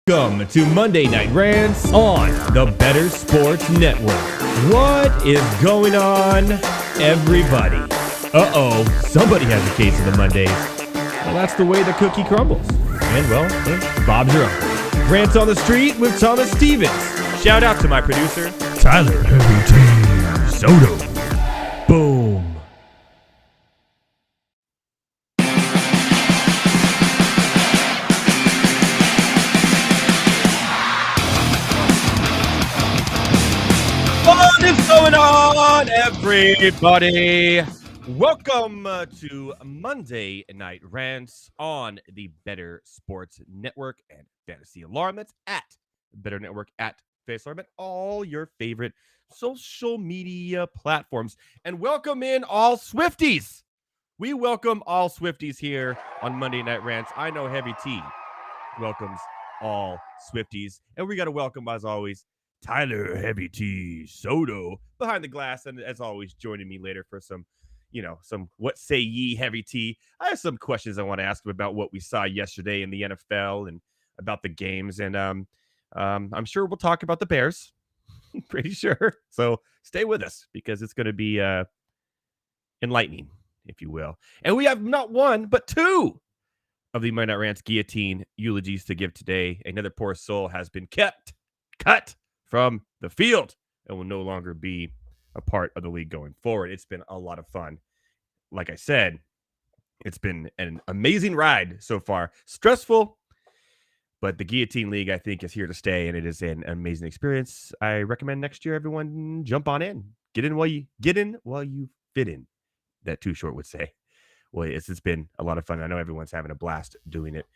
Welcome to Monday Night Rants on the Better Sports Network. What is going on, everybody? Somebody has a case of the Mondays. Well, that's the way the cookie crumbles. And, well, Bob's your uncle. Rants on the Street with Thomas Stevens. Shout out to my producer, Tyler Heavy T. Soto. Boom. What is going on, everybody? Welcome to Monday Night Rants on the Better Sports Network and Fantasy Alarm. That's at Better Network, at Fantasy Alarm, at all your favorite social media platforms. And welcome in all Swifties. We welcome all Swifties here on Monday Night Rants. I know Heavy T welcomes all Swifties. And we got to welcome, as always, Tyler Heavy T. Soto behind the glass. And as always, joining me later for some what say ye, Heavy T. I have some questions I want to ask him about what we saw yesterday in the NFL and about the games. And I'm sure we'll talk about the Bears. Pretty sure. So stay with us because it's going to be enlightening, if you will. And we have not one, but two of the Monday Night Rants guillotine eulogies to give today. Another poor soul has been cut from the field and will no longer be a part of the league going forward. It's been a lot of fun. Like I said, it's been an amazing ride so far. Stressful, but the Guillotine League, I think, is here to stay, and it is an amazing experience. I recommend next year everyone jump on in. Get in while you fit in, that Too Short would say. Well, it's been a lot of fun. I know everyone's having a blast doing it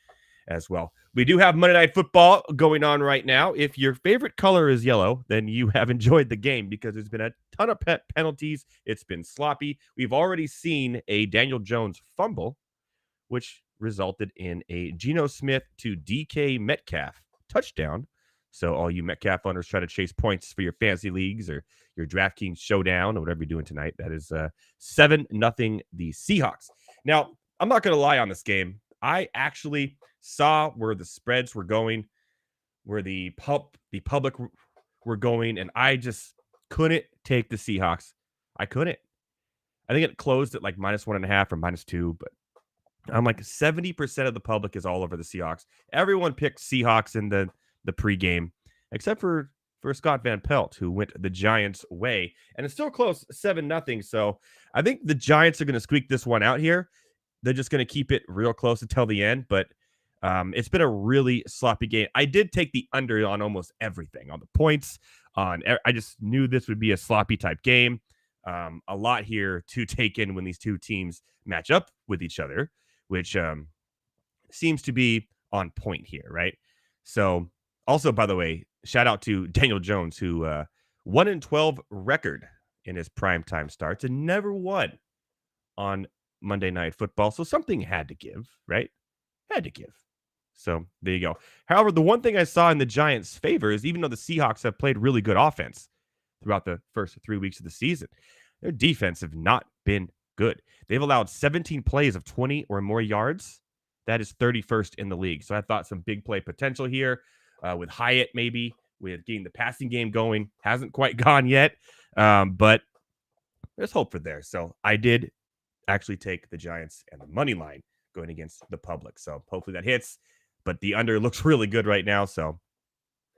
as well. We do have Monday Night Football going on right now. If your favorite color is yellow, then you have enjoyed the game because there's been a ton of penalties. It's been sloppy. We've already seen a Daniel Jones fumble, which resulted in a Geno Smith to DK Metcalf touchdown. So all you Metcalf owners try to chase points for your fantasy leagues or your DraftKings showdown or whatever you're doing tonight. That is 7-0 the Seahawks. Now, I'm not going to lie on this game. I actually saw where the spreads were going, where the public were going, and I just couldn't take the Seahawks. I couldn't. I think it closed at like -1.5 or -2, but I'm like 70% of the public is all over the Seahawks. Everyone picked Seahawks in the pregame, except for Scott Van Pelt, who went the Giants' way, and it's still close, 7-0. So I think the Giants are going to squeak this one out here. They're just going to keep it real close until the end, but it's been a really sloppy game. I did take the under on almost everything, on the points. I just knew this would be a sloppy type game. A lot here to take in when these two teams match up with each other, which seems to be on point here, right? So also, by the way, shout out to Daniel Jones, who 1-12 record in his primetime starts and never won on Monday Night Football. So something had to give, right? Had to give. So there you go. However, the one thing I saw in the Giants' favor is even though the Seahawks have played really good offense throughout the first 3 weeks of the season, their defense have not been good. They've allowed 17 plays of 20 or more yards. That is 31st in the league. So I thought some big play potential here with Hyatt, maybe with getting the passing game going. Hasn't quite gone yet, but there's hope for there. So I did actually take the Giants and the money line going against the public. So hopefully that hits, but the under looks really good right now. So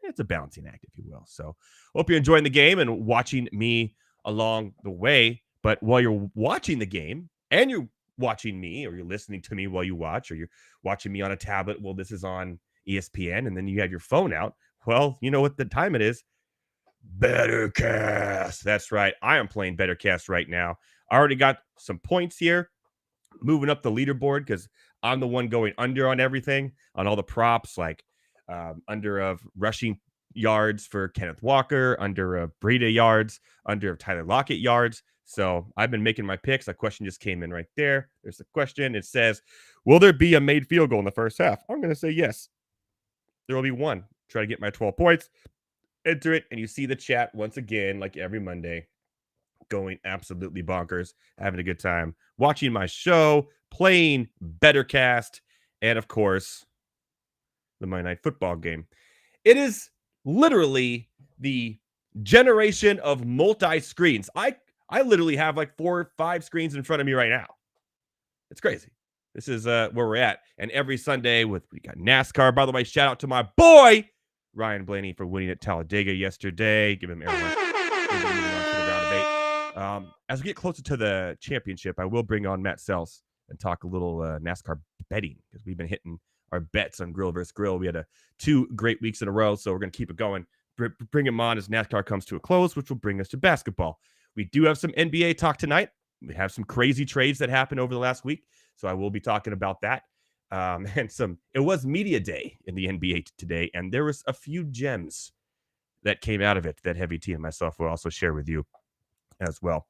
it's a balancing act, if you will. So hope you're enjoying the game and watching me along the way. But while you're watching the game and you're watching me, or you're listening to me while you watch, or you're watching me on a tablet, well, this is on ESPN, and then you have your phone out. Well, you know what the time it is. Bettercast. That's right. I am playing Bettercast right now. I already got some points here, moving up the leaderboard because I'm the one going under on everything, on all the props, like under of rushing yards for Kenneth Walker, under of Breida yards, under of Tyler Lockett yards. So I've been making my picks. A question just came in right there. There's a question. It says, will there be a made field goal in the first half? I'm going to say yes. There will be one. Try to get my 12 points. Enter it, and you see the chat once again, like every Monday, going absolutely bonkers, having a good time, watching my show, playing Bettercast, and of course, the Monday Night Football game. It is literally the generation of multi-screens. I literally have like 4 or 5 screens in front of me right now. It's crazy. This is where we're at. And every Sunday we got NASCAR. By the way, shout out to my boy, Ryan Blaney, for winning at Talladega yesterday. Give him everyone. As we get closer to the championship, I will bring on Matt Sells and talk a little NASCAR betting, because we've been hitting our bets on Grill versus Grill. We had 2 great weeks in a row, so we're going to keep it going. Bring him on as NASCAR comes to a close, which will bring us to basketball. We do have some NBA talk tonight. We have some crazy trades that happened over the last week, so I will be talking about that. It was media day in the NBA today, and there was a few gems that came out of it that Heavy T and myself will also share with you as well.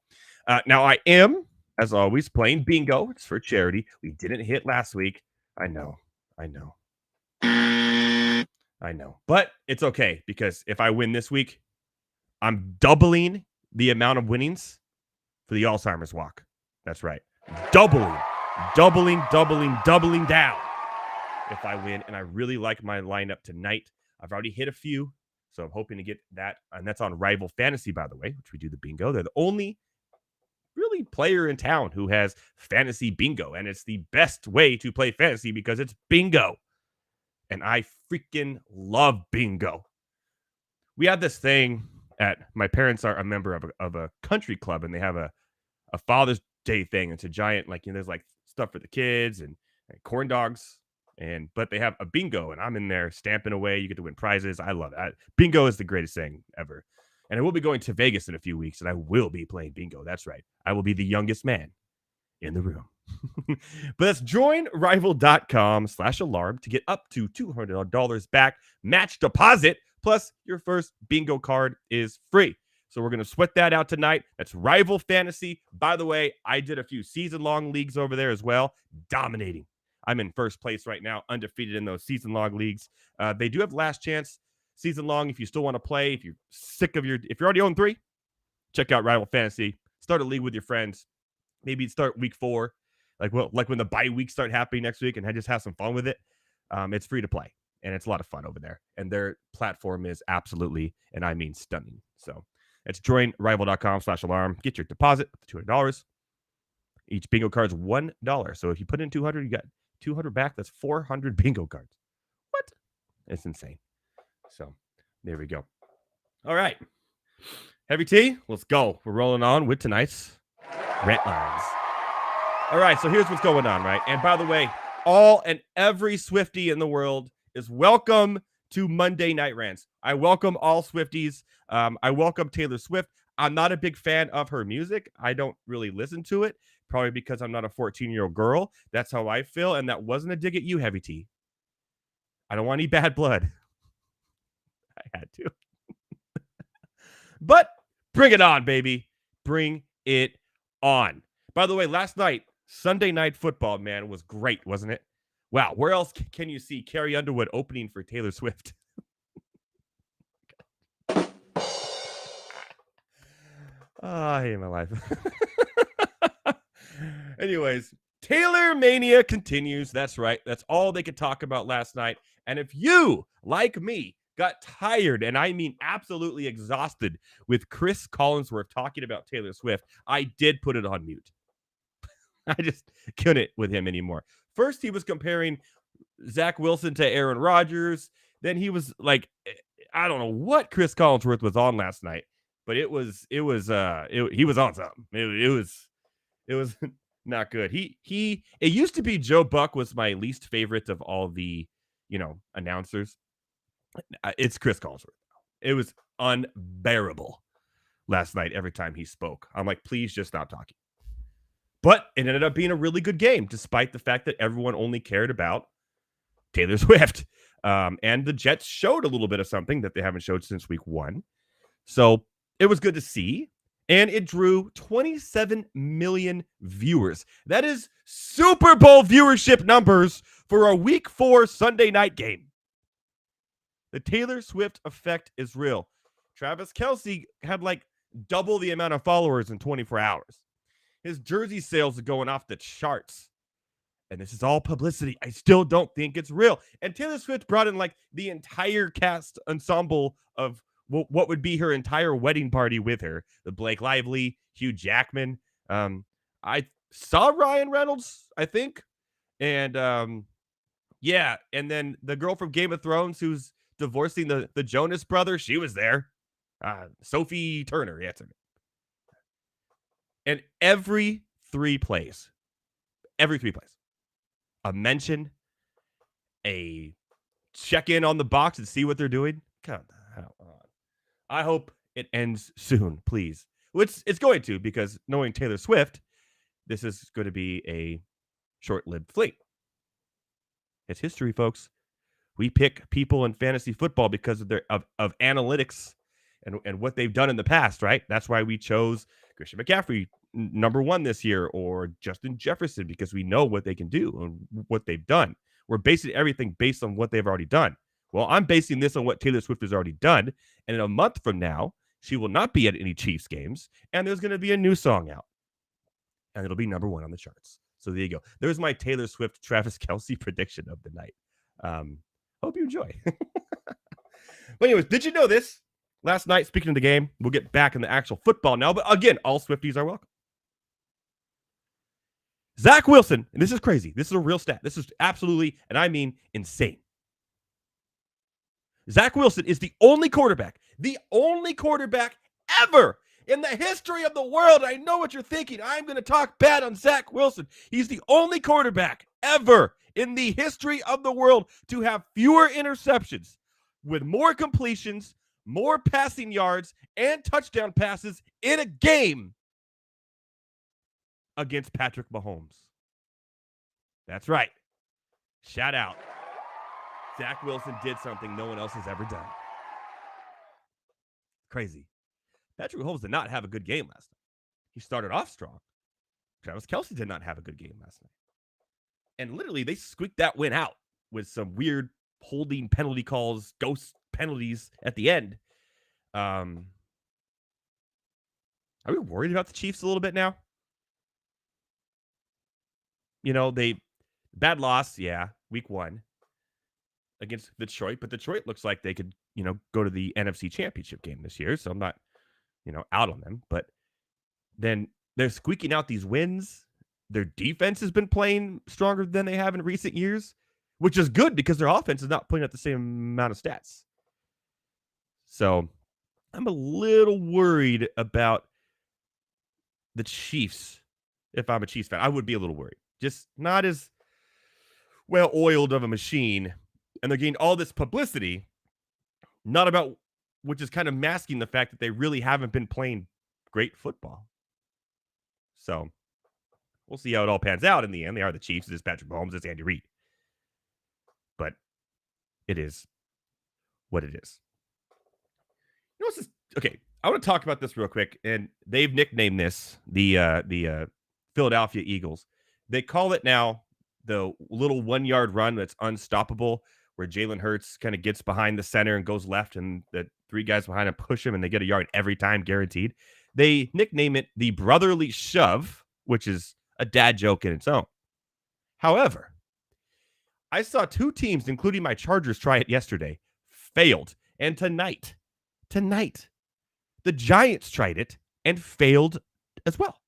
Now, I am, as always, playing bingo. It's for charity. We didn't hit last week. I know. But it's okay, because if I win this week, I'm doubling the amount of winnings for the Alzheimer's walk. That's right. Doubling down if I win. And I really like my lineup tonight. I've already hit a few, so I'm hoping to get that. And that's on Rival Fantasy, by the way, which we do the bingo. They're the only really player in town who has fantasy bingo. And it's the best way to play fantasy because it's bingo. And I freaking love bingo. We had this thing my parents are a member of a country club, and they have a Father's Day thing. It's a giant, there's like stuff for the kids and corn dogs, but they have a bingo, and I'm in there stamping away. You get to win prizes. I love it. Bingo is the greatest thing ever. And I will be going to Vegas in a few weeks, and I will be playing bingo. That's right. I will be the youngest man in the room. But that's joinrival.com/alarm to get up to $200 back match deposit. Plus, your first bingo card is free. So we're going to sweat that out tonight. That's Rival Fantasy. By the way, I did a few season-long leagues over there as well. Dominating. I'm in first place right now, undefeated in those season-long leagues. They do have last chance season-long if you still want to play. If you're if you're already on 3, check out Rival Fantasy. Start a league with your friends. Maybe start week 4. Like when the bye weeks start happening next week, and just have some fun with it. It's free to play, and it's a lot of fun over there. And their platform is absolutely, and I mean stunning. So it's joinrival.com/alarm. Get your deposit with $200. Each bingo card is $1. So if you put in 200, you got 200 back. That's 400 bingo cards. What? It's insane. So there we go. All right. Heavy T, let's go. We're rolling on with tonight's Rant Lines. All right, so here's what's going on, right? And by the way, all and every Swiftie in the world is welcome to Monday Night Rants. I welcome all Swifties. I welcome Taylor Swift. I'm not a big fan of her music. I don't really listen to it, probably because I'm not a 14-year-old girl. That's how I feel, and that wasn't a dig at you, Heavy T. I don't want any bad blood. I had to. But bring it on, baby. Bring it on. By the way, last night, Sunday Night Football, man, was great, wasn't it? Wow, where else can you see Carrie Underwood opening for Taylor Swift? I hate my life. Anyways, Taylor Mania continues. That's right. That's all they could talk about last night. And if you, like me, got tired, and I mean absolutely exhausted, with Chris Collinsworth talking about Taylor Swift, I did put it on mute. I just couldn't with him anymore. First, he was comparing Zach Wilson to Aaron Rodgers. Then he was like, I don't know what Chris Collinsworth was on last night, but he was on something. It was not good. It used to be Joe Buck was my least favorite of all the, announcers. It's Chris Collinsworth. It was unbearable last night every time he spoke. I'm like, please just stop talking. But it ended up being a really good game, despite the fact that everyone only cared about Taylor Swift. And the Jets showed a little bit of something that they haven't showed since week 1. So it was good to see. And it drew 27 million viewers. That is Super Bowl viewership numbers for a week 4 Sunday night game. The Taylor Swift effect is real. Travis Kelce had like double the amount of followers in 24 hours. His jersey sales are going off the charts. And this is all publicity. I still don't think it's real. And Taylor Swift brought in like the entire cast ensemble of what would be her entire wedding party with her. The Blake Lively, Hugh Jackman. I saw Ryan Reynolds, I think. And yeah, and then the girl from Game of Thrones who's divorcing the Jonas brother, she was there. Sophie Turner, yeah, and every three plays, a mention, a check in on the box and see what they're doing. Come the hell on. I hope it ends soon, please. Which it's going to, because knowing Taylor Swift, this is going to be a short-lived fling. It's history, folks. We pick people in fantasy football because of their of analytics and what they've done in the past, right? That's why we chose Christian McCaffrey number 1 this year, or Justin Jefferson, because we know what they can do and what they've done. We're basing everything based on what they've already done. Well, I'm basing this on what Taylor Swift has already done. And in a month from now, she will not be at any Chiefs games, and there's going to be a new song out. And it'll be number 1 on the charts. So there you go. There's my Taylor Swift, Travis Kelce prediction of the night. Hope you enjoy. But anyways, did you know this? Last night, speaking of the game, we'll get back in the actual football now. But again, all Swifties are welcome. Zach Wilson, and this is crazy. This is a real stat. This is absolutely, and I mean insane. Zach Wilson is the only quarterback ever in the history of the world. I know what you're thinking. I'm going to talk bad on Zach Wilson. He's the only quarterback ever in the history of the world to have fewer interceptions, with more completions, more passing yards, and touchdown passes in a game against Patrick Mahomes. That's right. Shout out. Zach Wilson did something no one else has ever done. Crazy. Patrick Mahomes did not have a good game last night. He started off strong. Travis Kelce did not have a good game last night. And literally, they squeaked that win out with some weird holding penalty calls, ghost penalties at the end. Are we worried about the Chiefs a little bit now? You know, bad loss, yeah, week 1 against Detroit, but Detroit looks like they could, go to the NFC Championship game this year, so I'm not, out on them. But then they're squeaking out these wins. Their defense has been playing stronger than they have in recent years, which is good because their offense is not putting up the same amount of stats. So I'm a little worried about the Chiefs. If I'm a Chiefs fan, I would be a little worried. Just not as well-oiled of a machine. And they're getting all this publicity, which is kind of masking the fact that they really haven't been playing great football. So we'll see how it all pans out in the end. They are the Chiefs. It is Patrick Mahomes. It's Andy Reid. But it is what it is. Okay, I want to talk about this real quick. And they've nicknamed this the Philadelphia Eagles. They call it now the little 1-yard run that's unstoppable, where Jalen Hurts kind of gets behind the center and goes left, and the 3 guys behind him push him, and they get a yard every time, guaranteed. They nickname it the brotherly shove, which is a dad joke in its own. However, I saw 2 teams, including my Chargers, try it yesterday, failed. And tonight, the Giants tried it and failed as well.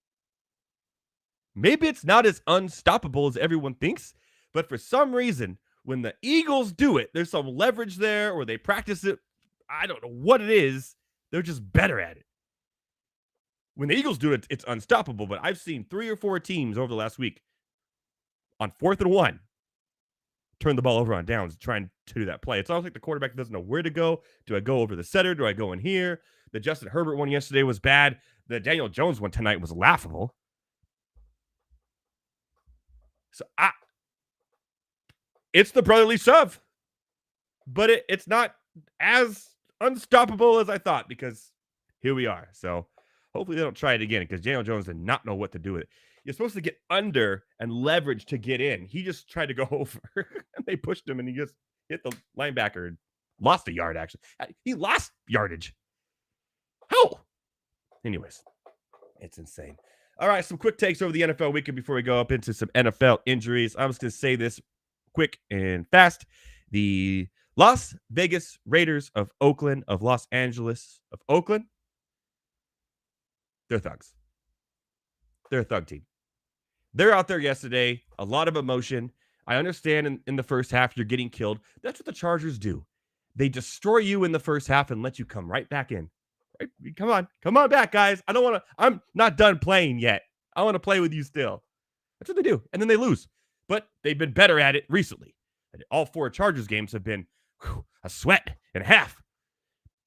Maybe it's not as unstoppable as everyone thinks, but for some reason, when the Eagles do it, there's some leverage there, or they practice it. I don't know what it is. They're just better at it. When the Eagles do it, it's unstoppable, but I've seen 3 or 4 teams over the last week on 4th and 1 turn the ball over on downs trying to do that play. It's almost like the quarterback doesn't know where to go. Do I go over the center? Do I go in here? The Justin Herbert one yesterday was bad. The Daniel Jones one tonight was laughable. So it's the brotherly shove, but it's not as unstoppable as I thought, because here we are. So hopefully they don't try it again, because Daniel Jones did not know what to do with it. You're supposed to get under and leverage to get in. He just tried to go over, and they pushed him, and he just hit the linebacker and lost a yard, actually. He lost yardage. How? Anyways, it's insane. All right, some quick takes over the NFL weekend before we go up into some NFL injuries. I'm just going to say this quick and fast. The Las Vegas Raiders of Oakland, of Los Angeles, of Oakland, they're thugs. They're a thug team. They're out there yesterday, a lot of emotion. I understand in the first half you're getting killed. That's what the Chargers do. They destroy you in the first half and let you come right back in. Right? Come on back, guys. I'm not done playing yet. I want to play with you still. That's what they do. And then they lose. But they've been better at it recently. All 4 Chargers games have been a sweat and a half.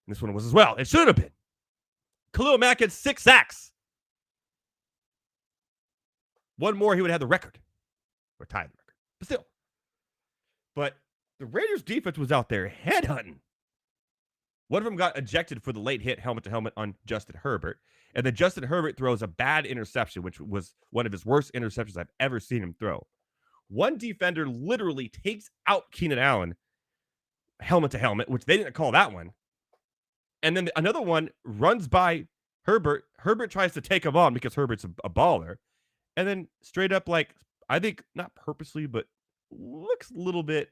And this one was as well. It should have been. Khalil Mack had 6 sacks. One more, he would have the record. Or tie the record. But still. But the Raiders defense was out there headhunting. One of them got ejected for the late hit helmet-to-helmet on Justin Herbert. And then Justin Herbert throws a bad interception, which was one of his worst interceptions I've ever seen him throw. One defender literally takes out Keenan Allen helmet-to-helmet, which they didn't call that one. And then another one runs by Herbert. Herbert tries to take him on because Herbert's a baller. And then straight up, I think not purposely, but looks a little bit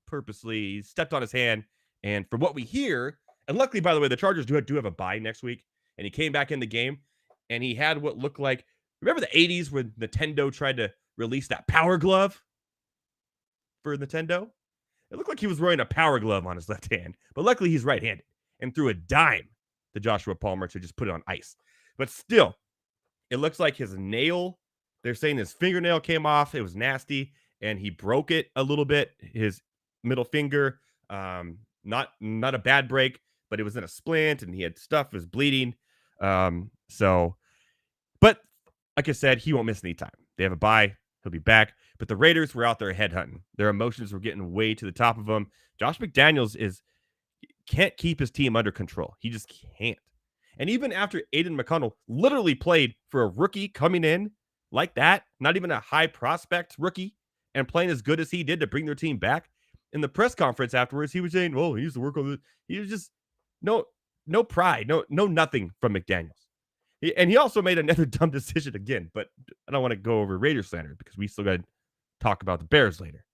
purposely, he stepped on his hand. And from what we hear, and luckily, by the way, the Chargers do have a bye next week. And he came back in the game, and he had what looked like, remember the 80s when Nintendo tried to release that power glove for Nintendo? It looked like he was wearing a power glove on his left hand. But luckily, he's right-handed and threw a dime to Joshua Palmer to just put it on ice. But still, it looks like his nail, they're saying his fingernail came off. It was nasty, and he broke it a little bit, his middle finger. Not a bad break, but it was in a splint, and he had stuff, was bleeding. But like I said, he won't miss any time. They have a bye. He'll be back. But the Raiders were out there headhunting. Their emotions were getting way to the top of them. Josh McDaniels can't keep his team under control. He just can't. And even after Aiden McConnell literally played for a rookie coming in like that, not even a high prospect rookie, and playing as good as he did to bring their team back, in the press conference afterwards, he was saying, "Oh, he used to work on it." He was just no pride, no nothing from McDaniels. And he also made another dumb decision again. But I don't want to go over Raiders slander because we still got to talk about the Bears later.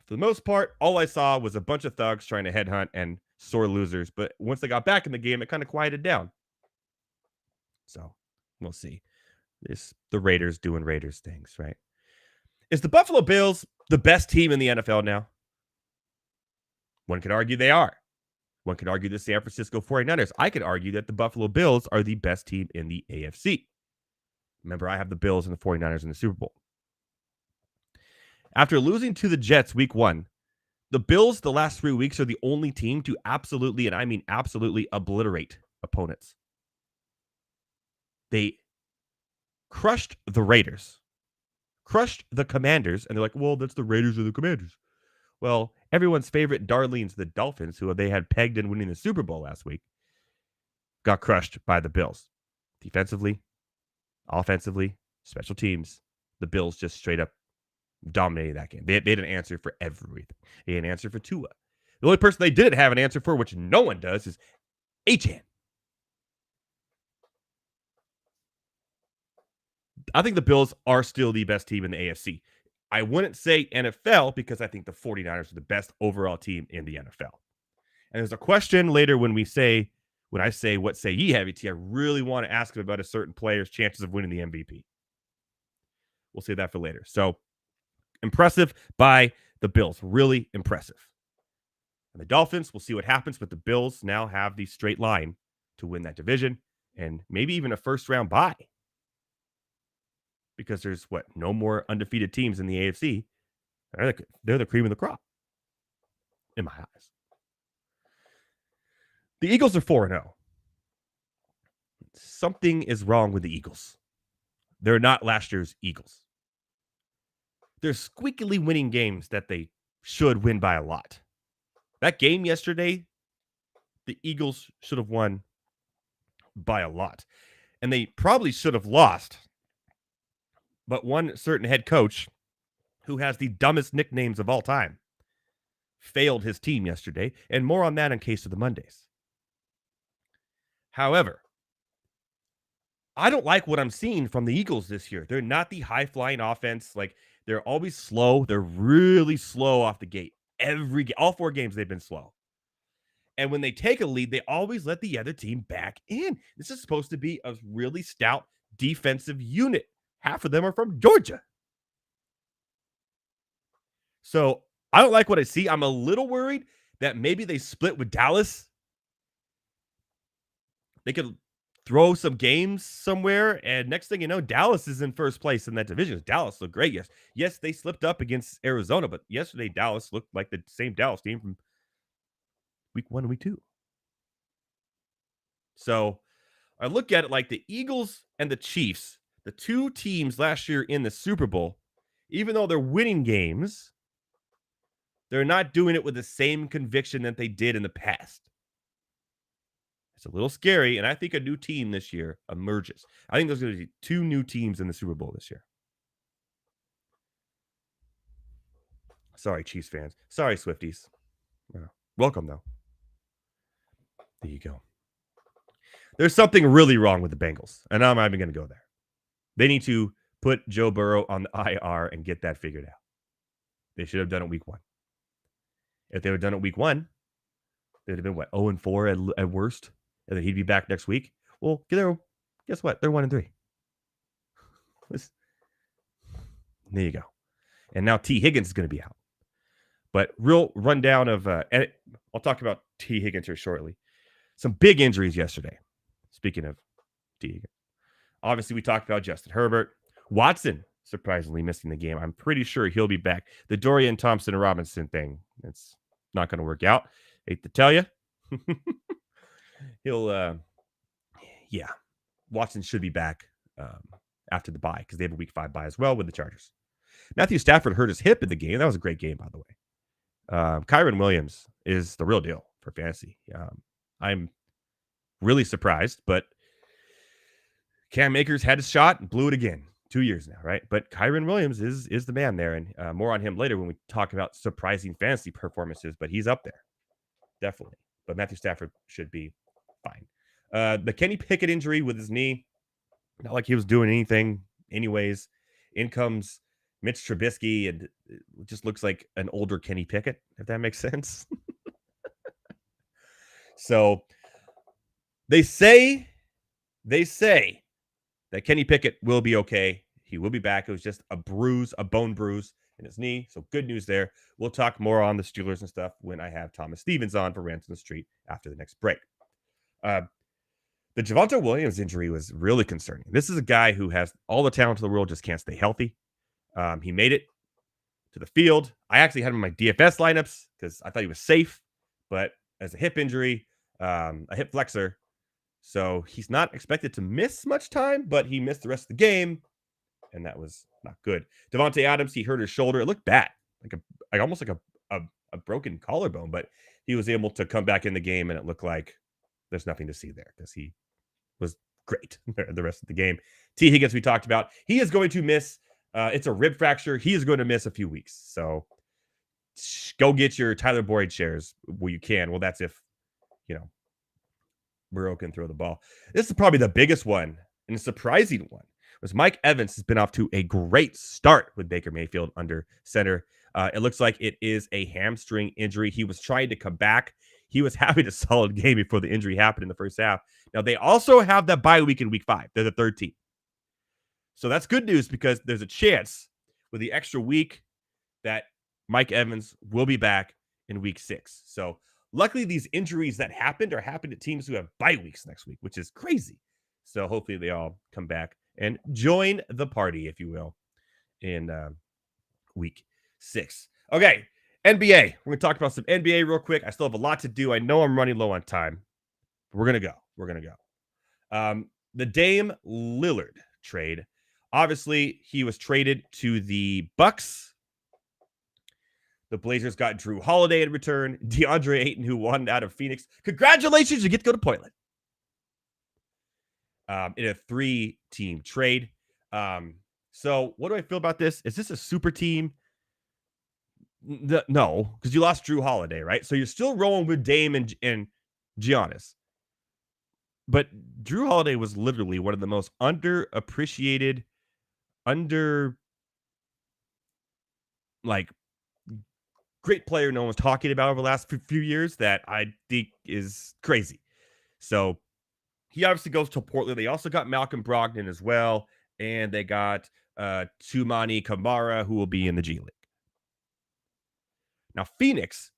For the most part, all I saw was a bunch of thugs trying to headhunt and sore losers. But once they got back in the game, it kind of quieted down. So we'll see. The Raiders doing Raiders things, right? Is the Buffalo Bills the best team in the NFL now? One could argue they are. One could argue the San Francisco 49ers. I could argue that the Buffalo Bills are the best team in the AFC. Remember, I have the Bills and the 49ers in the Super Bowl. After losing to the Jets week 1, the Bills the last 3 weeks are the only team to absolutely, and I mean absolutely, obliterate opponents. They crushed the Raiders. Crushed the Commanders, and they're like, well, that's the Raiders or the Commanders. Well, everyone's favorite darlings, the Dolphins, who they had pegged in winning the Super Bowl last week, got crushed by the Bills. Defensively, offensively, special teams, the Bills just straight up dominated that game. They had an answer for everything. They had an answer for Tua. The only person they didn't have an answer for, which no one does, is Achane. I think the Bills are still the best team in the AFC. I wouldn't say NFL because I think the 49ers are the best overall team in the NFL. And there's a question later when I say, what say ye, Heavy T? I really want to ask him about a certain player's chances of winning the MVP. We'll save that for later. So, impressive by the Bills. Really impressive. And the Dolphins, we'll see what happens, but the Bills now have the straight line to win that division and maybe even a first-round bye. Because there's, no more undefeated teams in the AFC. They're the cream of the crop, in my eyes. The Eagles are 4-0. Something is wrong with the Eagles. They're not last year's Eagles. They're squeakily winning games that they should win by a lot. That game yesterday, the Eagles should have won by a lot. And they probably should have lost. But one certain head coach, who has the dumbest nicknames of all time, failed his team yesterday. And more on that in case of the Mondays. However, I don't like what I'm seeing from the Eagles this year. They're not the high-flying offense. Like, they're always slow. They're really slow off the gate. All 4 games, they've been slow. And when they take a lead, they always let the other team back in. This is supposed to be a really stout defensive unit. Half of them are from Georgia. So I don't like what I see. I'm a little worried that maybe they split with Dallas. They could throw some games somewhere, and next thing you know, Dallas is in first place in that division. Dallas looked great. Yes, they slipped up against Arizona, but yesterday Dallas looked like the same Dallas team from week 1 and week 2. So I look at it like the Eagles and the Chiefs, the 2 teams last year in the Super Bowl, even though they're winning games, they're not doing it with the same conviction that they did in the past. It's a little scary, and I think a new team this year emerges. I think there's going to be 2 new teams in the Super Bowl this year. Sorry, Chiefs fans. Sorry, Swifties. Welcome, though. There you go. There's something really wrong with the Bengals, and I'm not even going to go there. They need to put Joe Burrow on the IR and get that figured out. They should have done it week 1. If they would have done it week 1, they'd have been, 0-4 at worst? And then he'd be back next week. Well, guess what? They're 1-3. There you go. And now T. Higgins is going to be out. But real rundown of, I'll talk about T. Higgins here shortly. Some big injuries yesterday. Speaking of T. Higgins. Obviously, we talked about Justin Herbert. Watson, surprisingly, missing the game. I'm pretty sure he'll be back. The Dorian Thompson-Robinson thing, it's not going to work out. Hate to tell you. Watson should be back after the bye because they have a week 5 bye as well with the Chargers. Matthew Stafford hurt his hip in the game. That was a great game, by the way. Kyren Williams is the real deal for fantasy. I'm really surprised, but Cam Akers had his shot and blew it again. 2 years now, right? But Kyren Williams is the man there, and more on him later when we talk about surprising fantasy performances, but he's up there. Definitely. But Matthew Stafford should be fine. The Kenny Pickett injury with his knee, not like he was doing anything anyways. In comes Mitch Trubisky, and it just looks like an older Kenny Pickett, if that makes sense. So they say that Kenny Pickett will be okay. He will be back. It was just a bone bruise in his knee. So good news there. We'll talk more on the Steelers and stuff when I have Thomas Stevens on for Rants on the Street after the next break. The Javonte Williams injury was really concerning. This is a guy who has all the talent in the world, just can't stay healthy. He made it to the field. I actually had him in my DFS lineups because I thought he was safe, but as a hip injury, a hip flexor, so he's not expected to miss much time, but he missed the rest of the game, and that was not good. Devontae Adams, he hurt his shoulder. It looked bad, almost like a broken collarbone, but he was able to come back in the game, and it looked like there's nothing to see there because he was great the rest of the game. T. Higgins, we talked about. He is going to miss. It's a rib fracture. He is going to miss a few weeks. So go get your Tyler Boyd shares where you can. Well, that's if, Burrow can throw the ball. This is probably the biggest one and a surprising one. Was Mike Evans has been off to a great start with Baker Mayfield under center. It looks like it is a hamstring injury. He was trying to come back. He was having a solid game before the injury happened in the first half. Now, they also have that bye week in week 5. They're the 3rd team. So that's good news because there's a chance with the extra week that Mike Evans will be back in week 6. So luckily, these injuries that happened are happening to teams who have bye weeks next week, which is crazy. So hopefully they all come back and join the party, if you will, in week 6. Okay, NBA. We're going to talk about some NBA real quick. I still have a lot to do. I know I'm running low on time. But we're going to go. The Dame Lillard trade. Obviously, he was traded to the Bucks. The Blazers got Drew Holiday in return. DeAndre Ayton, who won out of Phoenix. Congratulations, you get to go to Portland. In a 3-team trade. So what do I feel about this? Is this a super team? No, because you lost Drew Holiday, right? So you're still rolling with Dame and Giannis. But Drew Holiday was literally one of the most underappreciated, like, great player no one's talking about over the last few years that I think is crazy. So he obviously goes to Portland. They also got Malcolm Brogdon as well, and they got Tumani Kamara, who will be in the G League. Now, Phoenix,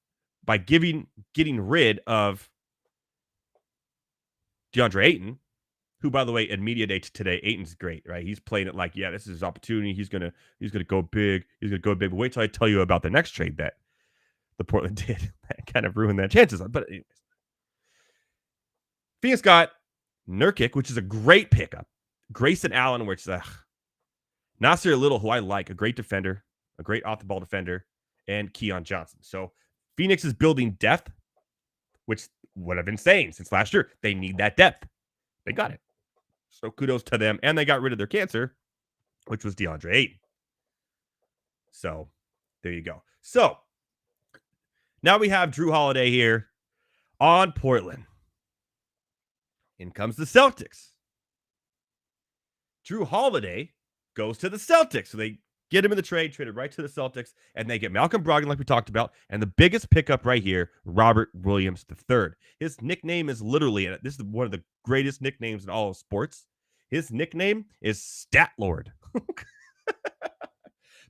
by getting rid of DeAndre Ayton, who, by the way, at media day today, Ayton's great, right? He's playing it like, yeah, this is his opportunity. He's gonna go big. He's gonna go big. But wait till I tell you about the next trade that the Portland did. That kind of ruined their chances. But anyways, Phoenix got Nurkic, which is a great pickup. Grayson Allen, which is Nasir Little, who I like, a great defender, a great off-the-ball defender, and Keon Johnson. So Phoenix is building depth, which what I've been saying since last year. They need that depth. They got it. So kudos to them. And they got rid of their cancer, which was DeAndre Ayton. So there you go. So now we have Drew Holiday here on Portland. In comes the Celtics. Drew Holiday goes to the Celtics. So they get him in the trade, traded right to the Celtics, and they get Malcolm Brogdon, like we talked about, and the biggest pickup right here, Robert Williams III. His nickname is literally, and this is one of the greatest nicknames in all of sports, his nickname is Stat Lord.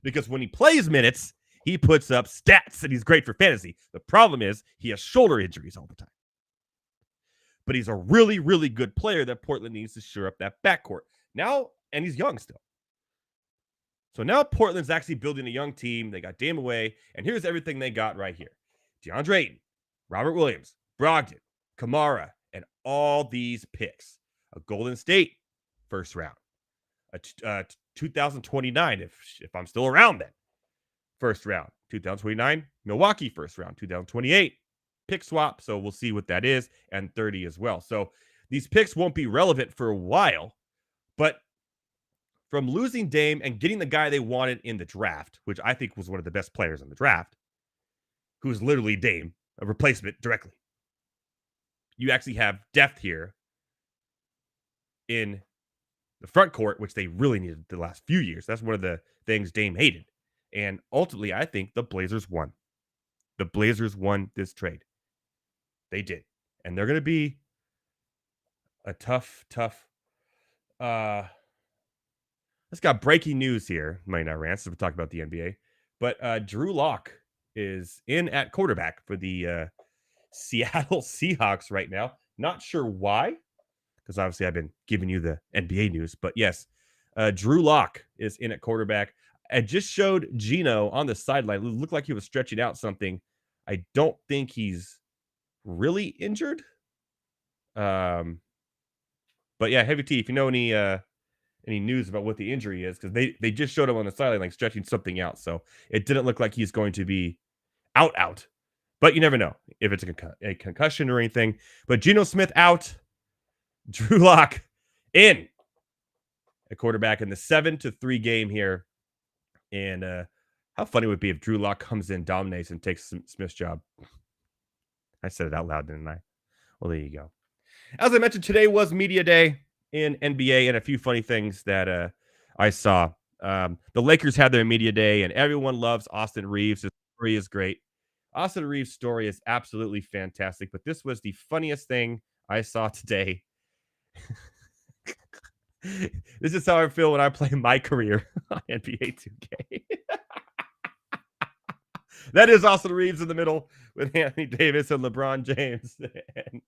Because when he plays minutes, he puts up stats, and he's great for fantasy. The problem is he has shoulder injuries all the time. But he's a really, really good player that Portland needs to shore up that backcourt. Now, and he's young still. So now Portland's actually building a young team. They got Dame away, and here's everything they got right here. DeAndre Ayton, Robert Williams, Brogdon, Kamara, and all these picks. A Golden State first round. A 2029, if I'm still around then. First round. 2029, Milwaukee first round. 2028, pick swap, so we'll see what that is, and 30 as well. So these picks won't be relevant for a while, but from losing Dame and getting the guy they wanted in the draft, which I think was one of the best players in the draft, who's literally Dame, a replacement directly. You actually have depth here in the front court, which they really needed the last few years. That's one of the things Dame hated. And ultimately, I think the Blazers won. The Blazers won this trade. They did. And they're going to be a tough, let's got breaking news here. Might not rant, so we'll talk about the NBA. But Drew Lock is in at quarterback for the Seattle Seahawks right now. Not sure why, because obviously I've been giving you the NBA news. But yes, Drew Lock is in at quarterback. I just showed Gino on the sideline. It looked like he was stretching out something. I don't think he's really injured. But yeah, Heavy T, if you know any news about what the injury is, because they just showed him on the sideline like stretching something out, so it didn't look like he's going to be out. But you never know if it's a concussion or anything. But Geno Smith out, Drew Lock in a quarterback in the 7-3 game here. And how funny would it be if Drew Lock comes in, dominates, and takes Smith's job? I said it out loud, didn't I? Well, there you go. As I mentioned, today was media day in NBA, and a few funny things that I saw. The Lakers had their media day, and everyone loves Austin Reeves. His story is great. Austin Reeves' story is absolutely fantastic, but this was the funniest thing I saw today. This is how I feel when I play my career on NBA 2K. That is Austin Reeves in the middle with Anthony Davis and LeBron James. And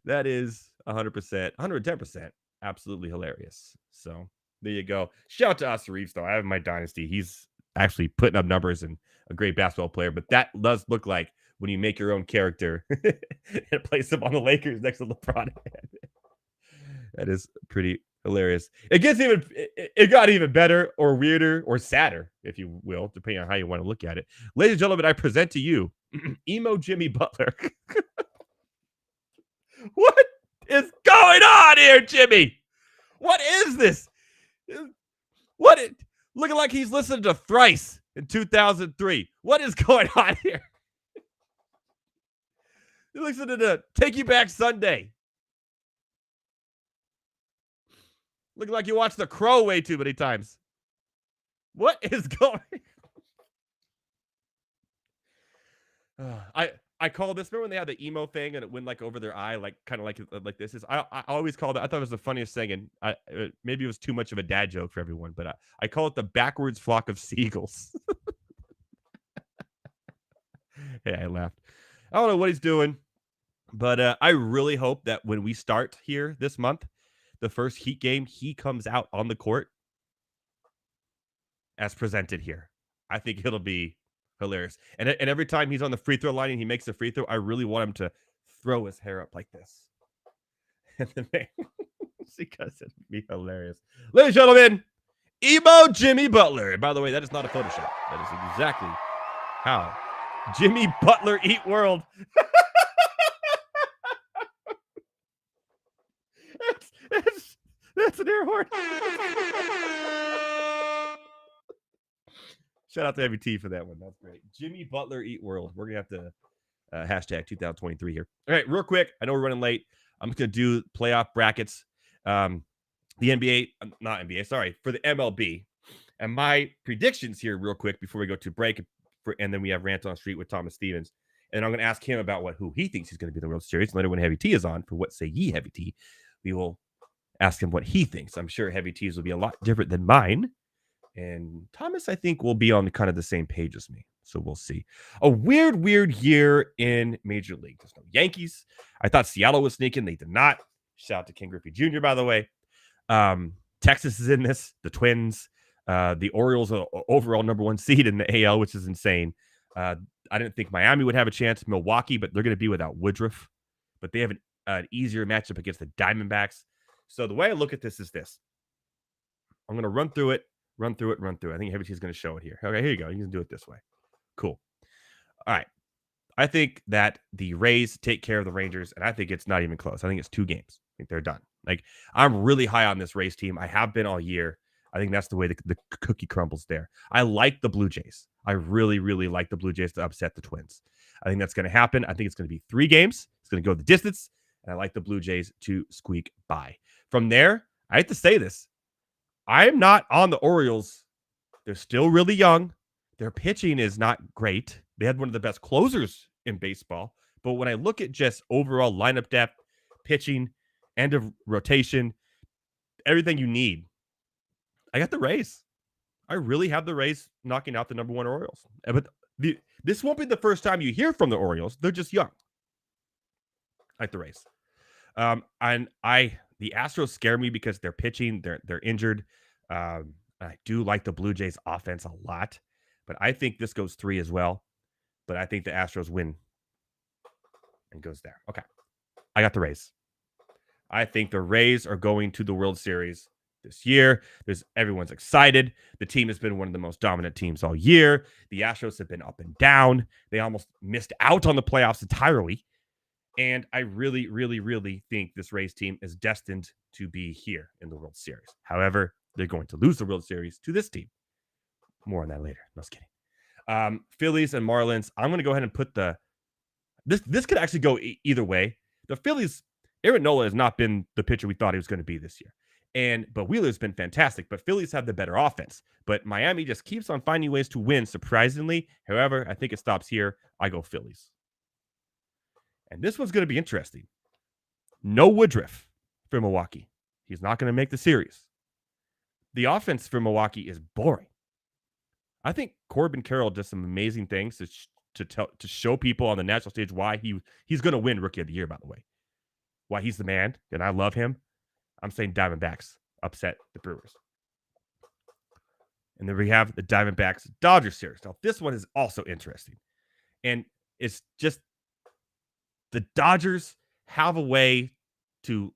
that is 100%, 110%, absolutely hilarious. So there you go. Shout out to Austin Reeves, though. I have my dynasty. He's actually putting up numbers and a great basketball player, but that does look like when you make your own character and place him on the Lakers next to LeBron. That is pretty hilarious. It got even better or weirder or sadder, if you will, depending on how you want to look at it. Ladies and gentlemen, I present to you Emo Jimmy Butler. What is going on here, Jimmy? What is this? Looking like he's listening to Thrice in 2003. What is going on here? He's listening to Take You Back Sunday Looking like you watched The Crow way too many times. What is going? I call this. Remember when they had the emo thing and it went like over their eye, like kind of like this is. I always called it. I thought it was the funniest thing, and maybe it was too much of a dad joke for everyone, but I call it the backwards flock of seagulls. Hey, I laughed. I don't know what he's doing, but I really hope that when we start here this month, the first Heat game, he comes out on the court as presented here. I think it'll be hilarious. And every time he's on the free throw line and he makes a free throw, I really want him to throw his hair up like this. And then because it'd be hilarious. Ladies and gentlemen, emo Jimmy Butler. By the way, that is not a Photoshop. That is exactly how Jimmy Butler eat world. That's an air horn. Shout out to Heavy T for that one. That's great. Jimmy Butler eat world. We're going to have to hashtag 2023 here. All right, real quick. I know we're running late. I'm just going to do playoff brackets. The NBA, not NBA, sorry, for the MLB. And my predictions here real quick before we go to break. And then we have Rant on Street with Thomas Stevens. And I'm going to ask him about who he thinks he's going to be in the World Series. Later when Heavy T is on for What Say Ye, Heavy T, we will ask him what he thinks. I'm sure Heavy T's will be a lot different than mine. And Thomas, I think, will be on kind of the same page as me. So we'll see. A weird year in Major League. There's no Yankees. I thought Seattle was sneaking. They did not. Shout out to King Griffey Jr., by the way. Texas is in this. The Twins. The Orioles are overall number 1 seed in the AL, which is insane. I didn't think Miami would have a chance. Milwaukee, but they're going to be without Woodruff. But they have an easier matchup against the Diamondbacks. So the way I look at this is this. I'm going to run through it. I think Heavy T is going to show it here. Okay, here you go. You can do it this way. Cool. All right. I think that the Rays take care of the Rangers, and I think it's not even close. I think it's 2 games. I think they're done. Like, I'm really high on this Rays team. I have been all year. I think that's the way the cookie crumbles there. I like the Blue Jays. I really like the Blue Jays to upset the Twins. I think that's going to happen. I think it's going to be 3 games. It's going to go the distance, and I like the Blue Jays to squeak by. From there, I have to say this. I'm not on the Orioles. They're still really young. Their pitching is not great. They had one of the best closers in baseball. But when I look at just overall lineup depth, pitching, end of rotation, everything you need, I got the Rays. I really have the Rays knocking out the number 1 Orioles. But this won't be the first time you hear from the Orioles. They're just young. I like the Rays. The Astros scare me because they're pitching. They're injured. I do like the Blue Jays offense a lot, but I think this goes 3 as well. But I think the Astros win and goes there. Okay. I got the Rays. I think the Rays are going to the World Series this year. Everyone's excited. The team has been one of the most dominant teams all year. The Astros have been up and down. They almost missed out on the playoffs entirely. And I really think this Rays team is destined to be here in the World Series. However, they're going to lose the World Series to this team. More on that later. No, just kidding. Phillies and Marlins. I'm going to go ahead and put this could actually go either way. The Phillies, Aaron Nola has not been the pitcher we thought he was going to be this year. But Wheeler's been fantastic. But Phillies have the better offense. But Miami just keeps on finding ways to win, surprisingly. However, I think it stops here. I go Phillies. And this one's going to be interesting. No Woodruff for Milwaukee. He's not going to make the series. The offense for Milwaukee is boring. I think Corbin Carroll does some amazing things to show people on the national stage why he's going to win Rookie of the Year, by the way. Why he's the man, and I love him. I'm saying Diamondbacks upset the Brewers. And then we have the Diamondbacks-Dodgers series. Now, this one is also interesting. And it's just the Dodgers have a way to...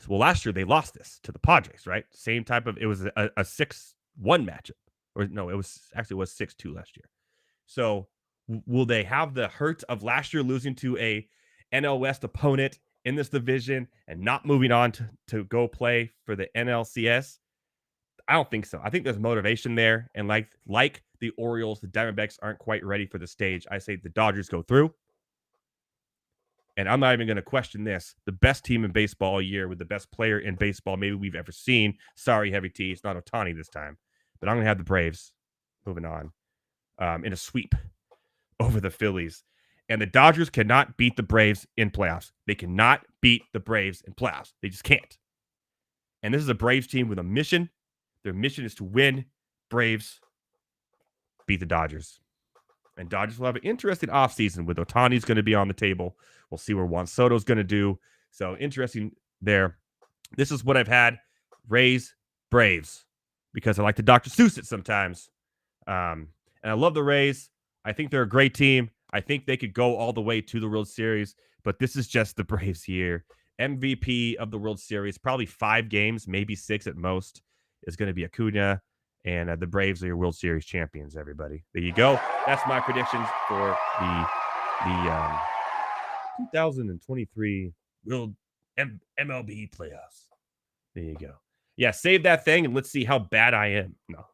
Well, last year they lost this to the Padres, right? Same type of... It was a 6-1 matchup. Or no, it was 6-2 last year. So will they have the hurt of last year losing to a NL West opponent in this division and not moving on to go play for the NLCS? I don't think so. I think there's motivation there. And like the Orioles, the Diamondbacks aren't quite ready for the stage. I say the Dodgers go through. And I'm not even going to question this. The best team in baseball all year with the best player in baseball maybe we've ever seen. Sorry, Heavy T. It's not Ohtani this time. But I'm going to have the Braves moving on in a sweep over the Phillies. And the Dodgers cannot beat the Braves in playoffs. They cannot beat the Braves in playoffs. They just can't. And this is a Braves team with a mission. Their mission is to win. Braves beat the Dodgers. And Dodgers will have an interesting offseason with Ohtani's going to be on the table. We'll see where Juan Soto's going to do. So interesting there. This is what I've had. Rays, Braves. Because I like to Dr. Seuss it sometimes. And I love the Rays. I think they're a great team. I think they could go all the way to the World Series. But this is just the Braves here. MVP of the World Series. Probably 5 games, maybe 6 at most, is going to be Acuna. And the Braves are your World Series champions, everybody. There you go. That's my predictions for the 2023 World MLB playoffs. There you go. Yeah, save that thing and let's see how bad I am. No.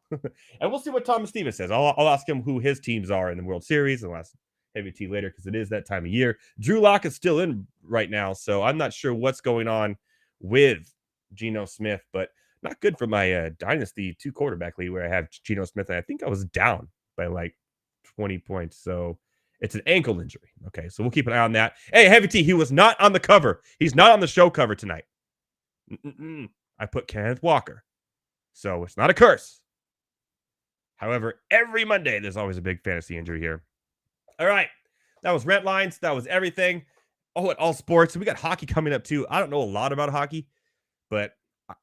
And we'll see what Thomas Stevens says. I'll ask him who his teams are in the World Series, and I'll ask Heavy T later because it is that time of year. Drew Lock is still in right now, so I'm not sure what's going on with Geno Smith, but not good for my Dynasty 2 quarterback league where I have Geno Smith, and I think I was down by like 20 points. So it's an ankle injury. Okay, so we'll keep an eye on that. Hey, Heavy T, he was not on the cover. He's not on the show cover tonight. I put Kenneth Walker. So it's not a curse. However, every Monday, there's always a big fantasy injury here. All right, that was Rent Lines. That was everything. Oh, at All Sports. We got hockey coming up too. I don't know a lot about hockey, but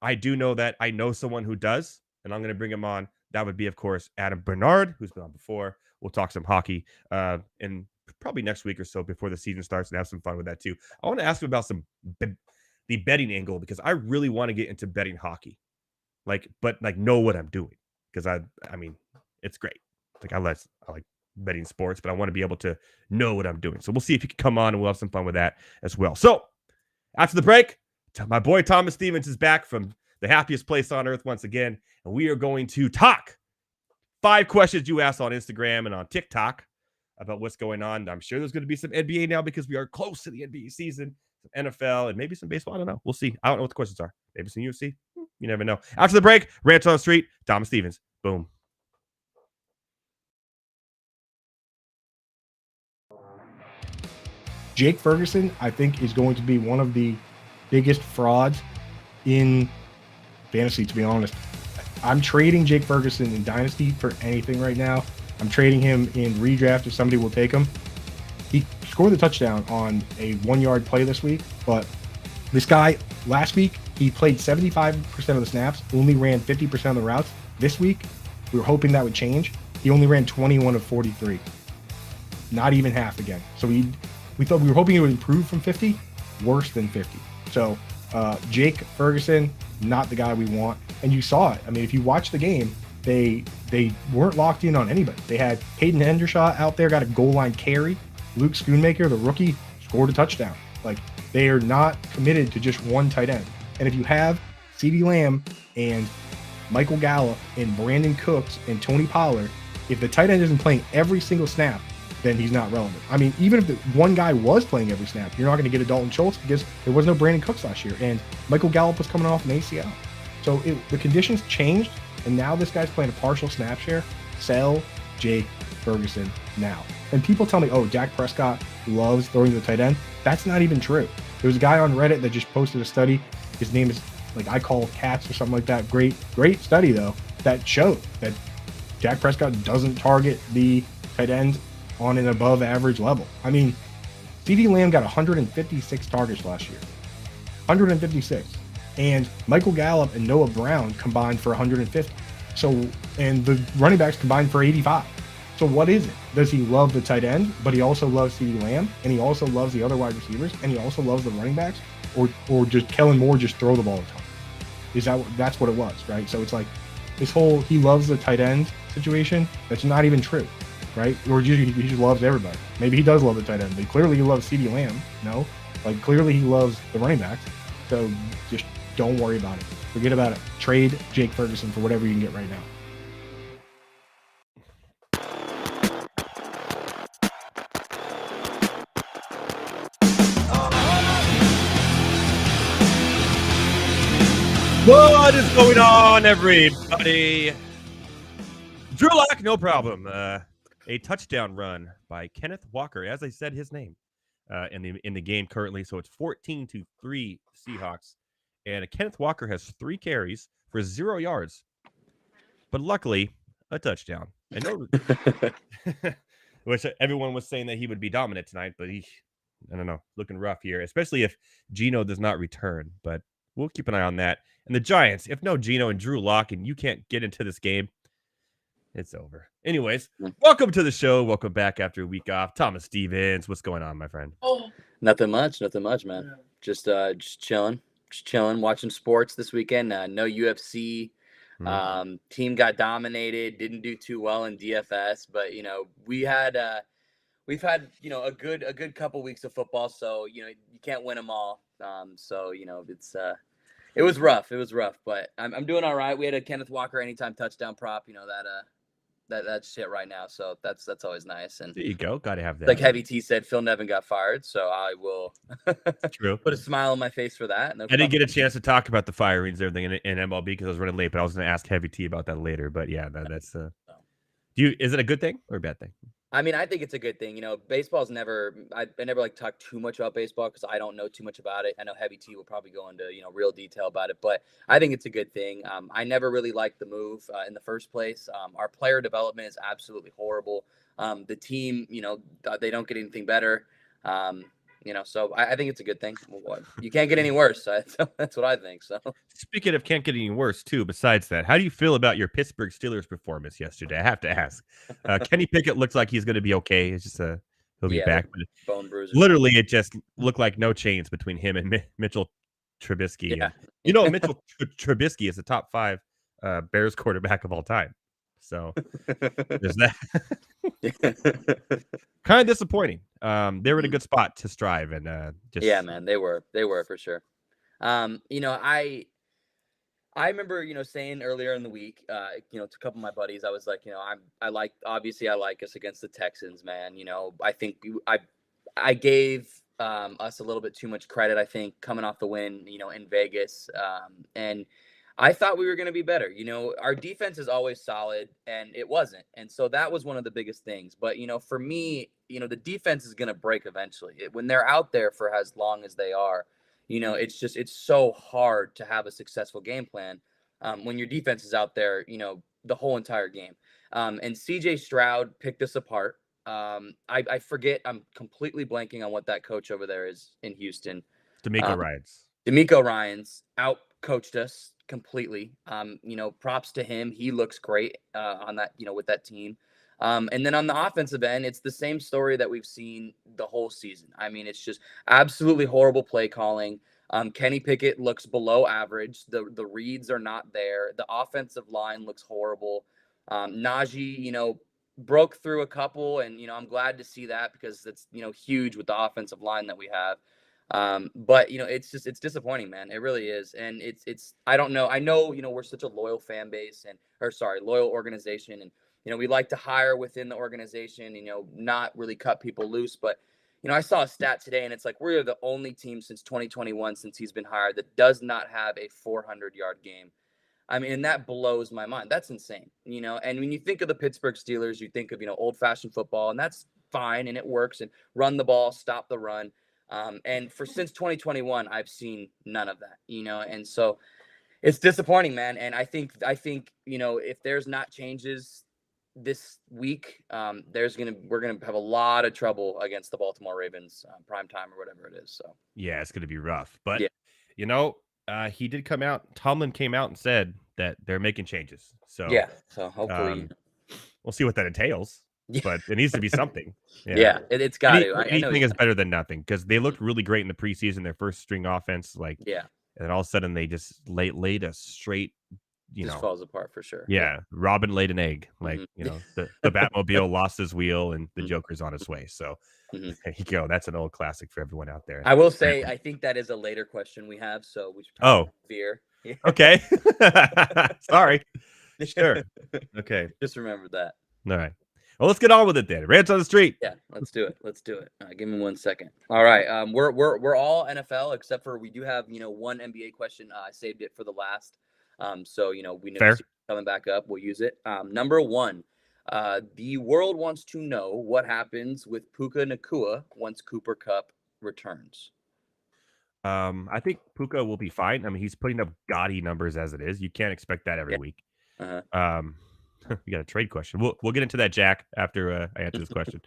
I do know that I know someone who does, and I'm going to bring him on. That would be, of course, Adam Bernard, who's been on before. We'll talk some hockey in probably next week or so before the season starts and have some fun with that too. I want to ask him about the betting angle because I really want to get into betting hockey, but know what I'm doing because I mean it's great. Like I like betting sports, but I want to be able to know what I'm doing. So we'll see if he can come on and we'll have some fun with that as well. So after the break, my boy Thomas Stevens is back from the happiest place on earth once again, and we are going to talk 5 questions you asked on Instagram and on TikTok about what's going on. I'm sure there's going to be some NBA now because we are close to the NBA season, some NFL, and maybe some baseball. I don't know. We'll see. I don't know what the questions are. Maybe some UFC. You never know. After the break, Rants on the Street, Thomas Stevens. Boom. Jake Ferguson, I think, is going to be one of the biggest frauds in fantasy, to be honest. I'm trading Jake Ferguson in Dynasty for anything right now. I'm trading him in redraft if somebody will take him. He scored the touchdown on a 1-yard play this week, but this guy, last week, he played 75% of the snaps, only ran 50% of the routes. This week, we were hoping that would change. He only ran 21 of 43. Not even half again. So we were hoping it would improve from 50, worse than 50. So Jake Ferguson, not the guy we want. And you saw it. I mean, if you watch the game, they weren't locked in on anybody. They had Hayden Hendershot out there, got a goal line carry. Luke Schoonmaker, the rookie, scored a touchdown. Like, they are not committed to just one tight end. And if you have CeeDee Lamb and Michael Gallup and Brandon Cooks and Tony Pollard, if the tight end isn't playing every single snap, then he's not relevant. I mean, even if the one guy was playing every snap, you're not going to get a Dalton Schultz because there was no Brandon Cooks last year, and Michael Gallup was coming off an ACL. So the conditions changed, and now this guy's playing a partial snap share. Sell Jake Ferguson now. And people tell me, oh, Dak Prescott loves throwing to the tight end. That's not even true. There was a guy on Reddit that just posted a study. His name is, like, I Call Cats or something like that. Great study, though, that showed that Dak Prescott doesn't target the tight end on an above average level. I mean, CeeDee Lamb got 156 targets last year. 156. And Michael Gallup and Noah Brown combined for 150. So, and the running backs combined for 85. So what is it? Does he love the tight end, but he also loves CeeDee Lamb, and he also loves the other wide receivers, and he also loves the running backs? Or just Kellen Moore just throw the ball a ton? That's what it was, right? So it's like this whole he loves the tight end situation, that's not even true, right? Or he just loves everybody. Maybe he does love the tight end, but clearly he loves CeeDee Lamb. No, like clearly he loves the running backs. So just don't worry about it. Forget about it. Trade Jake Ferguson for whatever you can get right now. What is going on, everybody? Drew Lock, no problem. A touchdown run by Kenneth Walker, as I said his name, in the game currently. So it's 14-3 Seahawks, and Kenneth Walker has 3 carries for 0 yards, but luckily a touchdown. I know, which everyone was saying that he would be dominant tonight, but I don't know, looking rough here, especially if Geno does not return. But we'll keep an eye on that. And the Giants, if no Geno and Drew Lock, and you can't get into this game, it's over. Anyways, welcome to the show. Welcome back after a week off. Thomas Stevens, what's going on, my friend? Oh, nothing much, man. Yeah. Just chilling, watching sports this weekend. No UFC. Team got dominated. Didn't do too well in DFS, but we've had a good couple weeks of football. So you can't win them all. It was rough. But I'm doing all right. We had a Kenneth Walker anytime touchdown prop. That's shit right now. So that's always nice. And there you go. Got to have that. Like Heavy T said, Phil Nevin got fired, so I will True. put a smile on my face for that. I didn't get a chance to talk about the firings and everything in MLB because I was running late, but I was going to ask Heavy T about that later. But yeah, that's is it a good thing or a bad thing? I mean, I think it's a good thing. Baseball's never. I never like talk too much about baseball because I don't know too much about it. I know Heavy T will probably go into real detail about it, but I think it's a good thing. I never really liked the move in the first place. Our player development is absolutely horrible. The team, they don't get anything better. So I think it's a good thing. You can't get any worse. That's what I think. So speaking of can't get any worse too, besides that, how do you feel about your Pittsburgh Steelers performance yesterday? I have to ask. Kenny Pickett looks like he's going to be okay. It's just he'll be back. But bone bruiser. Literally, it just looked like no chains between him and Mitchell Trubisky. Yeah. And, Mitchell Trubisky is the top 5 Bears quarterback of all time. So there's that. Kind of disappointing. They were in a good spot to strive and yeah, man, they were for sure. I remember I earlier in the week to a couple of my buddies, I was like, I like us against the Texans, man. I think I gave us a little bit too much credit, I think, coming off the win in Vegas, and I thought we were going to be better. Our defense is always solid, and it wasn't. And so that was one of the biggest things. But, for me, the defense is going to break eventually. When they're out there for as long as they are, it's so hard to have a successful game plan when your defense is out there, the whole entire game. And CJ Stroud picked us apart. I forget. I'm completely blanking on what that coach over there is in Houston. DeMeco Ryans out-coached us completely. Props to him. He looks great on that, with that team. And then on the offensive end, it's the same story that we've seen the whole season. I mean, it's just absolutely horrible play calling. Kenny Pickett looks below average. The reads are not there. The offensive line looks horrible. Najee, broke through a couple, and I'm glad to see that because it's huge with the offensive line that we have. But it's disappointing, man. It really is. And it's I don't know. I know, we're such a loyal fan base loyal organization. And, we like to hire within the organization, not really cut people loose. But, I saw a stat today, and it's like, we're the only team since 2021, since he's been hired, that does not have a 400-yard game. I mean, and that blows my mind. That's insane, and when you think of the Pittsburgh Steelers, you think of, old-fashioned football, and that's fine, and it works, and run the ball, stop the run. And since 2021, I've seen none of that, and so it's disappointing, man. And I think, if there's not changes this week, we're going to have a lot of trouble against the Baltimore Ravens prime time or whatever it is. So, yeah, it's going to be rough, but he did come out. Tomlin came out and said that they're making changes. So yeah, so hopefully we'll see what that entails. Yeah. But it needs to be something. Yeah, it's got to. Anything is better than nothing because they looked really great in the preseason, their first string offense. And then all of a sudden they just laid a straight, just falls apart for sure. Yeah, Robin laid an egg. The Batmobile lost his wheel and the Joker's on his way. So there you go. That's an old classic for everyone out there. I will say, I think that is a later question we have. So we should talk about fear. Okay. Sorry. Sure. Okay. Just remember that. All right. Well, let's get on with it then. Rants on the street. Yeah, let's do it. Let's do it. Give me 1 second. All right. We're all NFL except for we do have one NBA question. I saved it for the last. So we know Fair. coming back up. We'll use it. Number one, the world wants to know what happens with Puka Nacua once Cooper Kupp returns. I think Puka will be fine. I mean, he's putting up gaudy numbers as it is. You can't expect that every week. Uh-huh. We got a trade question. We'll get into that, Jack, after I answer this question.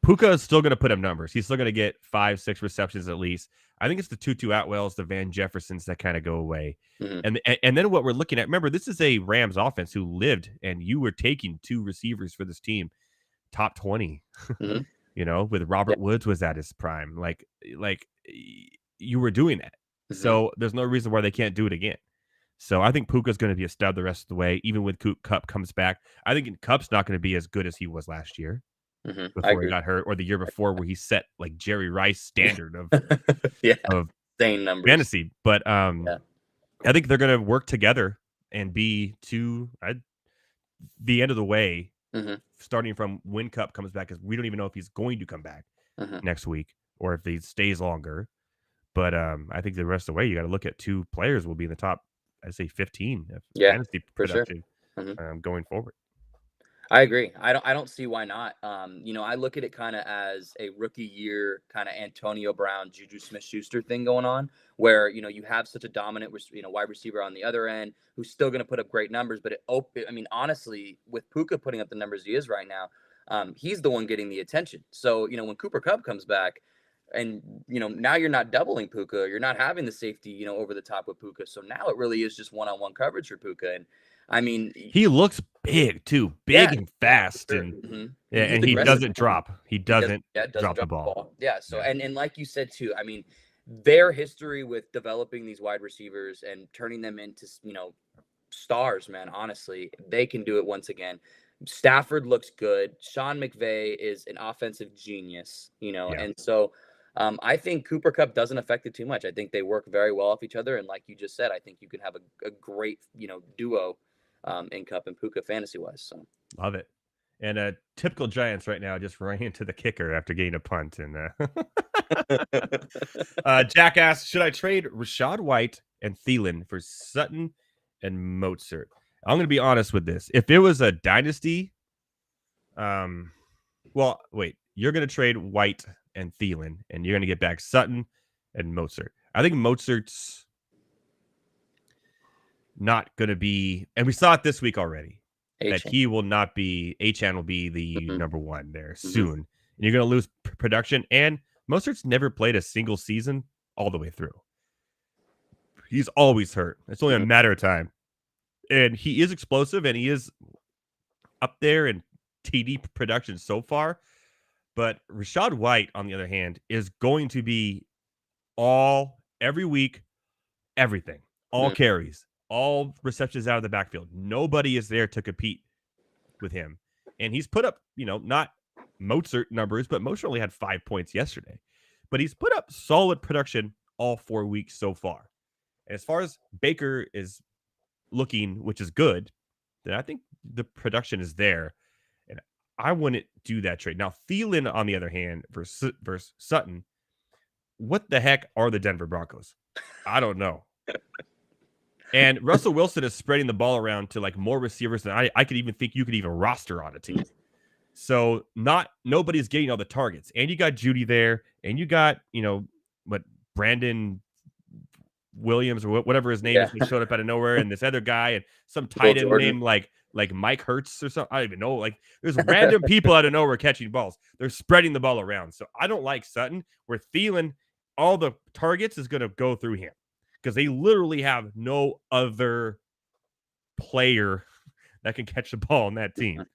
Puka is still going to put up numbers. He's still going to get 5-6 receptions at least. I think it's the Tutu Atwells, the Van Jeffersons that kind of go away. Mm-hmm. And then what we're looking at, remember, this is a Rams offense who lived, and you were taking 2 receivers for this team, top 20. Mm-hmm. With Robert Woods was at his prime. Like you were doing that. Mm-hmm. So there's no reason why they can't do it again. So I think Puka's going to be a stud the rest of the way, even when Kupp comes back. I think Kupp's not going to be as good as he was last year before he got hurt, or the year before where he set like Jerry Rice standard of of insane numbers fantasy. But I think they're going to work together and be the end of the way, starting from when Kupp comes back, because we don't even know if he's going to come back next week or if he stays longer. But I think the rest of the way, you got to look at 2 players will be in the top, I'd say 15 of fantasy production going forward. I agree. I don't see why not. I look at it kind of as a rookie year kind of Antonio Brown, Juju Smith-Schuster thing going on, where you have such a dominant wide receiver on the other end who's still going to put up great numbers. But honestly, with Puka putting up the numbers he is right now, he's the one getting the attention. So when Cooper Kupp comes back, and now you're not doubling Puka, you're not having the safety over the top with Puka. So now it really is just one-on-one coverage for Puka. And I mean, he looks big too, and fast, and and he doesn't drop. He doesn't drop the ball. Yeah. So and like you said too, I mean, their history with developing these wide receivers and turning them into stars, man. Honestly, they can do it once again. Stafford looks good. Sean McVay is an offensive genius, and so I think Cooper Kupp doesn't affect it too much. I think they work very well off each other, and like you just said, I think you can have a great duo in Kupp and Puka fantasy wise. So love it. And typical Giants right now just running into the kicker after getting a punt. And Jack asks, should I trade Rachaad White and Thielen for Sutton and Mostert? I'm going to be honest with this. If it was a dynasty, well, wait, you're going to trade White and Thielen, and you're going to get back Sutton and Mostert. I think Mostert's not going to be, and we saw it this week already, that he will not be, Achane will be the number one there soon. And you're going to lose production. And Mostert's never played a single season all the way through. He's always hurt. It's only a matter of time. And he is explosive, and he is up there in TD production so far. But Rachaad White, on the other hand, is going to be every week, everything, all carries, all receptions out of the backfield. Nobody is there to compete with him. And he's put up, not Mostert numbers, but Mostert only had 5 points yesterday. But he's put up solid production all 4 weeks so far. And as far as Baker is looking, which is good, then I think the production is there. And I wouldn't do that trade. Now, Thielen, on the other hand, versus Sutton, what the heck are the Denver Broncos? I don't know. And Russell Wilson is spreading the ball around to like more receivers than I could even think you could even roster on a team. So nobody's getting all the targets. And you got Judy there, and you got, Brandon Williams or whatever his name is, he showed up out of nowhere, and this other guy and some tight end named like Mike Hertz or something. I don't even know. Like, there's random people out of nowhere catching balls. They're spreading the ball around. So I don't like Sutton, where Thielen, all the targets is going to go through him because they literally have no other player that can catch the ball on that team.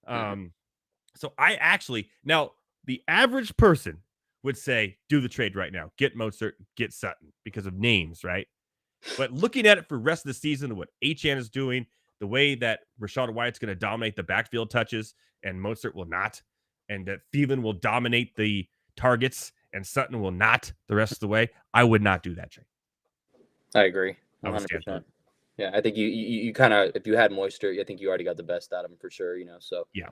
So I actually, now the average person would say, do the trade right now. Get Mostert, get Sutton because of names, right? But looking at it for the rest of the season, what Achane is doing, the way that Rachaad White's going to dominate the backfield touches and Mostert will not, and that Thielen will dominate the targets and Sutton will not the rest of the way, I would not do that trade. I agree. 100%. Yeah, I think you kind of, if you had Moisture, I think you already got the best out of him for sure. So Yeah.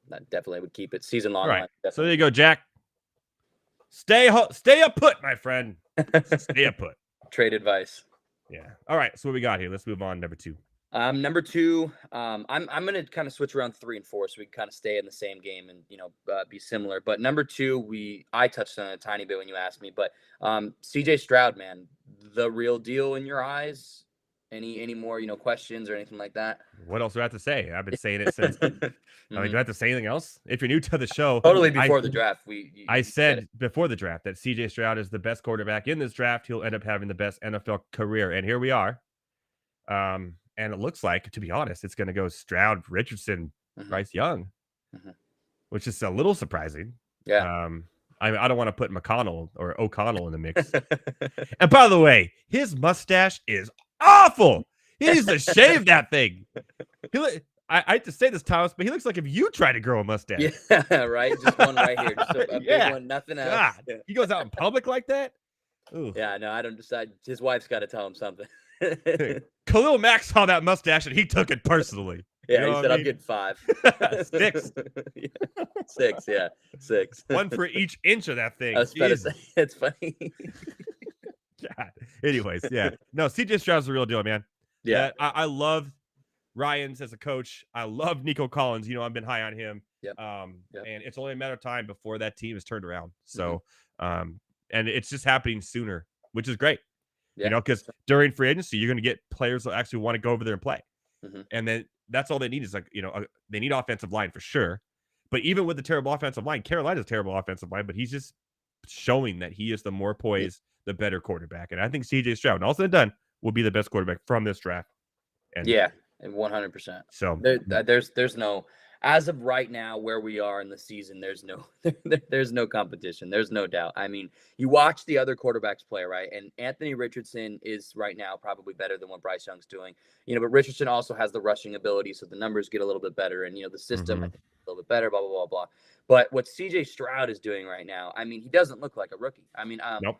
that definitely would keep it season long. All right. So there you go, Jack. Stay up put, my friend. Stay up put. Trade advice. Yeah. All right. So what we got here? Let's move on. Number 2. Number 2, I'm gonna kind of switch around 3 and 4 so we can kind of stay in the same game and be similar. But number 2, I touched on it a tiny bit when you asked me, but CJ Stroud, man, the real deal in your eyes. Any more questions or anything like that? What else do I have to say? I've been saying it since. I mean, do I have to say anything else? If you're new to the show, totally before the draft, I said before the draft that CJ Stroud is the best quarterback in this draft. He'll end up having the best NFL career, and here we are. And it looks like, to be honest, it's going to go Stroud, Richardson, Bryce Young, which is a little surprising. Yeah. I don't want to put McConnell or O'Connell in the mix. And by the way, his mustache is awful. He needs to shave that thing. I hate to say this, Thomas, but he looks like if you try to grow a mustache. Yeah, right. Just one right here. Just a big one, nothing else. God, he goes out in public like that? Ooh. Yeah, no, I don't decide. His wife's got to tell him something. Khalil Mack saw that mustache and he took it personally. Yeah, he said, I'm getting 5. 6. 6, yeah. 6. 1 for each inch of that thing. I was about to say, it's funny. God. Anyways, yeah. No, CJ Stroud's the real deal, man. Yeah. I love Ryans as a coach. I love Nico Collins. I've been high on him. Yep. And it's only a matter of time before that team is turned around. So, and it's just happening sooner, which is great. Yeah. Because during free agency, you're going to get players that actually want to go over there and play. And then that's all they need is they need offensive line for sure. But even with the terrible offensive line, Carolina's a terrible offensive line, but he's just showing that he is the more poised, the better quarterback. And I think CJ Stroud, and all said and done, will be the best quarterback from this draft. And 100%. So there's no, as of right now, where we are in the season, there's no competition. There's no doubt. I mean, you watch the other quarterbacks play, right? And Anthony Richardson is right now probably better than what Bryce Young's doing. But Richardson also has the rushing ability, so the numbers get a little bit better, and the system I think, a little bit better. Blah blah blah blah. But what CJ Stroud is doing right now, I mean, he doesn't look like a rookie. I mean, nope.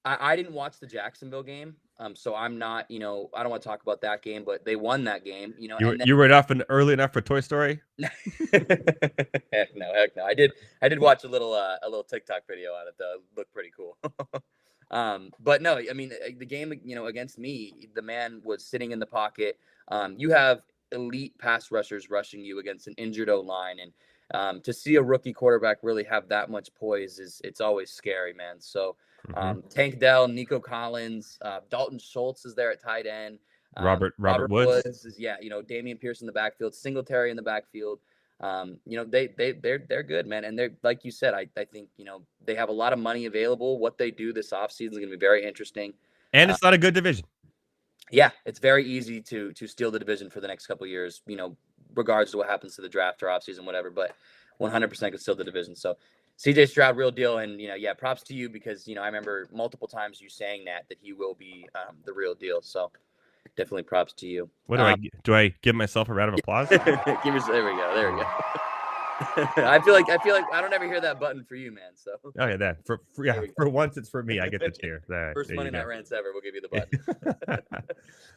I didn't watch the Jacksonville game, so I'm not, I don't want to talk about that game, but they won that game, You were early enough for Toy Story? Heck no. I did watch a little TikTok video on it though. It looked pretty cool. But no, I mean, the game, against me, the man was sitting in the pocket. You have elite pass rushers rushing you against an injured O-line, and to see a rookie quarterback really have that much poise it's always scary, man. So Tank Dell, Nico Collins, Dalton Schultz is there at tight end. Robert Woods is, Damian Pierce in the backfield, Singletary in the backfield. They're good, man. And they're, like you said, I think, they have a lot of money available. What they do this offseason is going to be very interesting. And it's not a good division. Yeah, it's very easy to steal the division for the next couple of years, regardless of what happens to the draft or offseason, whatever, but 100% could steal the division. So CJ Stroud, real deal. And, props to you because, I remember multiple times you saying that he will be the real deal. So definitely props to you. What do I give myself a round of applause? There we go. I feel like I don't ever hear that button for you, man. So okay, that for once it's for me. I get the cheer. First Monday Night Rants ever. We'll give you the button.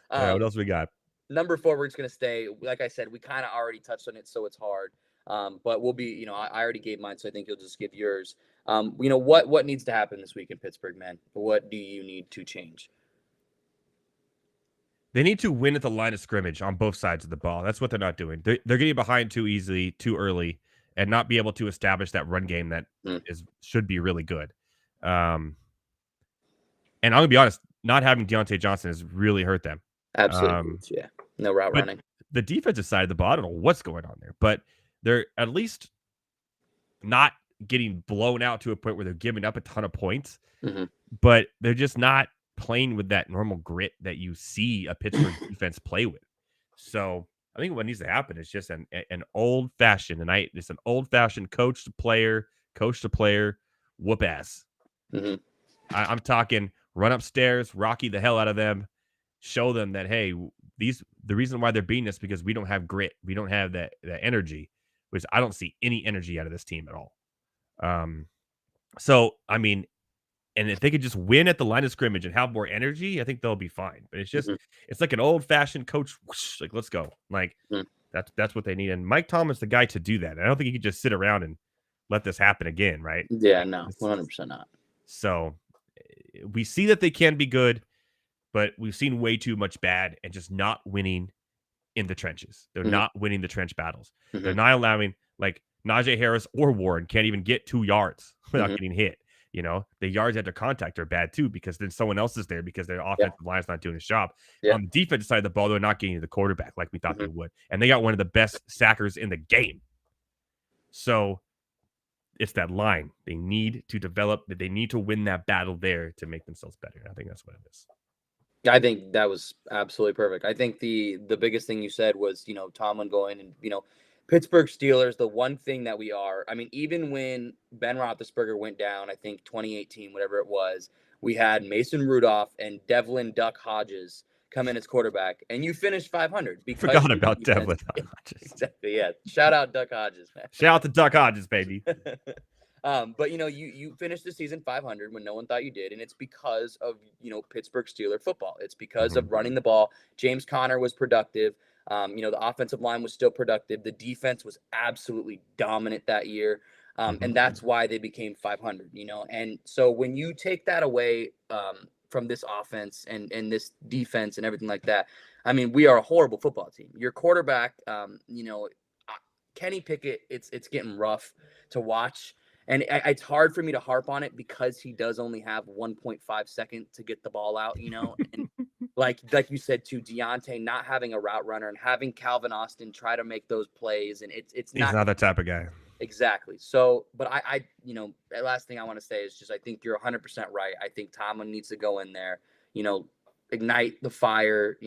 What else we got? Number 4, we're just gonna stay. Like I said, we kind of already touched on it, so it's hard. But we'll be. I already gave mine, so I think you'll just give yours. What needs to happen this week in Pittsburgh, man? What do you need to change? They need to win at the line of scrimmage on both sides of the ball. That's what they're not doing. They're getting behind too easily, too early, and not be able to establish that run game that should be really good. And I'm going to be honest, not having Deontay Johnson has really hurt them. Absolutely. Yeah. No route running. The defensive side of the ball, I don't know what's going on there, but they're at least not getting blown out to a point where they're giving up a ton of points, but they're just not playing with that normal grit that you see a Pittsburgh defense play with. So I think what needs to happen is just an old-fashioned, it's an old-fashioned coach to player whoop ass. I'm talking run upstairs, Rocky the hell out of them, show them that, hey, the reason why they're beating us because we don't have grit. We don't have that energy, which I don't see any energy out of this team at all. So, I mean, And if they could just win at the line of scrimmage and have more energy, I think they'll be fine. But it's just, Mhm. it's like an old fashioned coach, whoosh, like, let's go. Like, Mhm. that's what they need. And Mike Tomlin's the guy to do that. I don't think he could just sit around and let this happen again, right? Yeah, no, It's- 100% not. So we see that they can be good, but we've seen way too much bad and just not winning in the trenches. They're Mhm. not winning the trench battles. They're Mhm. not allowing, like, Najee Harris or Warren can't even get 2 yards without Mhm. getting hit. You know, the yards after contact are bad too because then someone else is there because their offensive line's not doing his job. Yeah. On the defensive side of the ball, they're not getting to the quarterback like we thought Mhm. they would. And they got one of the best sackers in the game. So it's that line. They need to develop, they need to win that battle there to make themselves better. I think that's what it is. I think that was absolutely perfect. I think the biggest thing you said was, Tomlin going and, Pittsburgh Steelers, the one thing that we are, I mean, even when Ben Roethlisberger went down, I think 2018, whatever it was, we had Mason Rudolph and Devlin Duck Hodges come in as quarterback, and you finished 500 because Forgot your about defense- Devlin Yeah, Hodges. exactly. Yeah. Shout out Duck Hodges, man. Shout out to Duck Hodges, baby. But you finished the season 500 when no one thought you did, and it's because of Pittsburgh Steeler football. It's because of running the ball. James Conner was productive. The offensive line was still productive. The defense was absolutely dominant that year, and that's why they became 500. And so when you take that away from this offense and this defense and everything like that, I mean, we are a horrible football team. Your quarterback, Kenny Pickett, it's getting rough to watch. And it's hard for me to harp on it because he does only have 1.5 seconds to get the ball out, and like you said too, Deontay not having a route runner and having Calvin Austin try to make those plays, and it's He's not that type of guy. exactly. So, but I the last thing I want to say is just I think you're 100% right. I think Tomlin needs to go in there, ignite the fire,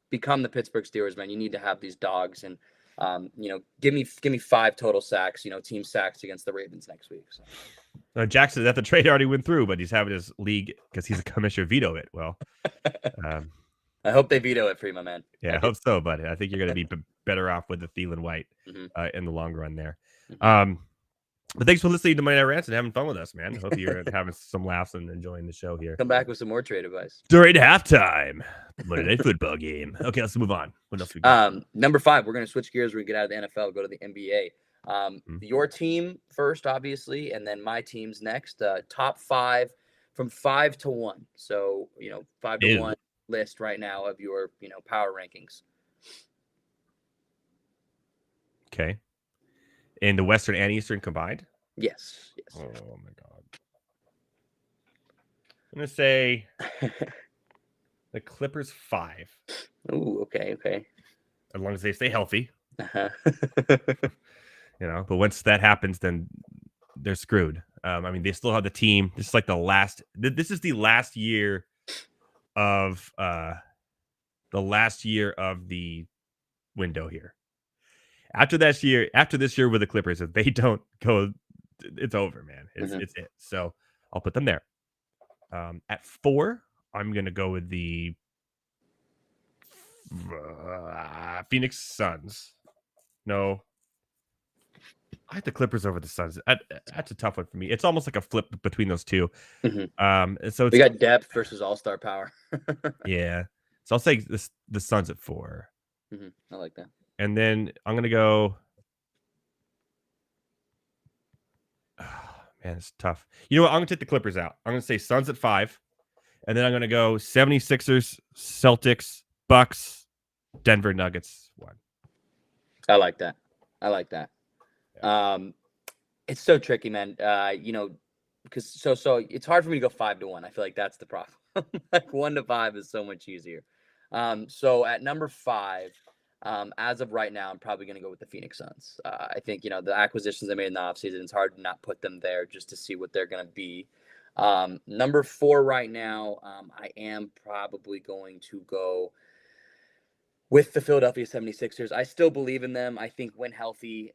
become the Pittsburgh Steelers, man. You need to have these dogs and give me 5 total sacks, team sacks against the Ravens next week. So. Jackson, that the trade already went through, but he's having his league because he's a commissioner veto it. Well, I hope they veto it for you, my man. Yeah, I hope so, but I think you're going to be better off with the Thielen White in the long run there. But thanks for listening to my rants and having fun with us, man. Hope you're having some laughs and enjoying the show here. Come back with some more trade advice during halftime. Monday Night Football game. Okay, let's move on. What else we got? Number 5, we're going to switch gears. We're going to get out of the NFL, go to the NBA. Your team first, obviously, and then my team's next. Top 5 from 5 to 1. So, 5 to 1 list right now of your, power rankings. Okay. In the Western and Eastern combined? Yes. Oh, my God. I'm going to say the Clippers 5. Ooh, okay. As long as they stay healthy. Uh-huh. But once that happens, then they're screwed. I mean, they still have the team. This is like the last. This is the last year of the window here. After this year with the Clippers, if they don't go, it's over, man. It's it. So I'll put them there. At 4, I'm gonna go with the Phoenix Suns. No, I had the Clippers over the Suns. That's a tough one for me. It's almost like a flip between those two. So we got depth versus all-star power. Yeah. So I'll say the Suns at 4. I like that. And then I'm gonna go. Man, it's tough. You know what? I'm going to take the Clippers out. I'm going to say Suns at 5. And then I'm going to go 76ers, Celtics, Bucks, Denver Nuggets 1. I like that. Yeah. It's so tricky, man. Because so it's hard for me to go 5 to 1. I feel like that's the problem. Like 1 to 5 is so much easier. So at number 5, as of right now, I'm probably going to go with the Phoenix Suns. I think, the acquisitions they made in the offseason, it's hard to not put them there just to see what they're going to be. Number 4 right now, I am probably going to go with the Philadelphia 76ers. I still believe in them. I think when healthy,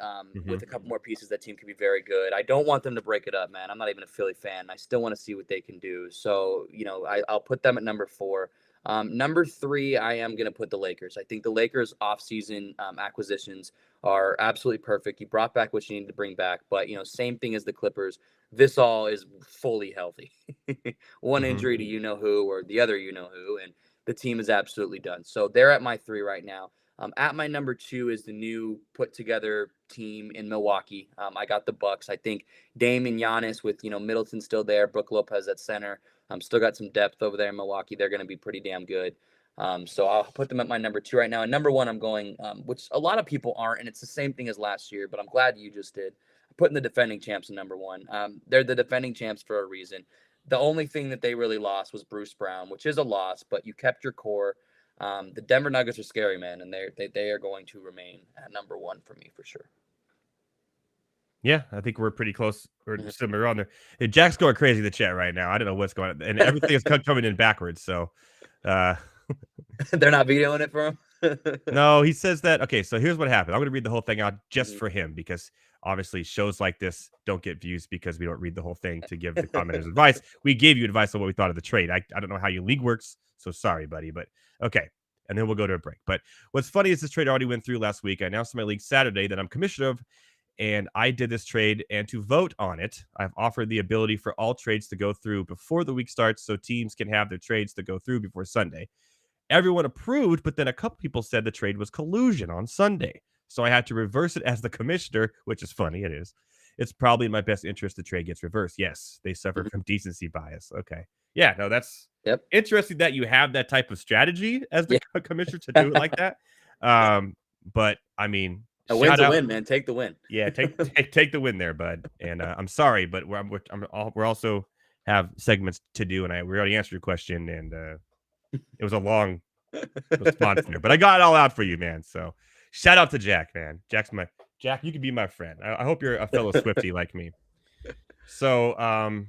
with a couple more pieces, that team can be very good. I don't want them to break it up, man. I'm not even a Philly fan. I still want to see what they can do. So, I'll put them at number 4. Number 3, I am going to put the Lakers. I think the Lakers offseason acquisitions are absolutely perfect. You brought back what you needed to bring back, but same thing as the Clippers. This all is fully healthy. One injury to you-know-who or the other you-know-who, and the team is absolutely done. So they're at my 3 right now. At my number 2 is the new put-together team in Milwaukee. I got the Bucks. I think Dame and Giannis with, Middleton still there, Brook Lopez at center. Still got some depth over there in Milwaukee. They're going to be pretty damn good. So I'll put them at my number 2 right now. And number 1, I'm going, which a lot of people aren't, and it's the same thing as last year, but I'm glad you just did. I'm putting the defending champs in number 1. They're the defending champs for a reason. The only thing that they really lost was Bruce Brown, which is a loss, but you kept your core. The Denver Nuggets are scary, man, and they are going to remain at number 1 for me for sure. Yeah, I think we're pretty close or similar on there. And Jack's going crazy in the chat right now. I don't know what's going on, and everything is coming in backwards. So, they're not videoing it for him. No, he says that. Okay, so here's what happened. I'm going to read the whole thing out just for him because obviously shows like this don't get views because we don't read the whole thing to give the commenters advice. We gave you advice on what we thought of the trade. I don't know how your league works, so sorry, buddy, but okay. And then we'll go to a break. But what's funny is this trade already went through last week. I announced in my league Saturday that I'm commissioner of, and I did this trade. And to vote on it, I've offered the ability for all trades to go through before the week starts so teams can have their trades to go through before Sunday. Everyone approved, but then a couple people said the trade was collusion on Sunday. So I had to reverse it as the commissioner, which is funny. It is. It's probably in my best interest the trade gets reversed. Yes, they suffer from decency bias. Okay. Yeah, no, that's interesting that you have that type of strategy as the commissioner to do it like that. But I mean, a win's a win, man. Take the win. Yeah, take the win there, bud. And I'm sorry, but we're also have segments to do, and we already answered your question, and it was a long response there, but I got it all out for you, man. So shout out to Jack, man. Jack, you can be my friend. I hope you're a fellow Swiftie like me. So,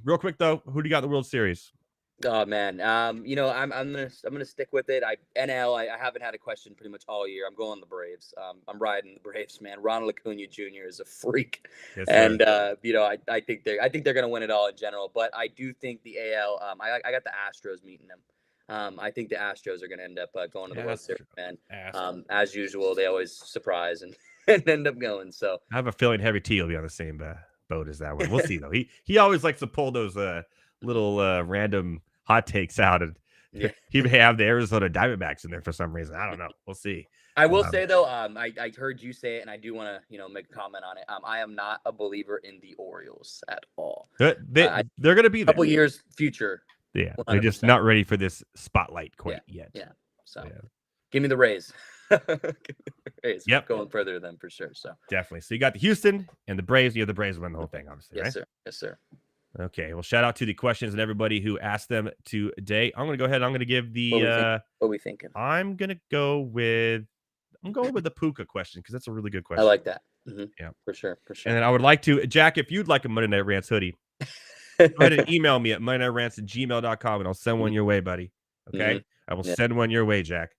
real quick though, who do you got in the World Series? Oh man, I'm gonna stick with it. NL. I haven't had a question pretty much all year. I'm going the Braves. I'm riding the Braves, man. Ronald Acuna Jr. is a freak, yes, and I think they're gonna win it all in general. But I do think the AL. I got the Astros meeting them. I think the Astros are gonna end up going to the World Series, man. As usual, they always surprise and end up going. So I have a feeling Heavy T will be on the same boat as that one. We'll see though. He always likes to pull those little random hot takes out, and he may have the Arizona Diamondbacks in there for some reason. I don't know. We'll see. I will say though, I heard you say it, and I do want to make a comment on it. I am not a believer in the Orioles at all. They're going to be there. A couple years future. Yeah, 100%. They're just not ready for this spotlight quite yet. Yeah. So give me the Rays. Yep, going further to them for sure. So definitely. So you got the Houston and the Braves. You have the Braves win the whole thing, obviously. Yes, right? Sir. Yes, sir. Okay. Well, shout out to the questions and everybody who asked them today. I'm going to go ahead. I'm going to give the. What are we thinking? I'm going to go with. I'm going with the Puka question because that's a really good question. I like that. Yeah, for sure. And then I would like to, Jack, if you'd like a Monday Night Rants hoodie, go ahead and email me at mondaynighrants@gmail.com and I'll send one your way, buddy. Okay. I will send one your way, Jack.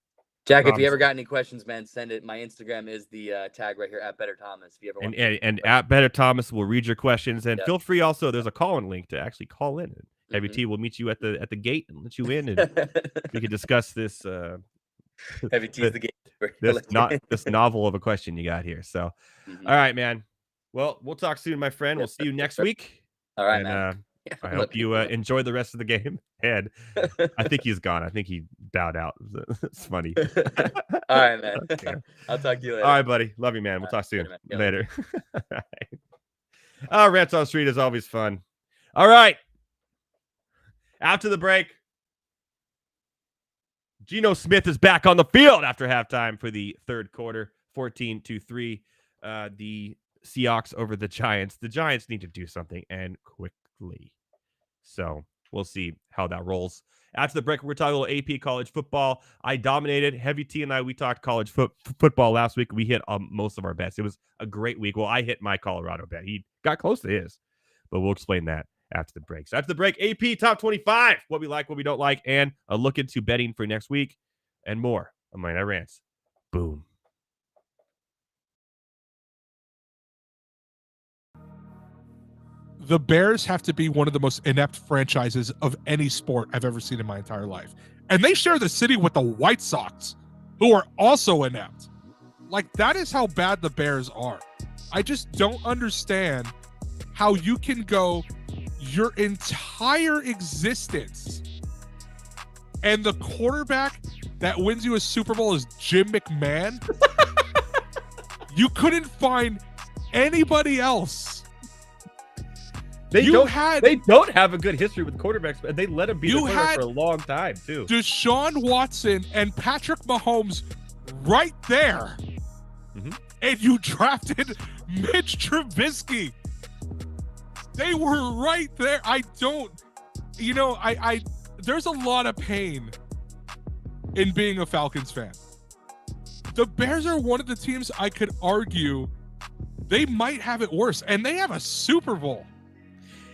Jack, if you ever got any questions, man, send it. My Instagram is the tag right here at Better Thomas. If you ever want and at Better Thomas will read your questions, and feel free also. There's a call-in link to actually call in. Heavy T will meet you at the gate and let you in, and we can discuss this. Heavy T is the gate. This novel of a question you got here. So, all right, man. Well, we'll talk soon, my friend. We'll see you next week. All right, man. I hope you enjoy the rest of the game. And I think he's gone. I think he bowed out. It's funny. All right, man. Okay. I'll talk to you later. All right, buddy. Love you, man. We'll talk soon. Later. Rants on the Street is always fun. All right. After the break, Geno Smith is back on the field after halftime for the third quarter, 14-3. The Seahawks over the Giants. The Giants need to do something, and quickly. So we'll see how that rolls. After the break, we're talking a little AP college football. I dominated. Heavy T and we talked college football last week. We hit most of our bets. It was a great week. Well, I hit my Colorado bet. He got close to his, but we'll explain that after the break. So after the break, AP Top 25, what we like, what we don't like, and a look into betting for next week and more on Monday Night Rants. Boom. The Bears have to be one of the most inept franchises of any sport I've ever seen in my entire life. And they share the city with the White Sox, who are also inept. Like, that is how bad the Bears are. I just don't understand how you can go your entire existence and the quarterback that wins you a Super Bowl is Jim McMahon. You couldn't find anybody else. They don't have a good history with quarterbacks, and they let him be the quarterback for a long time too. Deshaun Watson and Patrick Mahomes right there. Mm-hmm. And you drafted Mitch Trubisky. They were right there. I there's a lot of pain in being a Falcons fan. The Bears are one of the teams I could argue they might have it worse, and they have a Super Bowl.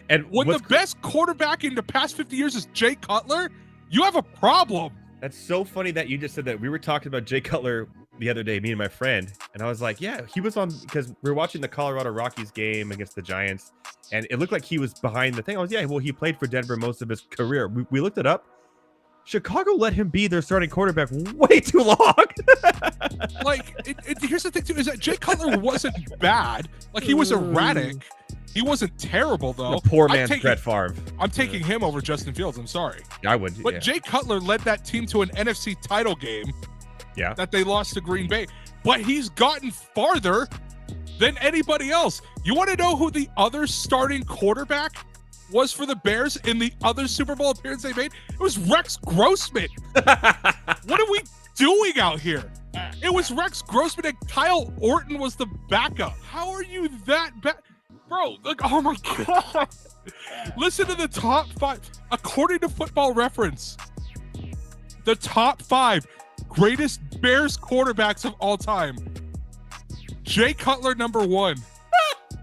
And when the best quarterback in the past 50 years is Jay Cutler, you have a problem. That's so funny that you just said that. We were talking about Jay Cutler the other day, me and my friend, and I was like, yeah, he was on, because we were watching the Colorado Rockies game against the Giants, and it looked like he was behind the thing. I was, yeah, well, he played for Denver most of his career. We looked it up. Chicago let him be their starting quarterback way too long. Here's the thing, too, is that Jay Cutler wasn't bad. Like, he was erratic. He wasn't terrible, though. The poor man's Brett Favre. I'm taking him over Justin Fields. I'm sorry. I would. But yeah. Jay Cutler led that team to an NFC title game. Yeah. That they lost to Green Bay. But he's gotten farther than anybody else. You want to know who the other starting quarterback was for the Bears in the other Super Bowl appearance they made? It was Rex Grossman. What are we doing out here? It was Rex Grossman and Kyle Orton was the backup. How are you that bad? Bro, like, oh my God. Listen to the top 5. According to Football Reference, the top 5 greatest Bears quarterbacks of all time. Jay Cutler, number 1.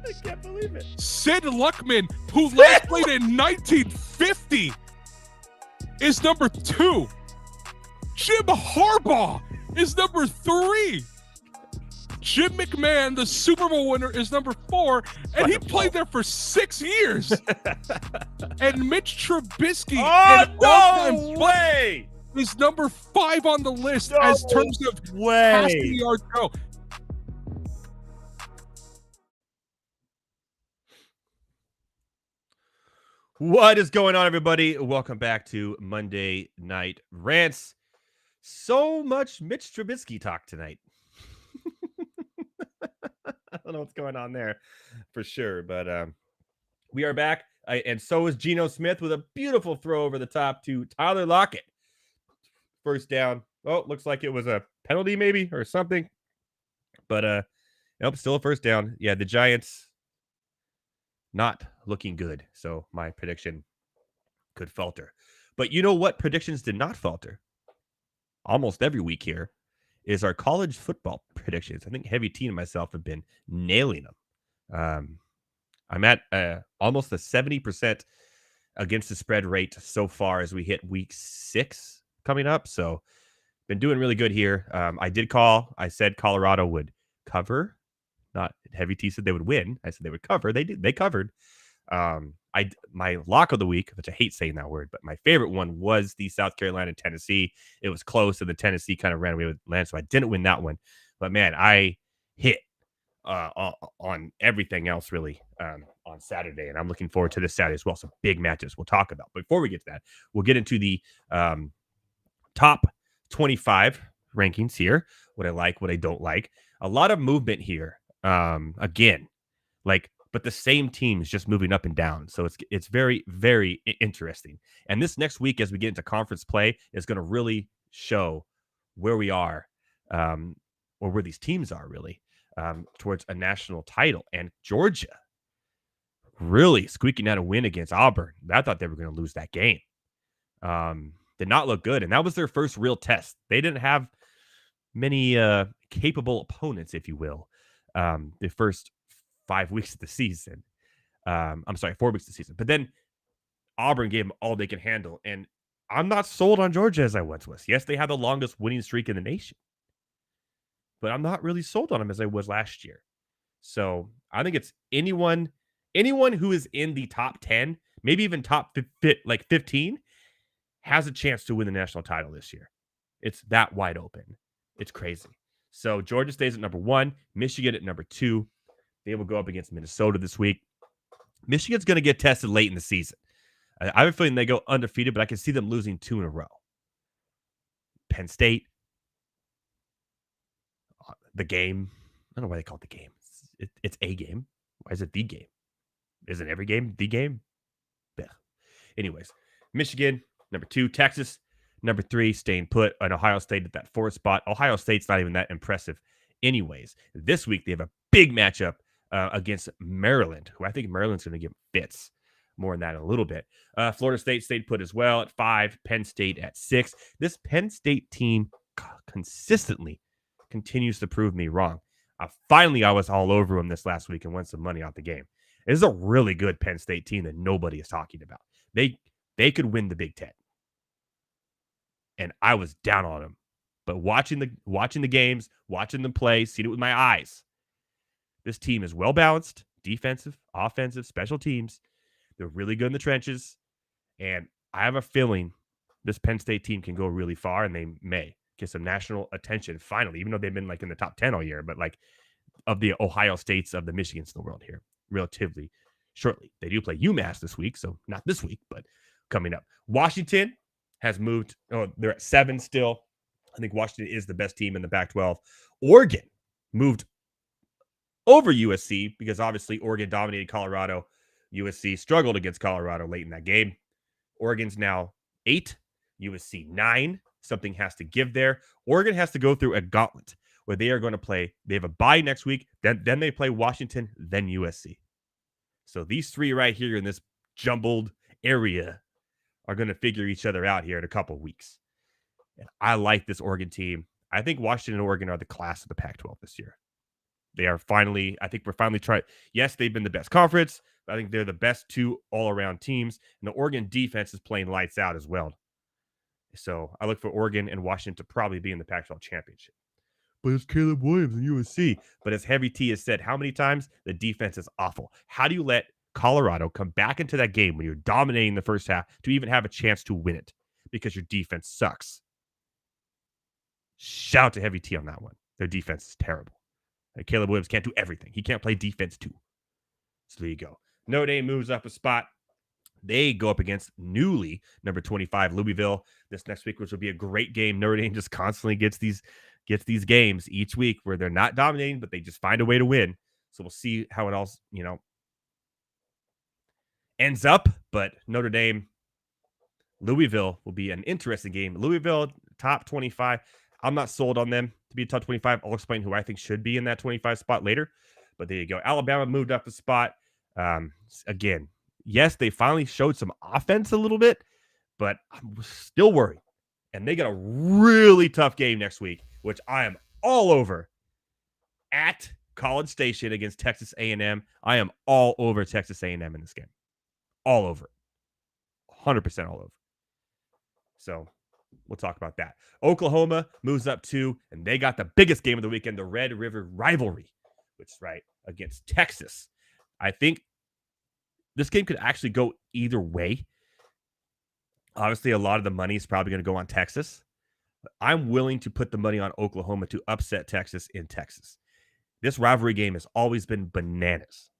I can't believe it. Sid Luckman, who last played in 1950, is number 2. Jim Harbaugh is number 3. Jim McMahon, the Super Bowl winner, is number 4, and he played there for 6 years. And Mitch Trubisky, is number 5 on the list as terms of passing yards go. What is going on, everybody? Welcome back to Monday Night Rants. So much Mitch Trubisky talk tonight. I don't know what's going on there for sure, but we are back, and so is Geno Smith with a beautiful throw over the top to Tyler Lockett. First down. Oh, looks like it was a penalty maybe or something, but nope, still a first down. Yeah, the Giants not looking good, so my prediction could falter. But you know what predictions did not falter? Almost every week here is our college football predictions. I think Heavy T and myself have been nailing them. I'm at almost a 70% against the spread rate so far as we hit week 6 coming up. So been doing really good here. I said Colorado would cover. Not Heavy T said they would win. I said they would cover. They did. They covered. My lock of the week, which I hate saying that word, but my favorite one was the South Carolina Tennessee. It was close, and the Tennessee kind of ran away with land, so I didn't win that one. But man, I hit on everything else really on Saturday, and I'm looking forward to this Saturday as well. Some big matches we'll talk about. Before we get to that, we'll get into the top 25 rankings here. What I like, what I don't like. A lot of movement here. Again, but the same team is just moving up and down. So it's very, very interesting. And this next week, as we get into conference play, is going to really show where we are, or where these teams are really, towards a national title. And Georgia really squeaking out a win against Auburn. I thought they were going to lose that game. Did not look good. And that was their first real test. They didn't have many capable opponents, if you will, the first 5 weeks of the season. 4 weeks of the season. But then Auburn gave them all they can handle. And I'm not sold on Georgia as I once was. Yes, they have the longest winning streak in the nation. But I'm not really sold on them as I was last year. So I think it's anyone who is in the top 10, maybe even top 15, has a chance to win the national title this year. It's that wide open. It's crazy. So Georgia stays at number 1, Michigan at number 2. They will go up against Minnesota this week. Michigan's going to get tested late in the season. I have a feeling they go undefeated, but I can see them losing 2 in a row. Penn State, the game. I don't know why they call it the game. It's a game. Why is it the game? Isn't every game the game? Yeah. Anyways, Michigan, number 2. Texas, number 3, staying put. And Ohio State at that 4th spot. Ohio State's not even that impressive anyways. This week, they have a big matchup against Maryland, who I think Maryland's going to give fits. More on that in a little bit. Florida State stayed put as well at 5. Penn State at 6. This Penn State team consistently continues to prove me wrong. Finally, I was all over them this last week and won some money off the game. This is a really good Penn State team that nobody is talking about. They could win the Big Ten. And I was down on them. But watching the games, watching them play, seeing it with my eyes, this team is well-balanced, defensive, offensive, special teams. They're really good in the trenches. And I have a feeling this Penn State team can go really far, and they may get some national attention finally, even though they've been like in the top 10 all year, but like of the Ohio States, of the Michigans in the world here relatively shortly. They do play UMass this week, so not this week, but coming up. Washington has moved. Oh, they're at 7 still. I think Washington is the best team in the Pac-12. Oregon moved over USC because obviously Oregon dominated Colorado. USC struggled against Colorado late in that game. Oregon's now 8, USC 9. Something has to give there. Oregon has to go through a gauntlet where they are going to play. They have a bye next week. Then they play Washington, then USC. So these 3 right here in this jumbled area are going to figure each other out here in a couple of weeks. And I like this Oregon team. I think Washington and Oregon are the class of the Pac-12 this year. They are finally, I think we're finally trying. Yes, they've been the best conference, but I think they're the best 2 all-around teams. And the Oregon defense is playing lights out as well. So I look for Oregon and Washington to probably be in the Pac-12 championship. But it's Caleb Williams and USC. But as Heavy T has said how many times, the defense is awful. How do you let Colorado come back into that game when you're dominating the first half to even have a chance to win it? Because your defense sucks. Shout out to Heavy T on that one. Their defense is terrible. Caleb Williams can't do everything. He can't play defense too. So there you go. Notre Dame moves up a spot. They go up against newly number 25 Louisville this next week, which will be a great game. Notre Dame just constantly gets these games each week where they're not dominating, but they just find a way to win. So we'll see how it all, ends up. But Notre Dame, Louisville will be an interesting game. Louisville, top 25. I'm not sold on them to be top 25. I'll explain who I think should be in that 25 spot later. But there you go. Alabama moved up a spot. Again, yes, they finally showed some offense a little bit, but I'm still worried. And they got a really tough game next week, which I am all over. At College Station against Texas A&M. I am all over Texas A&M in this game. All over. 100% all over. So we'll talk about that. Oklahoma moves up 2, and they got the biggest game of the weekend, the Red River Rivalry, which is right, against Texas. I think this game could actually go either way. Obviously, a lot of the money is probably going to go on Texas. But I'm willing to put the money on Oklahoma to upset Texas in Texas. This rivalry game has always been bananas.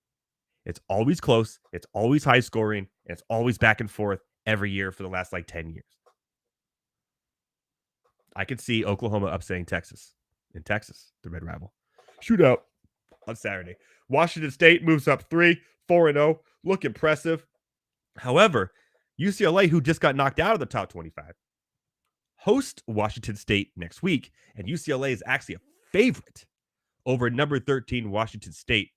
It's always close. It's always high scoring. And it's always back and forth every year for the last 10 years. I could see Oklahoma upsetting Texas in Texas, the Red Rival. Shootout on Saturday. Washington State moves up 3, 4-0. Look impressive. However, UCLA, who just got knocked out of the top 25, host Washington State next week, and UCLA is actually a favorite over number 13 Washington State.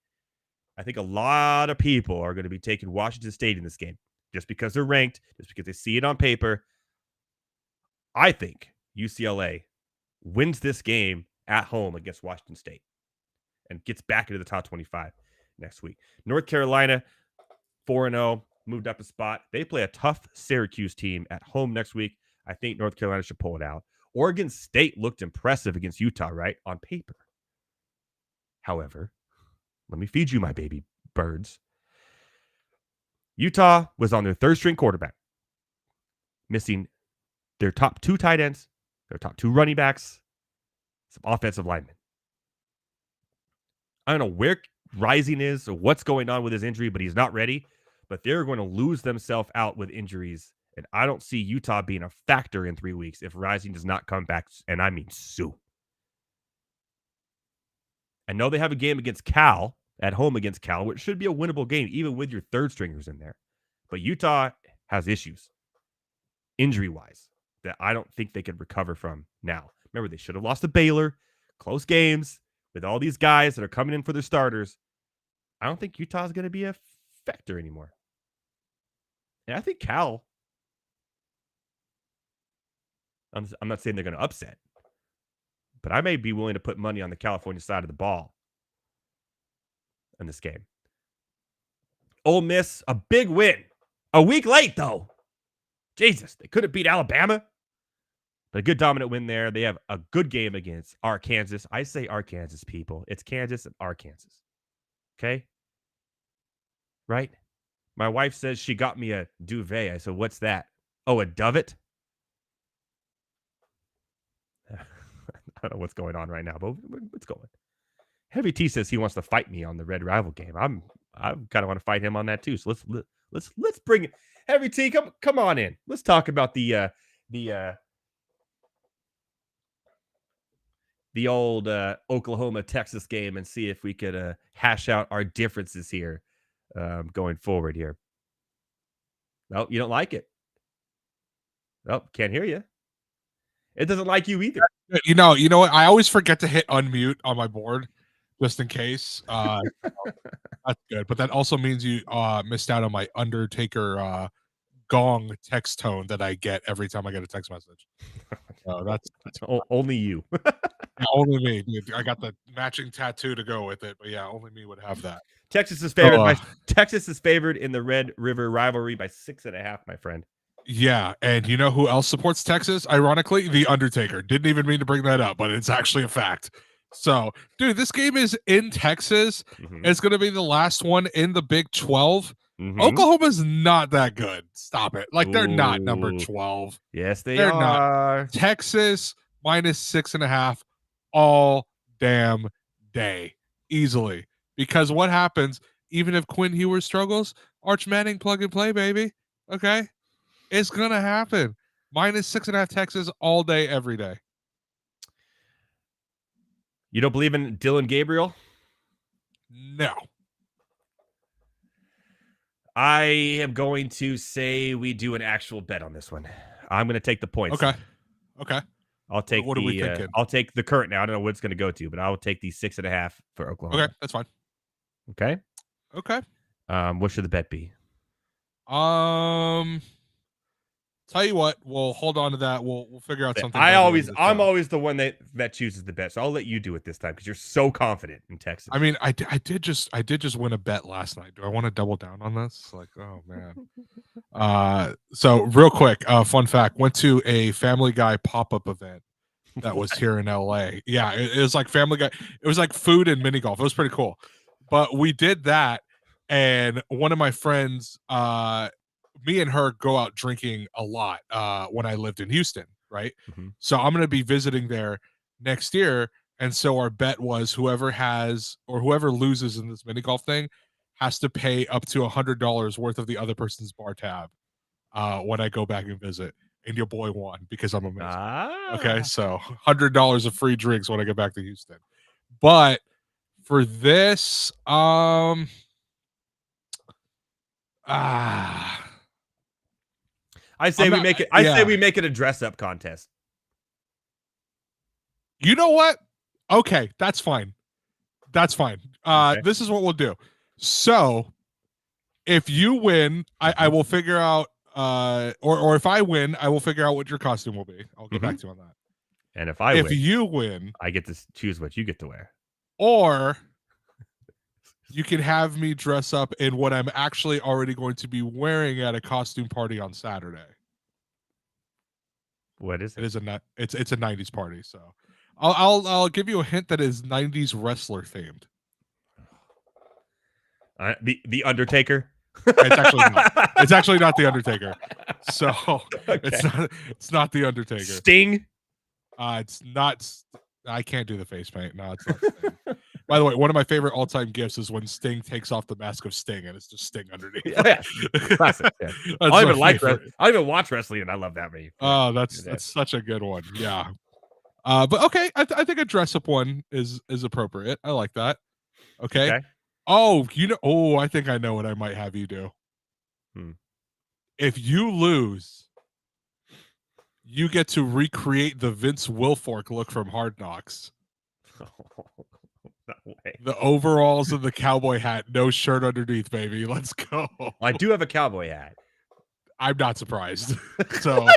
I think a lot of people are going to be taking Washington State in this game just because they're ranked, just because they see it on paper. I think UCLA wins this game at home against Washington State and gets back into the top 25 next week. North Carolina, 4-0, moved up a spot. They play a tough Syracuse team at home next week. I think North Carolina should pull it out. Oregon State looked impressive against Utah, right? On paper. However, let me feed you my baby birds. Utah was on their 3rd string quarterback, missing their top 2 tight ends, their top 2 running backs, some offensive linemen. I don't know where Rising is or what's going on with his injury, but he's not ready. But they're going to lose themselves out with injuries. And I don't see Utah being a factor in 3 weeks if Rising does not come back, and I mean soon. I know they have a game against Cal, at home against Cal, which should be a winnable game, even with your third stringers in there. But Utah has issues, injury-wise, that I don't think they could recover from now. Remember, they should have lost to Baylor, close games, with all these guys that are coming in for their starters. I don't think Utah's going to be a factor anymore. And I think Cal, I'm not saying they're going to upset, but I may be willing to put money on the California side of the ball in this game. Ole Miss, a big win. A week late, though. Jesus, they could have beat Alabama. But a good dominant win there. They have a good game against Arkansas. I say Arkansas, people. It's Kansas and Arkansas. Okay? Right? My wife says she got me a duvet. I said, what's that? Oh, a dovet? I don't know what's going on right now, but what's going on? Heavy T says he wants to fight me on the Red Rival game. I kind of want to fight him on that too. So let's bring it. Heavy T, come on in. Let's talk about the old Oklahoma-Texas game and see if we could hash out our differences here going forward here. No, you don't like it. Oh, can't hear you. It doesn't like you either. You know what? I always forget to hit unmute on my board just in case. That's good. But that also means you missed out on my Undertaker gong text tone that I get every time I get a text message. So that's only you. Yeah, only me. Dude. I got the matching tattoo to go with it, but yeah, only me would have that. Texas is favored. Texas is favored in the Red River rivalry by 6.5, my friend. Yeah, and you know who else supports Texas? Ironically, The Undertaker. Didn't even mean to bring that up, but it's actually a fact. So, dude, this game is in Texas. Mm-hmm. It's going to be the last one in the Big 12. Mm-hmm. Oklahoma's not that good. Stop it. Like, they're not number 12. Yes, they're are. Not. Texas minus 6.5 all damn day. Easily. Because what happens, even if Quinn Ewers struggles, Arch Manning plug and play, baby. Okay? It's going to happen. Minus 6.5 Texas all day, every day. You don't believe in Dylan Gabriel? No. I am going to say we do an actual bet on this one. I'm going to take the points. Okay. I'll take what are we thinking? I'll take the current now. I don't know what it's going to go to, but I'll take the 6.5 for Oklahoma. Okay, that's fine. Okay. What should the bet be? Tell you what, we'll hold on to that. We'll figure out something. I'm always the one that chooses the bet, so I'll let you do it this time because you're so confident in Texas. I mean, I did just win a bet last night. Do I want to double down on this? Like, oh man. So real quick, fun fact: went to a Family Guy pop-up event that was here in LA. Yeah, it was like Family Guy. It was like food and mini golf. It was pretty cool. But we did that, and one of my friends, me and her go out drinking a lot when I lived in Houston, right? Mm-hmm. So I'm going to be visiting there next year. And so our bet was whoever loses in this mini golf thing has to pay up to $100 worth of the other person's bar tab when I go back and visit. And your boy won because I'm amazing. Okay, so $100 of free drinks when I get back to Houston. But for this, I say we make it. I say we make it a dress-up contest. You know what? Okay, that's fine. That's fine. Okay. This is what we'll do. So, if you win, I will figure out. Or if I win, I will figure out what your costume will be. I'll get back to you on that. And if you win, I get to choose what you get to wear. Or you can have me dress up in what I'm actually already going to be wearing at a costume party on Saturday. What is it? It's a 90s party, so I'll give you a hint that is 90s wrestler themed. The Undertaker. It's actually not. It's actually not the Undertaker. So Okay. it's not the Undertaker. Sting. It's not. I can't do the face paint. No, it's not Sting. By the way, one of my favorite all-time gifs is when Sting takes off the mask of Sting and it's just Sting underneath. Yeah. Classic. Yeah. I don't even like wrestling. I don't even watch wrestling, and I love that movie. Oh, that's such a good one. Yeah. But okay, I think a dress-up one is appropriate. I like that. Okay. Oh, I think I know what I might have you do. If you lose, you get to recreate the Vince Wilfork look from Hard Knocks. No way. The overalls and the cowboy hat, no shirt underneath, baby. Let's go. I do have a cowboy hat. I'm not surprised. So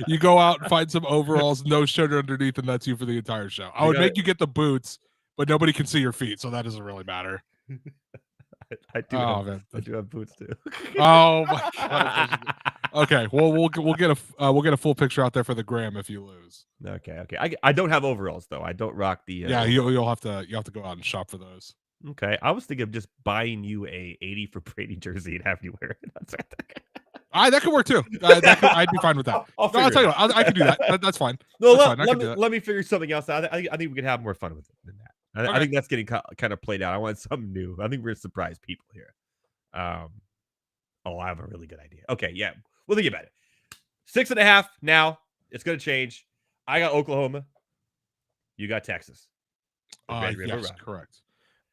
you go out and find some overalls, no shirt underneath, and that's you for the entire show. I would make you get the boots, but nobody can see your feet, so that doesn't really matter. I do have boots too. Oh my god. Okay, well we'll get a full picture out there for the gram if you lose. Okay. I don't have overalls though. I don't rock the. Yeah, you'll have to go out and shop for those. Okay, I was thinking of just buying you a 80 for Brady jersey and having you wear it. That could work too. I'd be fine with that. I'll tell you what, I can do that. That's fine. No, let me figure something else out. I think we can have more fun with it than that. I think that's getting kind of played out. I want something new. I think we're gonna surprise people here. I have a really good idea. Okay, yeah, we'll think about it. 6.5 now. It's gonna change. I got Oklahoma. You got Texas. Yes, correct.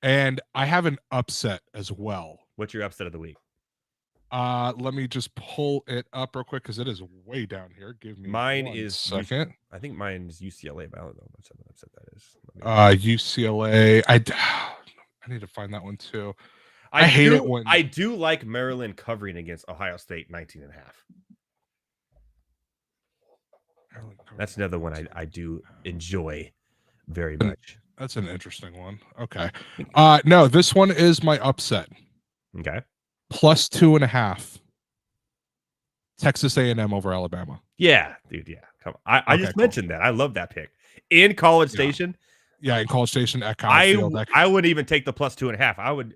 And I have an upset as well. What's your upset of the week? Let me just pull it up real quick because it is way down here. Give me mine one is second. I think mine is UCLA, but I don't know what upset that is. UCLA. I need to find that one too. I hate it when I do like Maryland covering against Ohio State 19.5. That's another one I do enjoy very much. That's an interesting one. Okay. No, this one is my upset. Okay. Plus 2.5. Texas A&M over Alabama. Yeah, dude. Yeah. Come on. I just mentioned that. I love that pick. In College Station. Yeah, in College Station at College Field. I wouldn't even take the plus 2.5. I would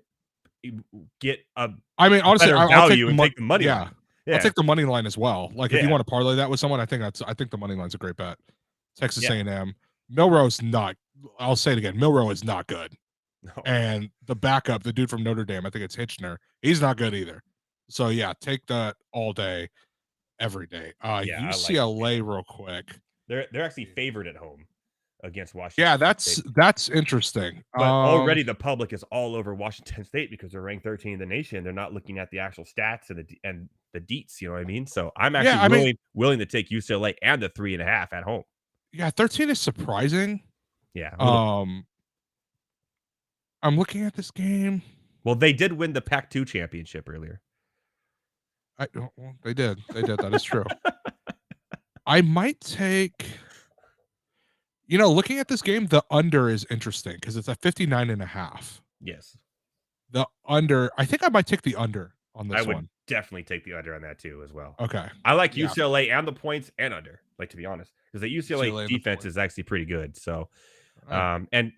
get a honestly, I'll take the money. Yeah. I'll take the money line as well. Like if you want to parlay that with someone, I think the money line's a great bet. Texas A&M. Milroe's not. I'll say it again. Milroe is not good. No. And the backup, the dude from Notre Dame, I think it's Hitchner. He's not good either. So yeah, take that all day, every day. UCLA real quick. They're actually favored at home against Washington. Yeah, that's interesting. But already the public is all over Washington State because they're ranked 13 in the nation. They're not looking at the actual stats and the deets. You know what I mean? So I'm actually willing to take UCLA and the 3.5 at home. Yeah, 13 is surprising. Yeah. I'm looking at this game. Well, they did win the Pac-2 championship earlier. They did. That is true. I might take. Looking at this game, the under is interesting because it's at 59.5. Yes. The under. I think I might take the under on this one. I would definitely take the under on that too as well. Okay. I like UCLA and the points and under. Like to be honest, because the UCLA defense is actually pretty good. So. And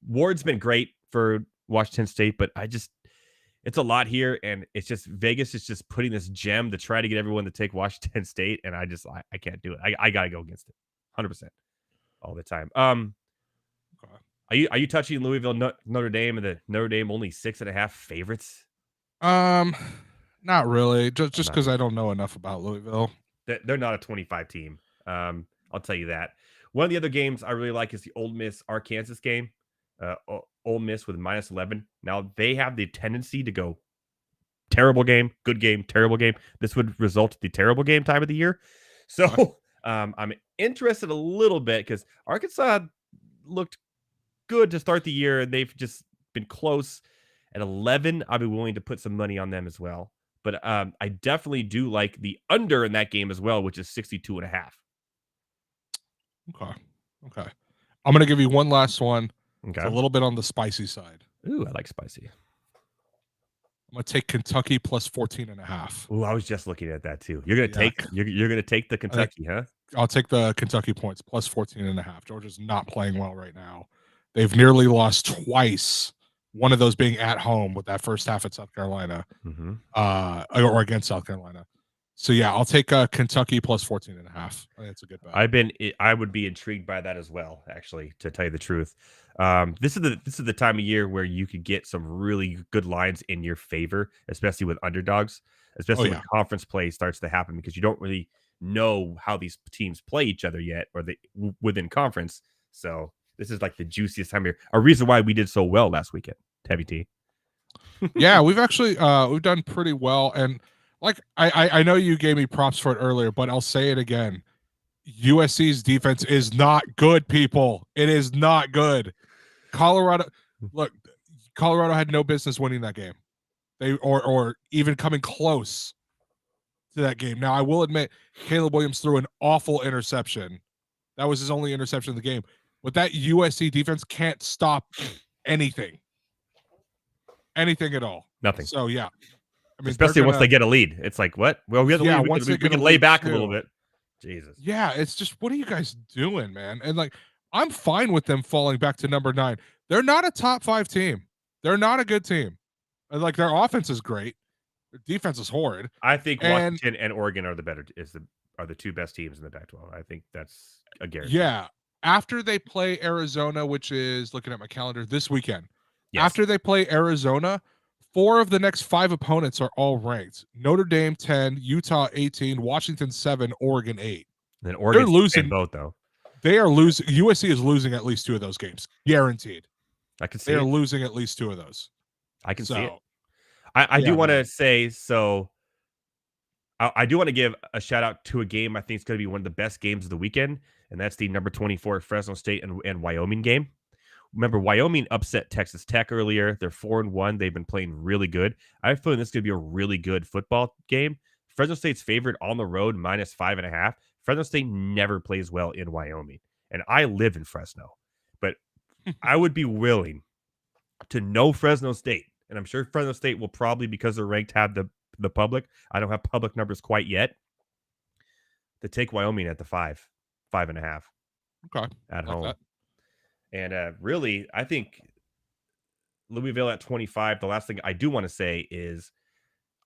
Ward's been great for Washington State, but it's a lot here, and it's just Vegas is just putting this gem to try to get everyone to take Washington State, and I can't do it. I gotta go against it, 100% all the time. Are you touching Louisville Notre Dame and the Notre Dame only 6.5 favorites? Not really. Just because I don't know enough about Louisville. They're not a 25 team. I'll tell you that. One of the other games I really like is the Ole Miss Arkansas game. Ole Miss with -11. Now they have the tendency to go terrible game, good game, terrible game. This would result in the terrible game time of the year. So I'm interested a little bit because Arkansas looked good to start the year, and they've just been close. At 11, I'll be willing to put some money on them as well. But I definitely do like the under in that game as well, which is 62.5. Okay. I'm going to give you one last one. Okay. It's a little bit on the spicy side. Ooh, I like spicy. I'm going to take Kentucky plus 14.5. Ooh, I was just looking at that too. You're going to take the Kentucky, huh? I'll take the Kentucky points plus 14.5. Georgia's not playing well right now. They've nearly lost twice One of those being at home with that first half at South Carolina, or against South Carolina. So yeah, I'll take Kentucky plus 14.5. I think that's a good bet. I would be intrigued by that as well, actually, to tell you the truth. This is the time of year where you could get some really good lines in your favor, especially with underdogs, especially when conference play starts to happen, because you don't really know how these teams play each other yet, or within conference. So this is like the juiciest time of year. A reason why we did so well last weekend, Heavy T. Yeah, we've actually we've done pretty well, and like I know you gave me props for it earlier, but I'll say it again. USC's defense is not good, people. It is not good. Colorado had no business winning that game. They or even coming close to that game. Now, I will admit, Caleb Williams threw an awful interception. That was his only interception of the game. But that USC defense can't stop anything. Anything at all. Nothing. So, yeah. I mean, especially once they get a lead. It's like, what? Well, we can lay back a little bit. Jesus. Yeah, it's just, what are you guys doing, man? And like, I'm fine with them falling back to number 9. They're not a top 5 team. They're not a good team. And like, their offense is great. Their defense is horrid. I think Washington and Oregon are the two best teams in the Pac-12. I think that's a guarantee. Yeah. After they play Arizona, which is, looking at my calendar, this weekend. Yes. After they play Arizona, 4 of the next 5 opponents are all ranked. Notre Dame 10, Utah 18, Washington 7, Oregon 8. And then Oregon's they're losing both, though. They are losing. USC is losing at least 2 of those games, guaranteed. I can see they're losing at least 2 of those. I can see it. I do want to say so. I do want to give a shout out to a game I think is going to be one of the best games of the weekend, and that's the number 24 Fresno State and Wyoming game. Remember, Wyoming upset Texas Tech earlier. They're 4-1. They've been playing really good. I have a feeling this is going to be a really good football game. Fresno State's favored on the road, -5.5. Fresno State never plays well in Wyoming, and I live in Fresno. But I would be willing to know Fresno State, and I'm sure Fresno State will probably, because they're ranked, have the public. I don't have public numbers quite yet. To take Wyoming at the 5.5. Okay. At home. That. And really, I think Louisville at 25. The last thing I do want to say is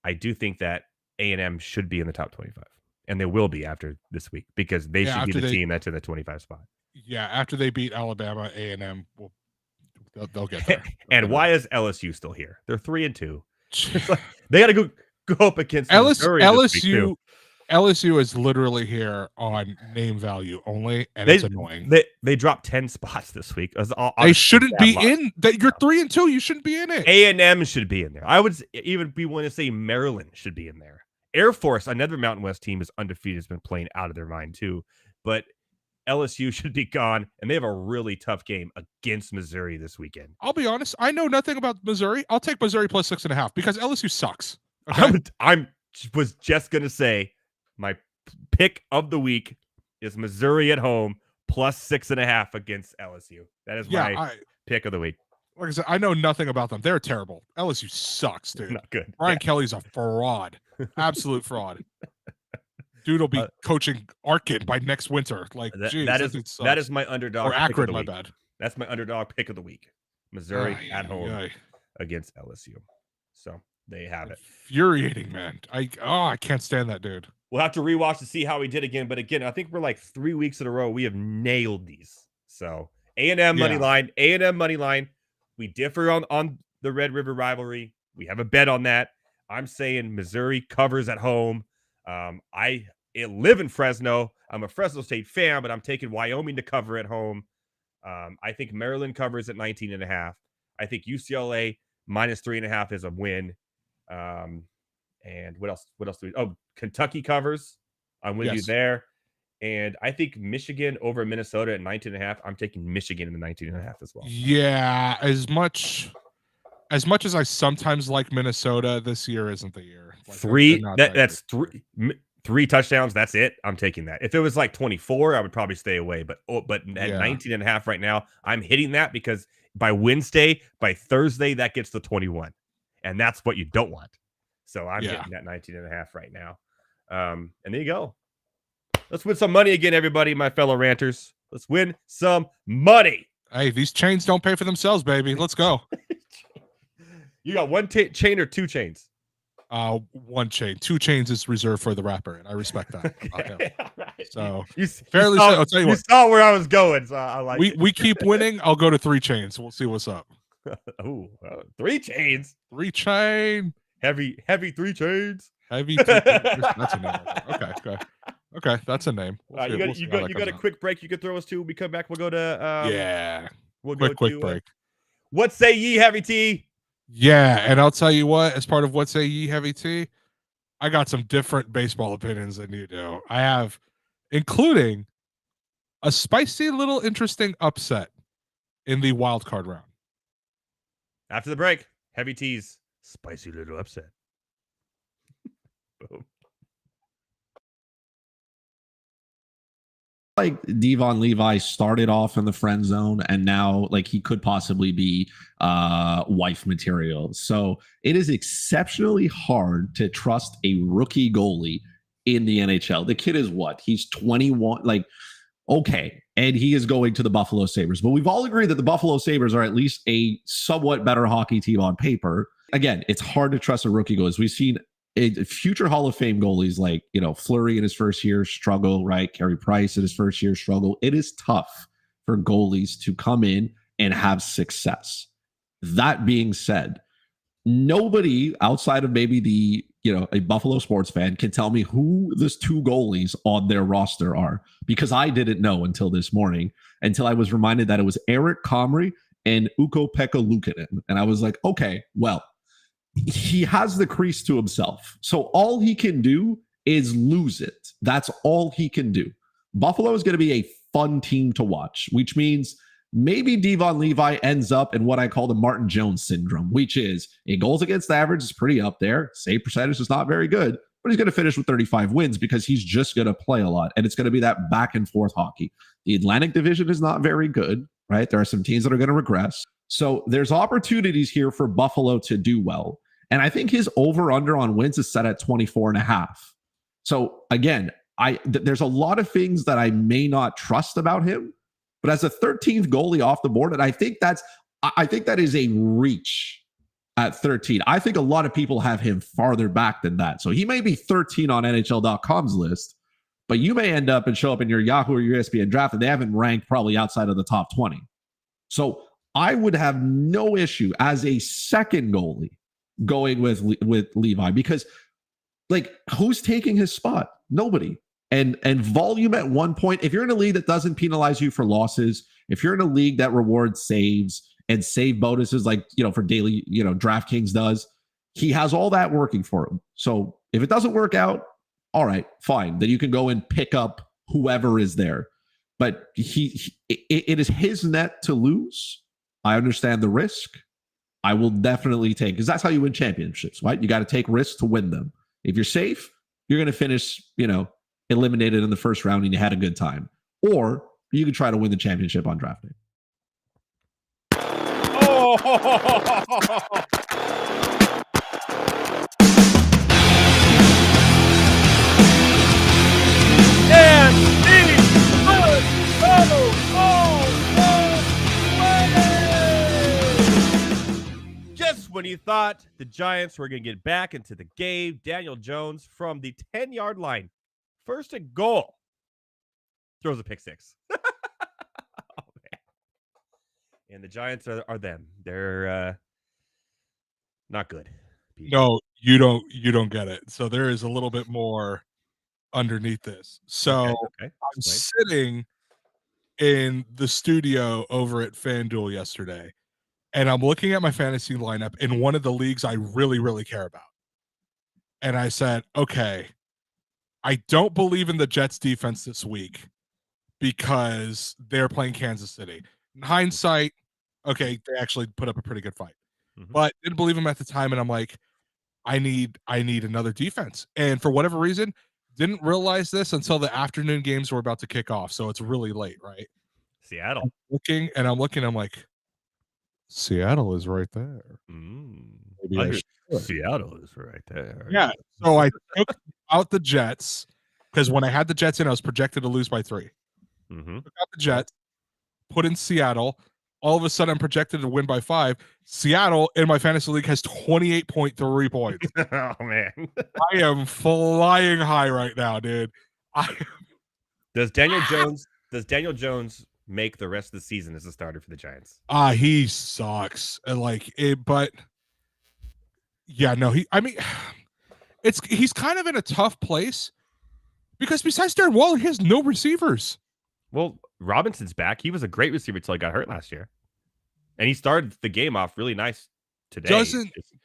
I do think that A&M should be in the top 25. And they will be after this week, because they should be the team that's in the 25 spot. Yeah, after they beat Alabama, A&M they'll get there. And why is LSU still here? They're 3-2. They got to go up against Missouri this week too. LSU is literally here on name value only, and it's annoying. They dropped 10 spots this week. They shouldn't be in. That you're 3-2. You shouldn't be in it. A&M should be in there. I would even be willing to say Maryland should be in there. Air Force, another Mountain West team, is undefeated. Has been playing out of their mind too. But LSU should be gone, and they have a really tough game against Missouri this weekend. I'll be honest. I know nothing about Missouri. I'll take Missouri plus 6.5 because LSU sucks. Okay? I was just gonna say. My pick of the week is Missouri at home plus 6.5 against LSU. That is my pick of the week. Like I said, I know nothing about them. They're terrible. LSU sucks, dude. Not good. Brian Kelly's a fraud. Absolute fraud. Dude will be coaching Arkin by next winter. Like, that is my underdog. Or Akron, my bad. That's my underdog pick of the week. Missouri at home against LSU. So there you have it. Infuriating, man. I can't stand that dude. We'll have to rewatch to see how he did again. But again, I think we're like 3 weeks in a row. We have nailed these. So A&M money line, A&M money line. We differ on the Red River rivalry. We have a bet on that. I'm saying Missouri covers at home. I live in Fresno. I'm a Fresno State fan, but I'm taking Wyoming to cover at home. I think Maryland covers at 19.5. I think UCLA -3.5 is a win. And what else? Do we? Oh, Kentucky covers. I'm with you there. And I think Michigan over Minnesota at 19.5. I'm taking Michigan in the 19.5 as well. Yeah, as much as I sometimes like Minnesota, this year isn't the year. Like, that's three touchdowns. That's it. I'm taking that. If it was like 24, I would probably stay away. But at 19.5 right now, I'm hitting that because by Thursday, that gets to 21. And that's what you don't want. So I'm getting that 19.5 right now. And there you go. Let's win some money again, everybody, my fellow ranters. Let's win some money. Hey, these chains don't pay for themselves, baby. Let's go. You got one chain or two chains? One chain. 2 chains is reserved for the rapper, and I respect that. Okay. Right. So you fairly saw, so, I'll tell you you what. saw where I was going, so I like it. We keep winning. I'll go to 3 chains. We'll see what's up. Oh, 3 chains. 3 chain. Heavy 3 chains. Heavy. That's a name. Okay. That's a name. You got a quick break you could throw us to. When we come back, we'll go to We'll go quick to break. What say ye, Heavy T? Yeah, and I'll tell you what, as part of What Say Ye, Heavy T, I got some different baseball opinions than you do. I have, including a spicy little interesting upset in the wild card round. After the break, Heavy T's spicy little upset. Boom. Like Devon Levi started off in the friend zone and now like he could possibly be wife material. So it is exceptionally hard to trust a rookie goalie in the NHL. The kid is what? He's 21. Like, okay. And he is going to the Buffalo Sabres. But we've all agreed that the Buffalo Sabres are at least a somewhat better hockey team on paper. Again, it's hard to trust a rookie goalie. We've seen future Hall of Fame goalies like, Fleury in his first year struggle, right? Carey Price in his first year struggle. It is tough for goalies to come in and have success. That being said, nobody outside of maybe a Buffalo sports fan can tell me who these 2 goalies on their roster are, because I didn't know until this morning, until I was reminded that it was Eric Comrie and Ukko-Pekka Luukkonen. And I was like, okay, well, he has the crease to himself. So all he can do is lose it. That's all he can do. Buffalo is going to be a fun team to watch, which means maybe Devon Levi ends up in what I call the Martin Jones syndrome, which is a goals against average is pretty up there. Save percentage is not very good, but he's going to finish with 35 wins because he's just going to play a lot. And it's going to be that back and forth hockey. The Atlantic Division is not very good, right? There are some teams that are going to regress. So there's opportunities here for Buffalo to do well. And I think his over-under on wins is set at 24.5. So again, there's a lot of things that I may not trust about him, but as a 13th goalie off the board, and I think that is a reach at 13. I think a lot of people have him farther back than that. So he may be 13 on NHL.com's list, but you may end up and show up in your Yahoo or your ESPN draft and they haven't ranked probably outside of the top 20. So I would have no issue as a second goalie going with Levi, because like who's taking his spot? Nobody. And volume at one point, if you're in a league that doesn't penalize you for losses, if you're in a league that rewards saves and save bonuses like for daily, DraftKings does, he has all that working for him. So if it doesn't work out, all right, fine. Then you can go and pick up whoever is there. But it is his net to lose. I understand the risk. I will definitely take, because that's how you win championships, right? You got to take risks to win them. If you're safe, you're going to finish, eliminated in the first round and you had a good time. Or you can try to win the championship on draft day. Oh! And just when you thought the Giants were going to get back into the game, Daniel Jones from the 10-yard line, first and goal, throws a pick six. Oh, man. And the Giants are them. They're not good. No, you don't get it. So there is a little bit more underneath this. So okay. I'm sitting in the studio over at FanDuel yesterday, and I'm looking at my fantasy lineup in one of the leagues I really, really care about. And I said, okay, I don't believe in the Jets defense this week because they're playing Kansas City. In hindsight, okay, they actually put up a pretty good fight. Mm-hmm. But didn't believe them at the time, and I'm like, I need another defense. And for whatever reason, didn't realize this until the afternoon games were about to kick off. So it's really late, right? Seattle. I'm looking, I'm like, Seattle is right there. Maybe Seattle is right there. Yeah. So I took out the Jets because when I had the Jets in, I was projected to lose by 3. Mm-hmm. Took out the Jets, put in Seattle. All of a sudden, I'm projected to win by 5. Seattle in my fantasy league has 28.3 points. Oh man. I am flying high right now, dude. Does Daniel Jones make the rest of the season as a starter for the Giants? He sucks. And but yeah, no, he's kind of in a tough place because besides Darren Waller, he has no receivers. Well, Robinson's back. He was a great receiver until he got hurt last year. And he started the game off really nice today.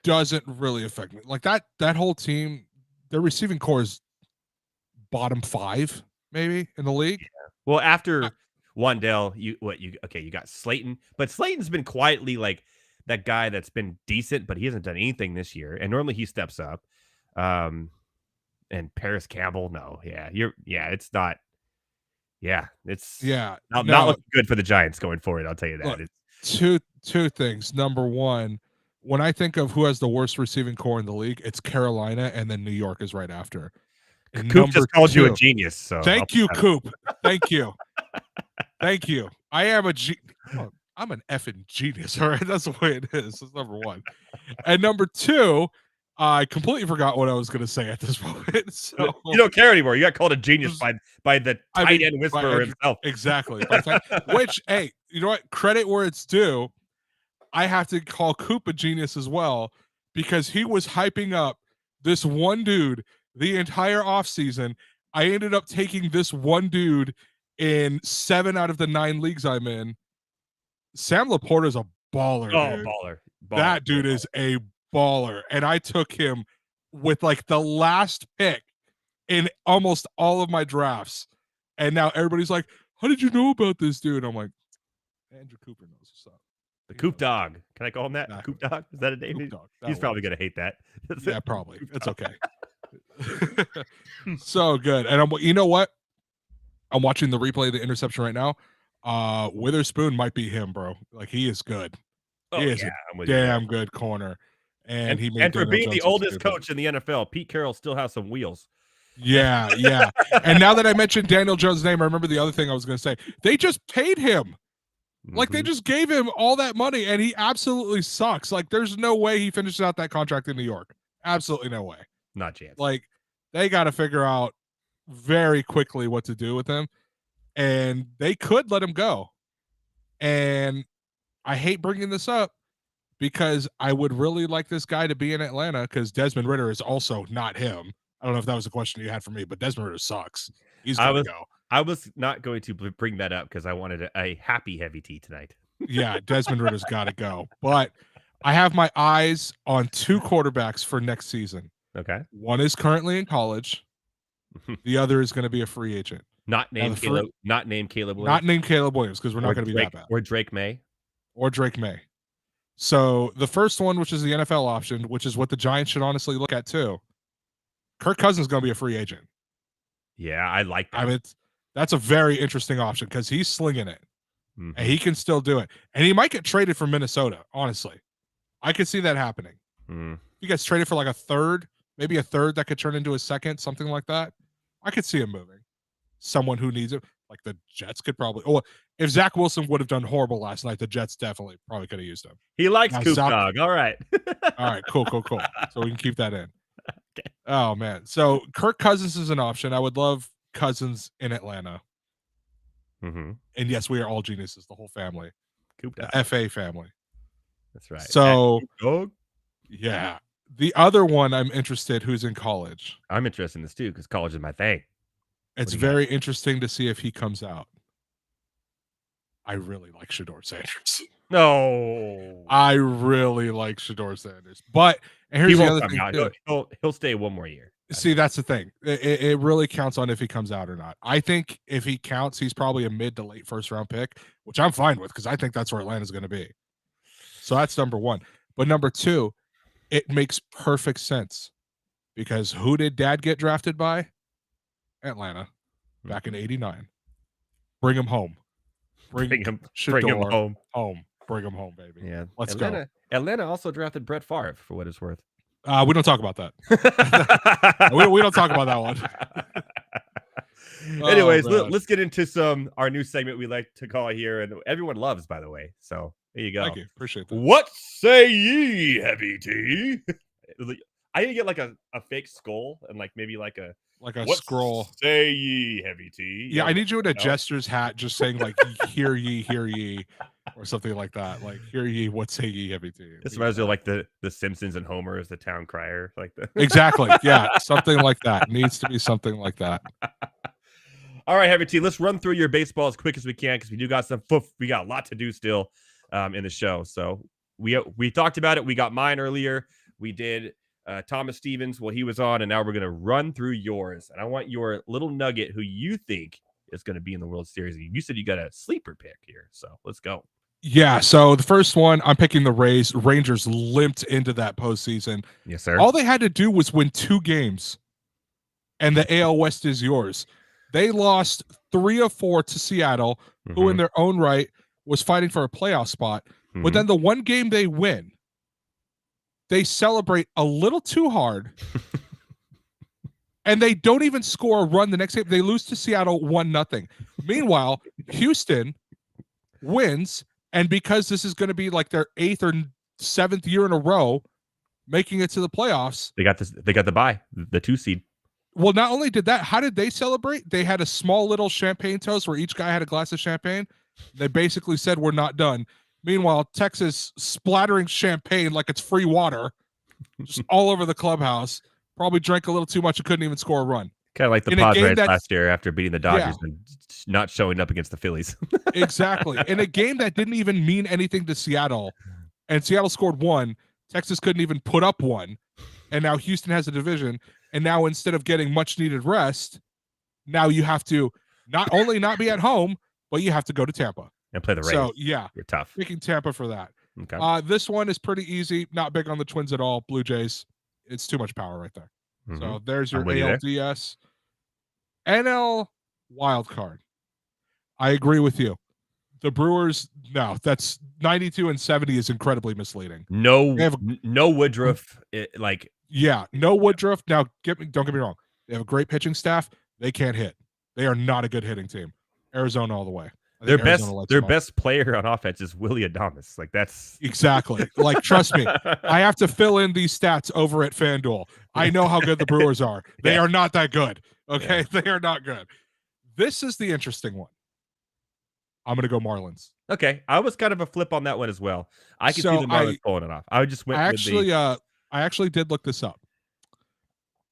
Doesn't really affect me. Like that whole team, their receiving core is bottom 5 maybe in the league. Yeah. Well, after Wandell, you got Slayton, but Slayton's been quietly like that guy that's been decent, but he hasn't done anything this year. And normally he steps up. And Paris Campbell, it's not. Yeah, it's not looking good for the Giants going forward. I'll tell you that. Look, two things. Number one, when I think of who has the worst receiving core in the league, it's Carolina, and then New York is right after. And Coop just called you a genius. So thank you, Coop. Thank you. Thank you. I am I'm an effing genius. All right, that's the way it is. That's number one. And number two, I completely forgot what I was going to say at this moment. So you don't care anymore. You got called a genius by the tight end whisperer himself. Exactly. Which, hey, you know what? Credit where it's due. I have to call Coop a genius as well because he was hyping up this one dude the entire offseason. I ended up taking this one dude in 7 out of the 9 leagues I'm in. Sam Laporta is a baller. Oh, dude. baller. That dude is a baller. And I took him with like the last pick in almost all of my drafts. And now everybody's like, how did you know about this dude? I'm like, Andrew Cooper knows what's up. The Coop Dog. Can I call him that? Nah. Coop Dog? Is that a name? He's probably going to hate that. Yeah, probably. It's okay. So good. And you know what? I'm watching the replay of the interception right now. Witherspoon might be him, bro. Like, he is good. He is a damn good corner. And he made for being the oldest coach in the NFL, Pete Carroll still has some wheels. Yeah. And now that I mentioned Daniel Jones' name, I remember the other thing I was going to say. They just paid him. Like, they just gave him all that money, and he absolutely sucks. Like, there's no way he finishes out that contract in New York. Absolutely no way. Not chance. Like, they got to figure out very quickly what to do with him, and they could let him go. And I hate bringing this up because I would really like this guy to be in Atlanta because Desmond Ridder is also not him. I don't know if that was a question you had for me, but Desmond Ridder sucks. He's going to go. I was not going to bring that up because I wanted a happy heavy tea tonight. Yeah, Desmond Ridder's got to go. But I have my eyes on 2 quarterbacks for next season. Okay. One is currently in college. The other is going to be a free agent. Not named Caleb Williams. Not named Caleb Williams because we're not going to be that bad. Or Drake May. So the first one, which is the NFL option, which is what the Giants should honestly look at too. Kirk Cousins is going to be a free agent. Yeah, I like that. I mean, that's a very interesting option because he's slinging it. Mm-hmm. And he can still do it. And he might get traded from Minnesota, honestly. I could see that happening. He gets traded for like a third, maybe a third that could turn into a second, something like that. I could see him moving. Someone who needs it. Like the Jets could probably. Oh, if Zach Wilson would have done horrible last night, the Jets definitely probably could have used him. He likes Coop Dog. All right. All right. Cool. So we can keep that in. Okay. Oh, man. So Kirk Cousins is an option. I would love Cousins in Atlanta. Mm-hmm. And yes, we are all geniuses, the whole family. Coop Dog. The FA family. That's right. So, yeah. The other one I'm interested who's in college. I'm interested in this too because college is my thing. It's very interesting to see if he comes out. I really like Shedeur Sanders. No. I really like Shedeur Sanders. But and here's the other thing too. He'll stay one more year. See, that's the thing. It really counts on if he comes out or not. I think if he counts, he's probably a mid to late first round pick, which I'm fine with because I think that's where Atlanta's going to be. So that's number one. But number two, it makes perfect sense because who did Dad get drafted by? Atlanta back in '89. Bring him home. Bring him home. Bring him home, baby. Yeah. Let's go. Atlanta also drafted Brett Favre for what it's worth. We don't talk about that. we don't talk about that one. Anyways, man. let's get into our new segment we like to call here, and everyone loves, by the way. So there you go. Thank you. Appreciate that. What say ye, Heavy T? I need to get like a fake skull and like maybe like a what scroll. Say ye, Heavy T? Yeah, I need you in a jester's hat just saying like hear ye, or something like that. Like hear ye, what say ye, Heavy T? This reminds me of like the Simpsons and Homer as the town crier. Like the Exactly. Yeah, something like that. Needs to be something like that. All right, Heavy T, let's run through your baseball as quick as we can because we do got we got a lot to do still in the show. So we talked about it. We got mine earlier. We did Thomas Stevens while he was on, and now we're going to run through yours. And I want your little nugget who you think is going to be in the World Series. You said you got a sleeper pick here, so let's go. Yeah, so the first one, I'm picking the Rays. Rangers limped into that postseason. Yes, sir. All they had to do was win 2 games, and the AL West is yours. They lost 3 of 4 to Seattle, who in their own right was fighting for a playoff spot. But then the one game they win, they celebrate a little too hard, and they don't even score a run the next game. They lose to Seattle 1-0. Meanwhile, Houston wins, and because this is going to be like their 8th or 7th year in a row making it to the playoffs, they got this. They got the bye, the 2 seed. Well, not only did that, how did they celebrate? They had a small little champagne toast where each guy had a glass of champagne. They basically said, we're not done. Meanwhile, Texas splattering champagne like it's free water just all over the clubhouse. Probably drank a little too much and couldn't even score a run. Kind of like the Padres last year after beating the Dodgers and not showing up against the Phillies. Exactly. In a game that didn't even mean anything to Seattle, and Seattle scored 1, Texas couldn't even put up 1, and now Houston has a division. And now instead of getting much needed rest, now you have to not only not be at home, but you have to go to Tampa and play the Rays. So yeah, you're tough. Picking Tampa for that. Okay. This one is pretty easy. Not big on the Twins at all. Blue Jays, it's too much power right there. So there's your ALDS. NL wild card. I agree with you. The Brewers, no, that's 92 and 70 is incredibly misleading. No Woodruff. No Woodruff. Now, don't get me wrong. They have a great pitching staff. They can't hit. They are not a good hitting team. Arizona all the way. Their best player on offense is Willy Adames. Like that's exactly. Like trust me, I have to fill in these stats over at FanDuel. I know how good the Brewers are. They are not that good. Okay, they are not good. This is the interesting one. I'm going to go Marlins. Okay, I was kind of a flip on that one as well. I can see the Marlins pulling it off. I just went. I actually did look this up.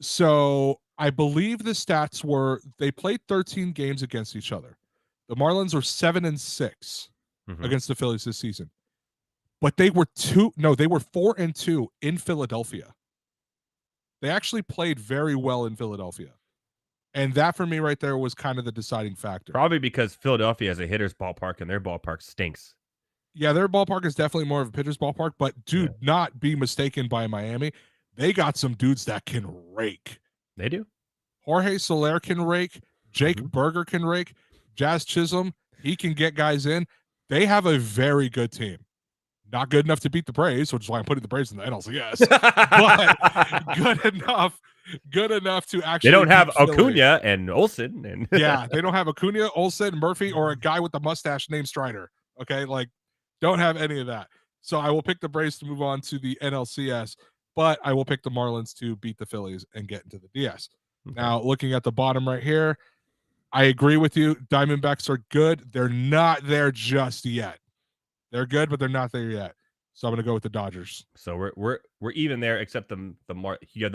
So I believe the stats were they played 13 games against each other. The Marlins were 7-6 against the Phillies this season, but they were 4-2 in Philadelphia. They actually played very well in Philadelphia. And that for me right there was kind of the deciding factor. Probably because Philadelphia has a hitter's ballpark and their ballpark stinks. Yeah, their ballpark is definitely more of a pitcher's ballpark, but do not be mistaken by Miami. They got some dudes that can rake. They do. Jorge Soler can rake. Jake Berger can rake. Jazz Chisholm, he can get guys in. They have a very good team. Not good enough to beat the Braves, which is why I'm putting the Braves in the NLCS. But good enough to actually. They don't have Acuna and Olsen, and they don't have Acuna, Olsen, Murphy, or a guy with the mustache named Strider. Okay, don't have any of that. So I will pick the Braves to move on to the NLCS, but I will pick the Marlins to beat the Phillies and get into the DS. Okay. Now, looking at the bottom right here, I agree with you. Diamondbacks are good. They're not there just yet. They're good, but they're not there yet. So I'm going to go with the Dodgers. So we're even there, except you have the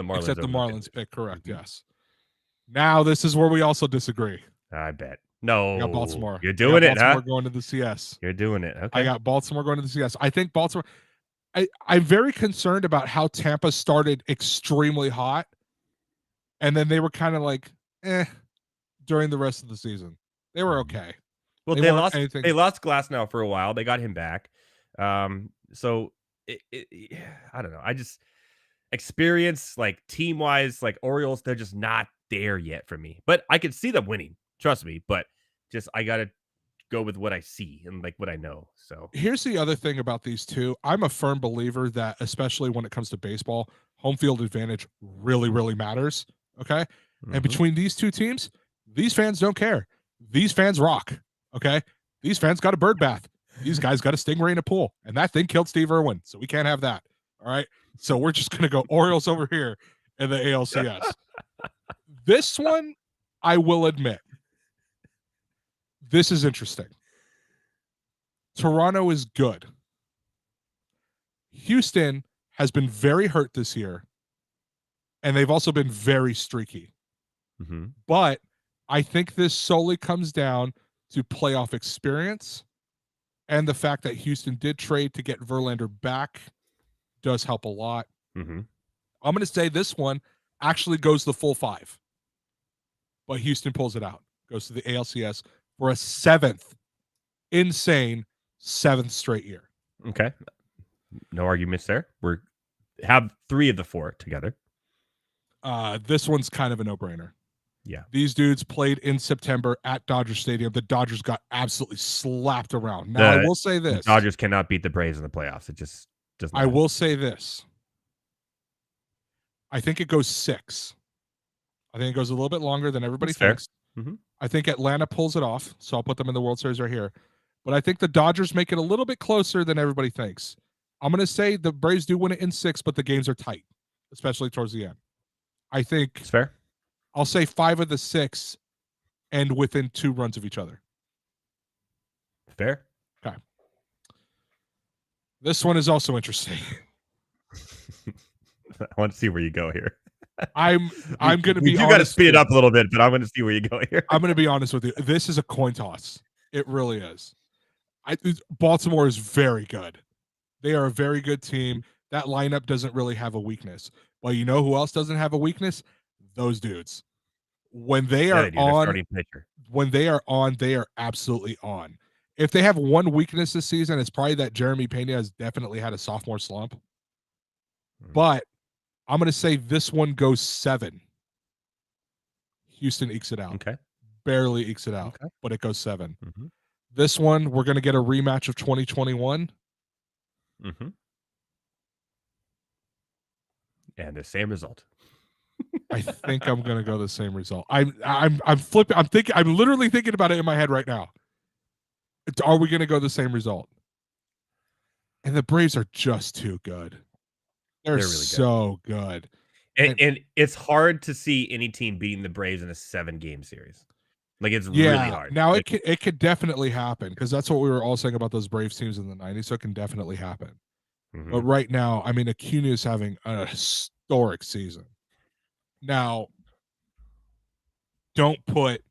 Marlins. Except the Marlins pick, correct? Yes. Now this is where we also disagree. I bet. No, I got Baltimore. You're doing it, Baltimore huh? Going to the CS. You're doing it. Okay. I got Baltimore going to the CS. I think Baltimore. I'm very concerned about how Tampa started extremely hot, and then they were kind of like, during the rest of the season. They were okay. Well, they lost Glass now for a while. They got him back. So I don't know. I just experience team wise, Orioles, they're just not there yet for me. But I could see them winning. Trust me. But just I gotta go with what I see and what I know. So here's the other thing about these two. I'm a firm believer that, especially when it comes to baseball, home field advantage really, really matters. Okay. And between these two teams, These fans don't care. These fans rock. Okay. These fans got a bird bath. These guys got a stingray in a pool, and that thing killed Steve Irwin. So we can't have that. All right. So we're just going to go Orioles over here in the ALCS. This one, I will admit, this is interesting. Toronto is good. Houston has been very hurt this year, and they've also been very streaky. Mm-hmm. But I think this solely comes down to playoff experience, and the fact that Houston did trade to get Verlander back does help a lot. Mm-hmm. I'm going to say this one actually goes the full 5, but Houston pulls it out, goes to the ALCS for a 7th straight year. Okay. No arguments there. We have 3 of the 4 together. This one's kind of a no-brainer. Yeah. These dudes played in September at Dodger Stadium. The Dodgers got absolutely slapped around. Now, I will say this. The Dodgers cannot beat the Braves in the playoffs. It just does not. I will say this. I think it goes 6. I think it goes a little bit longer than everybody thinks. Mm-hmm. I think Atlanta pulls it off, so I'll put them in the World Series right here. But I think the Dodgers make it a little bit closer than everybody thinks. I'm going to say the Braves do win it in 6, but the games are tight, especially towards the end. I think it's fair. I'll say 5 of the 6 end within 2 runs of each other. Fair. Okay. This one is also interesting. I want to see where you go here. I'm going to be. You got to speed it up a little bit, but I'm going to see where you go here. I'm going to be honest with you. This is a coin toss. It really is. Baltimore is very good. They are a very good team. That lineup doesn't really have a weakness. But you know who else doesn't have a weakness? Those dudes. When they are on, they are absolutely on. If they have one weakness this season, it's probably that Jeremy Pena has definitely had a sophomore slump. But I'm going to say this one goes 7. Houston ekes it out. Okay. Barely ekes it out, but it goes 7. Mm-hmm. This one, we're going to get a rematch of 2021. Mm-hmm. And the same result. I think I'm going to go the same result. I'm flipping. I'm literally thinking about it in my head right now. Are we going to go the same result? And the Braves are just too good. They're really so good. And it's hard to see any team beating the Braves in a 7-game series. Like, it's really hard. Now, it could definitely happen, because that's what we were all saying about those Braves teams in the 90s, so it can definitely happen. Mm-hmm. But right now, I mean, Acuna is having a historic season. Now, don't put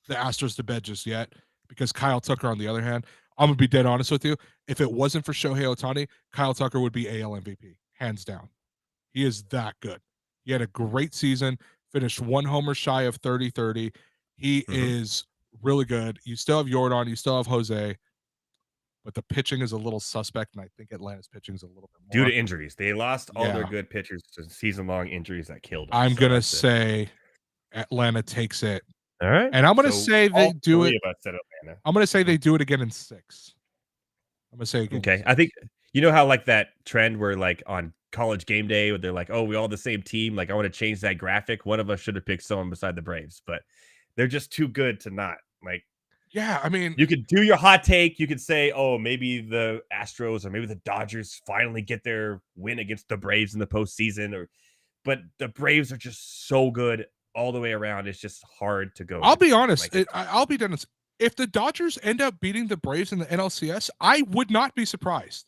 the Astros to bed just yet, because Kyle Tucker, on the other hand, I'm going to be dead honest with you. If it wasn't for Shohei Ohtani, Kyle Tucker would be AL MVP, hands down. He is that good. He had a great season, finished 1 homer shy of 30-30. He is really good. You still have Yordan, you still have Jose, but the pitching is a little suspect, and I think Atlanta's pitching is a little bit more. Due to injuries. They lost all their good pitchers to season-long injuries that killed them. I'm going to say Atlanta takes it. All right. And I'm going to say they do it. I'm going to say they do it again in 6. I'm going to say again. Okay. I think, you know how like that trend where like on College Game Day, where they're like, oh, we all the same team. Like, I want to change that graphic. One of us should have picked someone beside the Braves, but they're just too good to not. Like, yeah, I mean, you could do your hot take. You could say, oh, maybe the Astros or maybe the Dodgers finally get their win against the Braves in the postseason, but the Braves are just so good all the way around. It's just hard to go. I'll be honest. I'll be honest. If the Dodgers end up beating the Braves in the NLCS, I would not be surprised,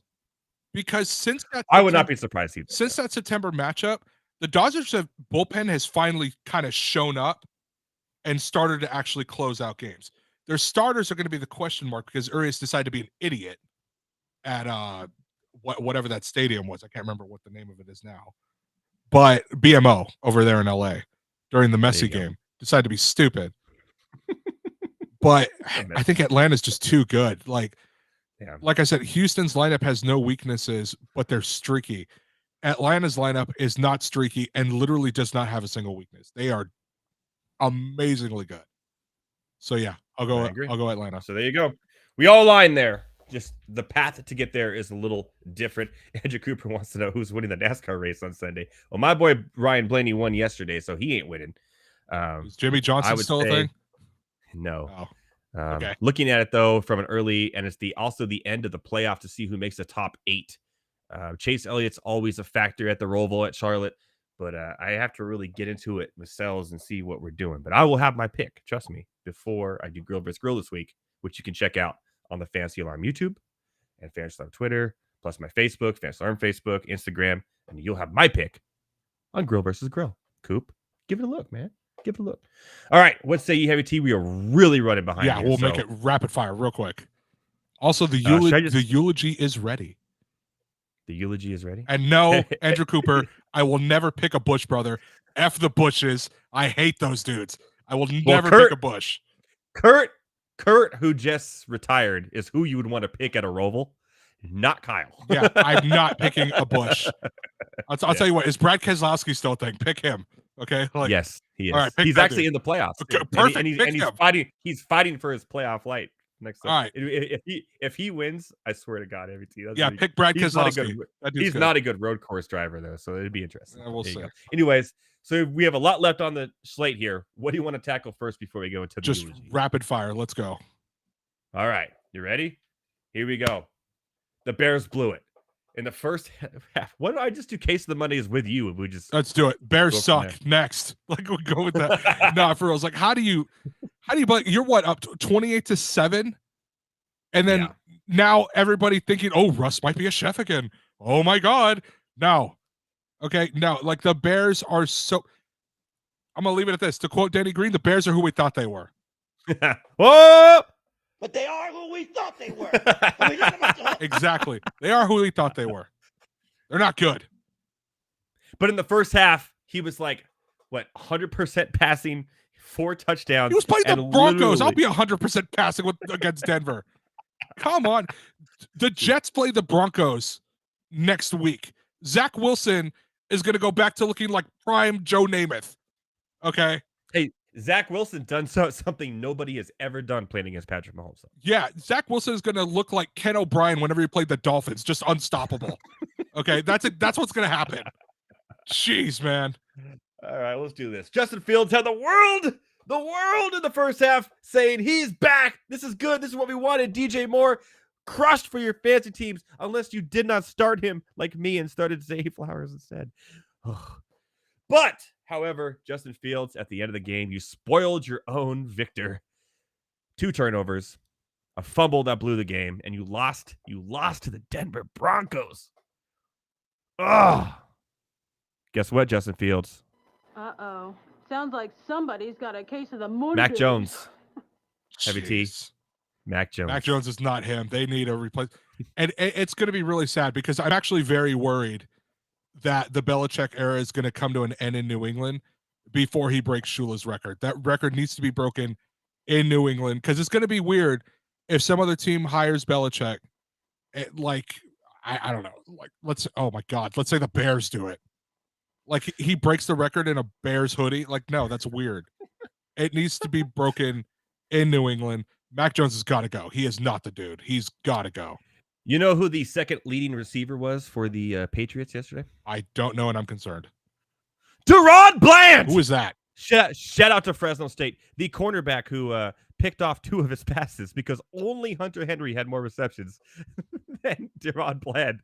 because since that I would not be surprised either. Since that September matchup, the Dodgers bullpen has finally kind of shown up and started to actually close out games. Their starters are going to be the question mark, because Urias decided to be an idiot at whatever that stadium was. I can't remember what the name of it is now, but BMO over there in LA during the Messi game decided to be stupid. But I think Atlanta's just too good. Like I said, Houston's lineup has no weaknesses, but they're streaky. Atlanta's lineup is not streaky and literally does not have a single weakness. They are amazingly good. So yeah, I'll go Atlanta. So there you go. We all align there. Just the path to get there is a little different. Andrew Cooper wants to know who's winning the NASCAR race on Sunday. Well, my boy Ryan Blaney won yesterday, so he ain't winning. Is Jimmy Johnson still a thing? No. Oh, okay. Looking at it though from an early, and it's also the end of the playoff to see who makes the top 8. Chase Elliott's always a factor at the Roval at Charlotte, but I have to really get into it myself and see what we're doing. But I will have my pick, trust me, before I do Grill vs. Grill this week, which you can check out on the Fantasy Alarm YouTube and Fantasy Alarm Twitter, plus my Facebook, Fantasy Alarm Facebook, Instagram, and you'll have my pick on Grill vs. Grill. Coop, give it a look, man. Give it a look. All right, what say you, Heavy T? We are really running behind. Yeah, here, we'll make it rapid fire real quick. Also, the eulogy is ready. The eulogy is ready. And no, Andrew Cooper, I will never pick a Bush brother. F the Bushes. I hate those dudes. I will never pick a Bush. Kurt, who just retired, is who you would want to pick at a Roval, not Kyle. Yeah, I'm not picking a Bush. I'll tell you what, is Brad Keselowski still a thing? Pick him. Okay. Yes, he is. All right, he's actually in the playoffs. Okay, perfect. And he's fighting. He's fighting for his playoff light next. All right. If he wins, I swear to God, every team. Pick Brad Keselowski. He's not a good road course driver though, so it'd be interesting. We'll see. Anyways, so we have a lot left on the slate here. What do you want to tackle first before we go into the eulogy? Rapid fire? Let's go. All right, you ready? Here we go. The Bears blew it in the first half. Why don't I just do Case of the Mondays with you? And we just let's do it. Bears suck. Next, like we go with that. No, for real. It's like how do you? But you're what up 28-7, and then now everybody thinking, oh, Russ might be a chef again. Oh my God, no. Okay, no. Like the Bears are so. I'm gonna leave it at this. To quote Danny Green, the Bears are who we thought they were. Whoa! But they are who we thought they were. Exactly. They are who we thought they were. They're not good. But in the first half, he was like, what, 100% passing, 4 touchdowns. He was playing the Broncos. I'll be 100% passing against Denver. Come on. The Jets play the Broncos next week. Zach Wilson is going to go back to looking like prime Joe Namath. Okay? Hey, Zach Wilson done something nobody has ever done playing against Patrick Mahomes. Yeah, Zach Wilson is going to look like Ken O'Brien whenever he played the Dolphins, just unstoppable. Okay, that's it. That's what's going to happen. Jeez, man. All right, let's do this. Justin Fields had the world in the first half saying he's back. This is good. This is what we wanted. DJ Moore crushed for your fantasy teams unless you did not start him like me and started Zay Flowers instead. But however, Justin Fields, at the end of the game, you spoiled your own victor. 2 turnovers, a fumble that blew the game, and you lost to the Denver Broncos. Ugh. Guess what, Justin Fields? Uh-oh. Sounds like somebody's got a case of the moon. Mac Jones. Heavy T. Mac Jones. Mac Jones is not him. They need a replacement. And it's going to be really sad because I'm actually very worried that the Belichick era is going to come to an end in New England before he breaks Shula's record. That record needs to be broken in New England because it's going to be weird if some other team hires Belichick. I don't know. Like, let's say the Bears do it. Like he breaks the record in a Bears hoodie. Like, no, that's weird. It needs to be broken in New England. Mac Jones has got to go. He is not the dude. He's got to go. You know who the second leading receiver was for the Patriots yesterday? I don't know, and I'm concerned. Deron Bland! Who is that? Shout out to Fresno State, the cornerback who picked off 2 of his passes because only Hunter Henry had more receptions than Deron Bland.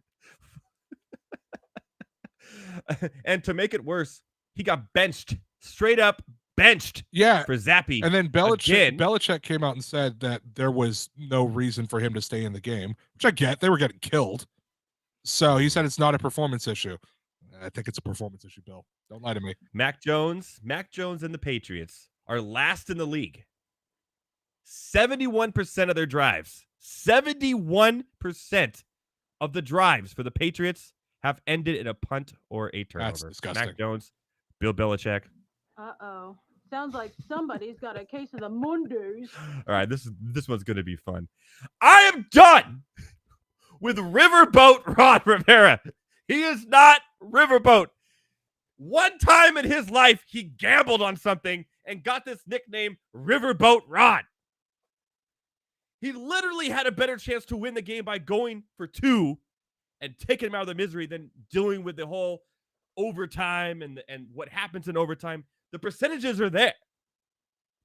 And to make it worse, he got benched, straight up benched. Yeah, for Zappy. And then Belichick came out and said that there was no reason for him to stay in the game, which I get. They were getting killed. So he said it's not a performance issue. I think it's a performance issue, Bill. Don't lie to me. Mac Jones and the Patriots are last in the league. 71% of their drives. 71% of the drives for the Patriots have ended in a punt or a turnover. That's disgusting. Mac Jones, Bill Belichick. Uh-oh. Sounds like somebody's got a case of the Mondays. All right, this one's going to be fun. I am done with Riverboat Ron Rivera. He is not Riverboat. One time in his life, he gambled on something and got this nickname, Riverboat Ron. He literally had a better chance to win the game by going for 2 and taking him out of the misery than dealing with the whole overtime and what happens in overtime. The percentages are there.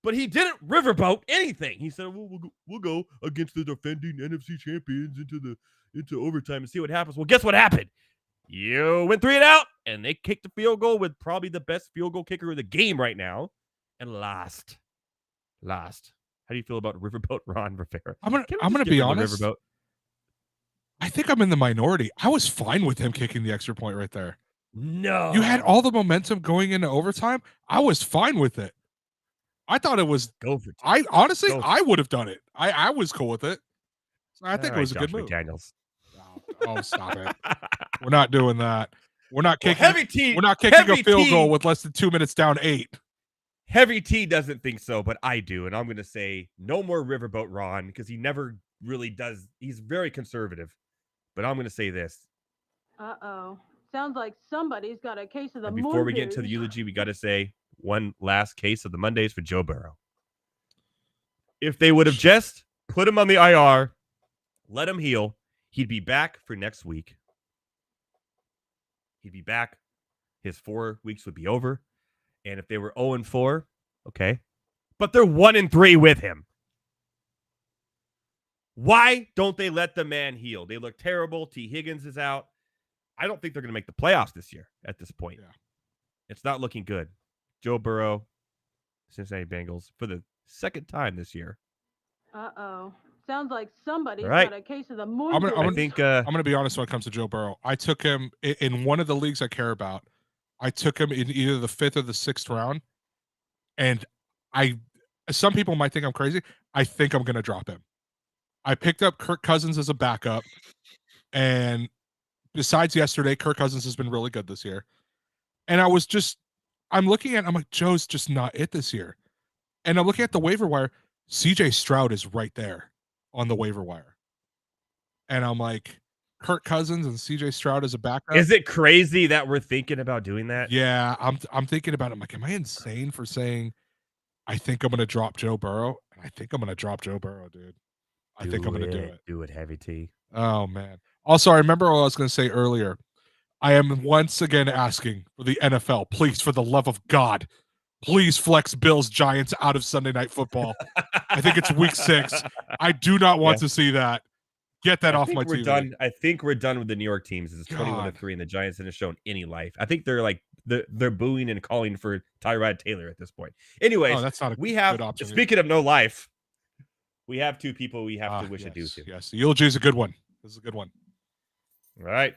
but he didn't riverboat anything. He said, we'll go against the defending NFC champions into overtime and see what happens. Well, guess what happened? You went 3 and out, and they kicked the field goal with probably the best field goal kicker in the game right now, and lost. How do you feel about Riverboat Ron Rivera? I'm gonna be honest. Riverboat? I think I'm in the minority. I was fine with him kicking the extra point right there. No. You had all the momentum going into overtime. I was fine with it. I thought it was. Go for it. I would have done it. I was cool with it. So I think it was a good move. McDaniels. Oh, stop it. We're not doing that. We're not kicking. Heavy T. We're not kicking a Heavy field T. goal with less than 2 minutes down 8. Heavy T doesn't think so, but I do. And I'm going to say no more Riverboat Ron because he never really does. He's very conservative. But I'm going to say this. Uh-oh. Sounds like somebody's got a case of the And before we get into the Mondays. eulogy, we got to say one last case of the Mondays for Joe Burrow. If they would have just put him on the IR, let him heal, he'd be back for next week. He'd be back. His 4 weeks would be over. And if they were 0-4, okay. But they're 1-3 with him. Why don't they let the man heal? They look terrible. T. Higgins is out. I don't think they're going to make the playoffs this year at this point. Yeah. It's not looking good. Joe Burrow, Cincinnati Bengals, for the second time this year. Uh-oh. Sounds like somebody's Right. got a case of the I'm Mondays. gonna- I think I'm going to be honest when it comes to Joe Burrow. I took him in one of the leagues I care about. I took him in either the 5th or the 6th round. And some people might think I'm crazy. I think I'm going to drop him. I picked up Kirk Cousins as a backup. And besides yesterday, Kirk Cousins has been really good this year. And I'm looking at, I'm like, Joe's just not it this year. And I'm looking at the waiver wire. CJ Stroud is right there on the waiver wire. And I'm like, Kirk Cousins and CJ Stroud as a backup. Is it crazy that we're thinking about doing that? Yeah, I'm thinking about it. I'm like, am I insane for saying I think I'm going to drop Joe Burrow? I think I'm going to drop Joe Burrow, dude. I think I'm going to do it. Do it, Heavy T. Oh, man. Also, I remember what I was going to say earlier. I am once again asking for the NFL, please, for the love of God, please flex Bills Giants out of Sunday Night Football. I think it's week 6. I do not want to see that. Get that off my TV. Done. I think we're done with the New York teams. It's 21-3, and the Giants haven't shown any life. I think they're like they're booing and calling for Tyrod Taylor at this point. Anyways, that's not a we have. good option. Speaking of no life, we have 2 people we have to wish adieu to. Yes, the eulogy is a good one. This is a good one. All right.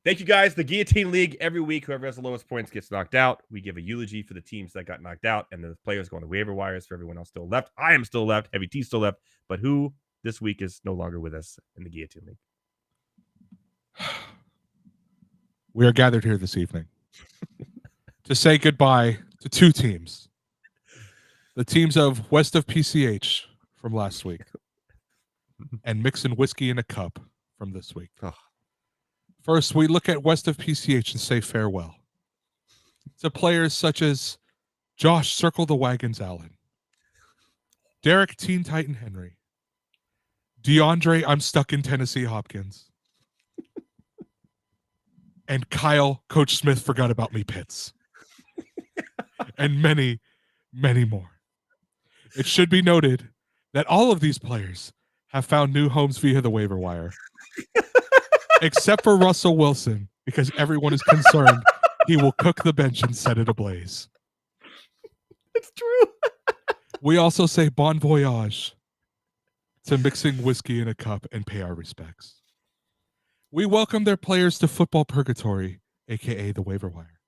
Thank you, guys. The Guillotine League, every week, whoever has the lowest points gets knocked out. We give a eulogy for the teams that got knocked out, and the players go on the waiver wires for everyone else still left. I am still left. Heavy T still left. But who this week is no longer with us in the Guillotine League? We are gathered here this evening to say goodbye to 2 teams. The teams of West of PCH from last week and Mixing Whiskey in a Cup from this week. Oh. First, we look at West of PCH and say farewell to players such as Josh Circle the Wagons Allen, Derek Teen Titan Henry, DeAndre I'm Stuck in Tennessee Hopkins, and Kyle Coach Smith Forgot About Me Pitts, and many, many more. It should be noted that all of these players have found new homes via the waiver wire. Except for Russell Wilson, because everyone is concerned he will cook the bench and set it ablaze. It's true. We also say bon voyage to Mixing Whiskey in a Cup and pay our respects. We welcome their players to football purgatory, a.k.a. the waiver wire.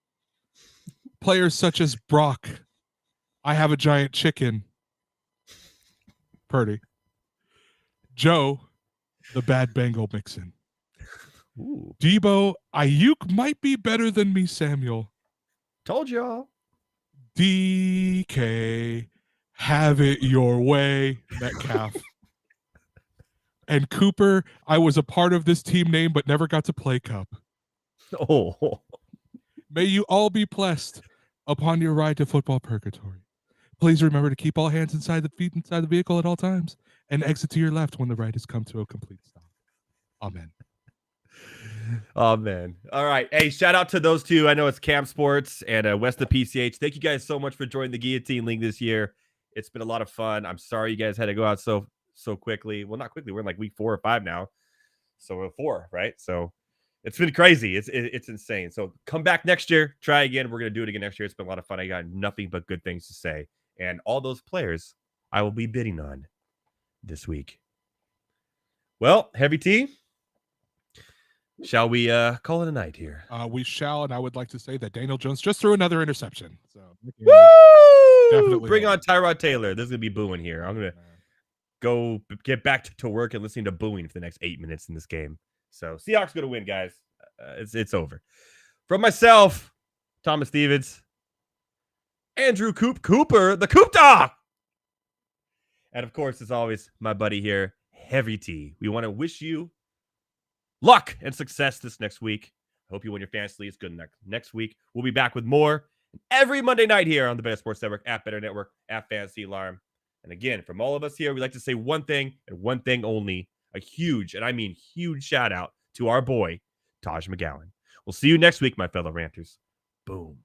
Players such as Brock, I Have a Giant Chicken, Purdy, Joe, the Bad Bengal Mixin, Ooh. Debo, Ayuk might be better than me, Samuel. Told y'all. DK, Have It Your Way, Metcalf. And Cooper, I was a part of this team name but never got to play Cup. Oh. May you all be blessed upon your ride to football purgatory. Please remember to keep all hands inside the vehicle at all times and exit to your left when the ride has come to a complete stop. Amen. Oh, man. All right. Hey, shout out to those 2. I know it's Camp Sports and West of PCH. Thank you guys so much for joining the Guillotine League this year. It's been a lot of fun. I'm sorry you guys had to go out so quickly. Well, not quickly. We're in like week 4 or 5 now. So we're 4, right? So it's been crazy. It's insane. So come back next year. Try again. We're going to do it again next year. It's been a lot of fun. I got nothing but good things to say. And all those players I will be bidding on this week. Well, Heavy T, shall we call it a night here? We shall, and I would like to say that Daniel Jones just threw another interception. So Woo! Definitely Bring over. on Tyrod Taylor. This is going to be booing here. I'm going to go get back to work and listening to booing for the next 8 minutes in this game. So Seahawks going to win, guys. It's over. From myself, Thomas Stevens, Andrew Cooper, the Coop Dog. And of course, as always, my buddy here, Heavy T. We want to wish you luck and success this next week. I hope you win your fantasy leagues. Good next week. We'll be back with more every Monday night here on the Better Sports Network, at Better Network, at Fantasy Alarm. And again, from all of us here, we like to say one thing and one thing only. A huge, and I mean huge, shout out to our boy, Taj McGowan. We'll see you next week, my fellow ranters. Boom.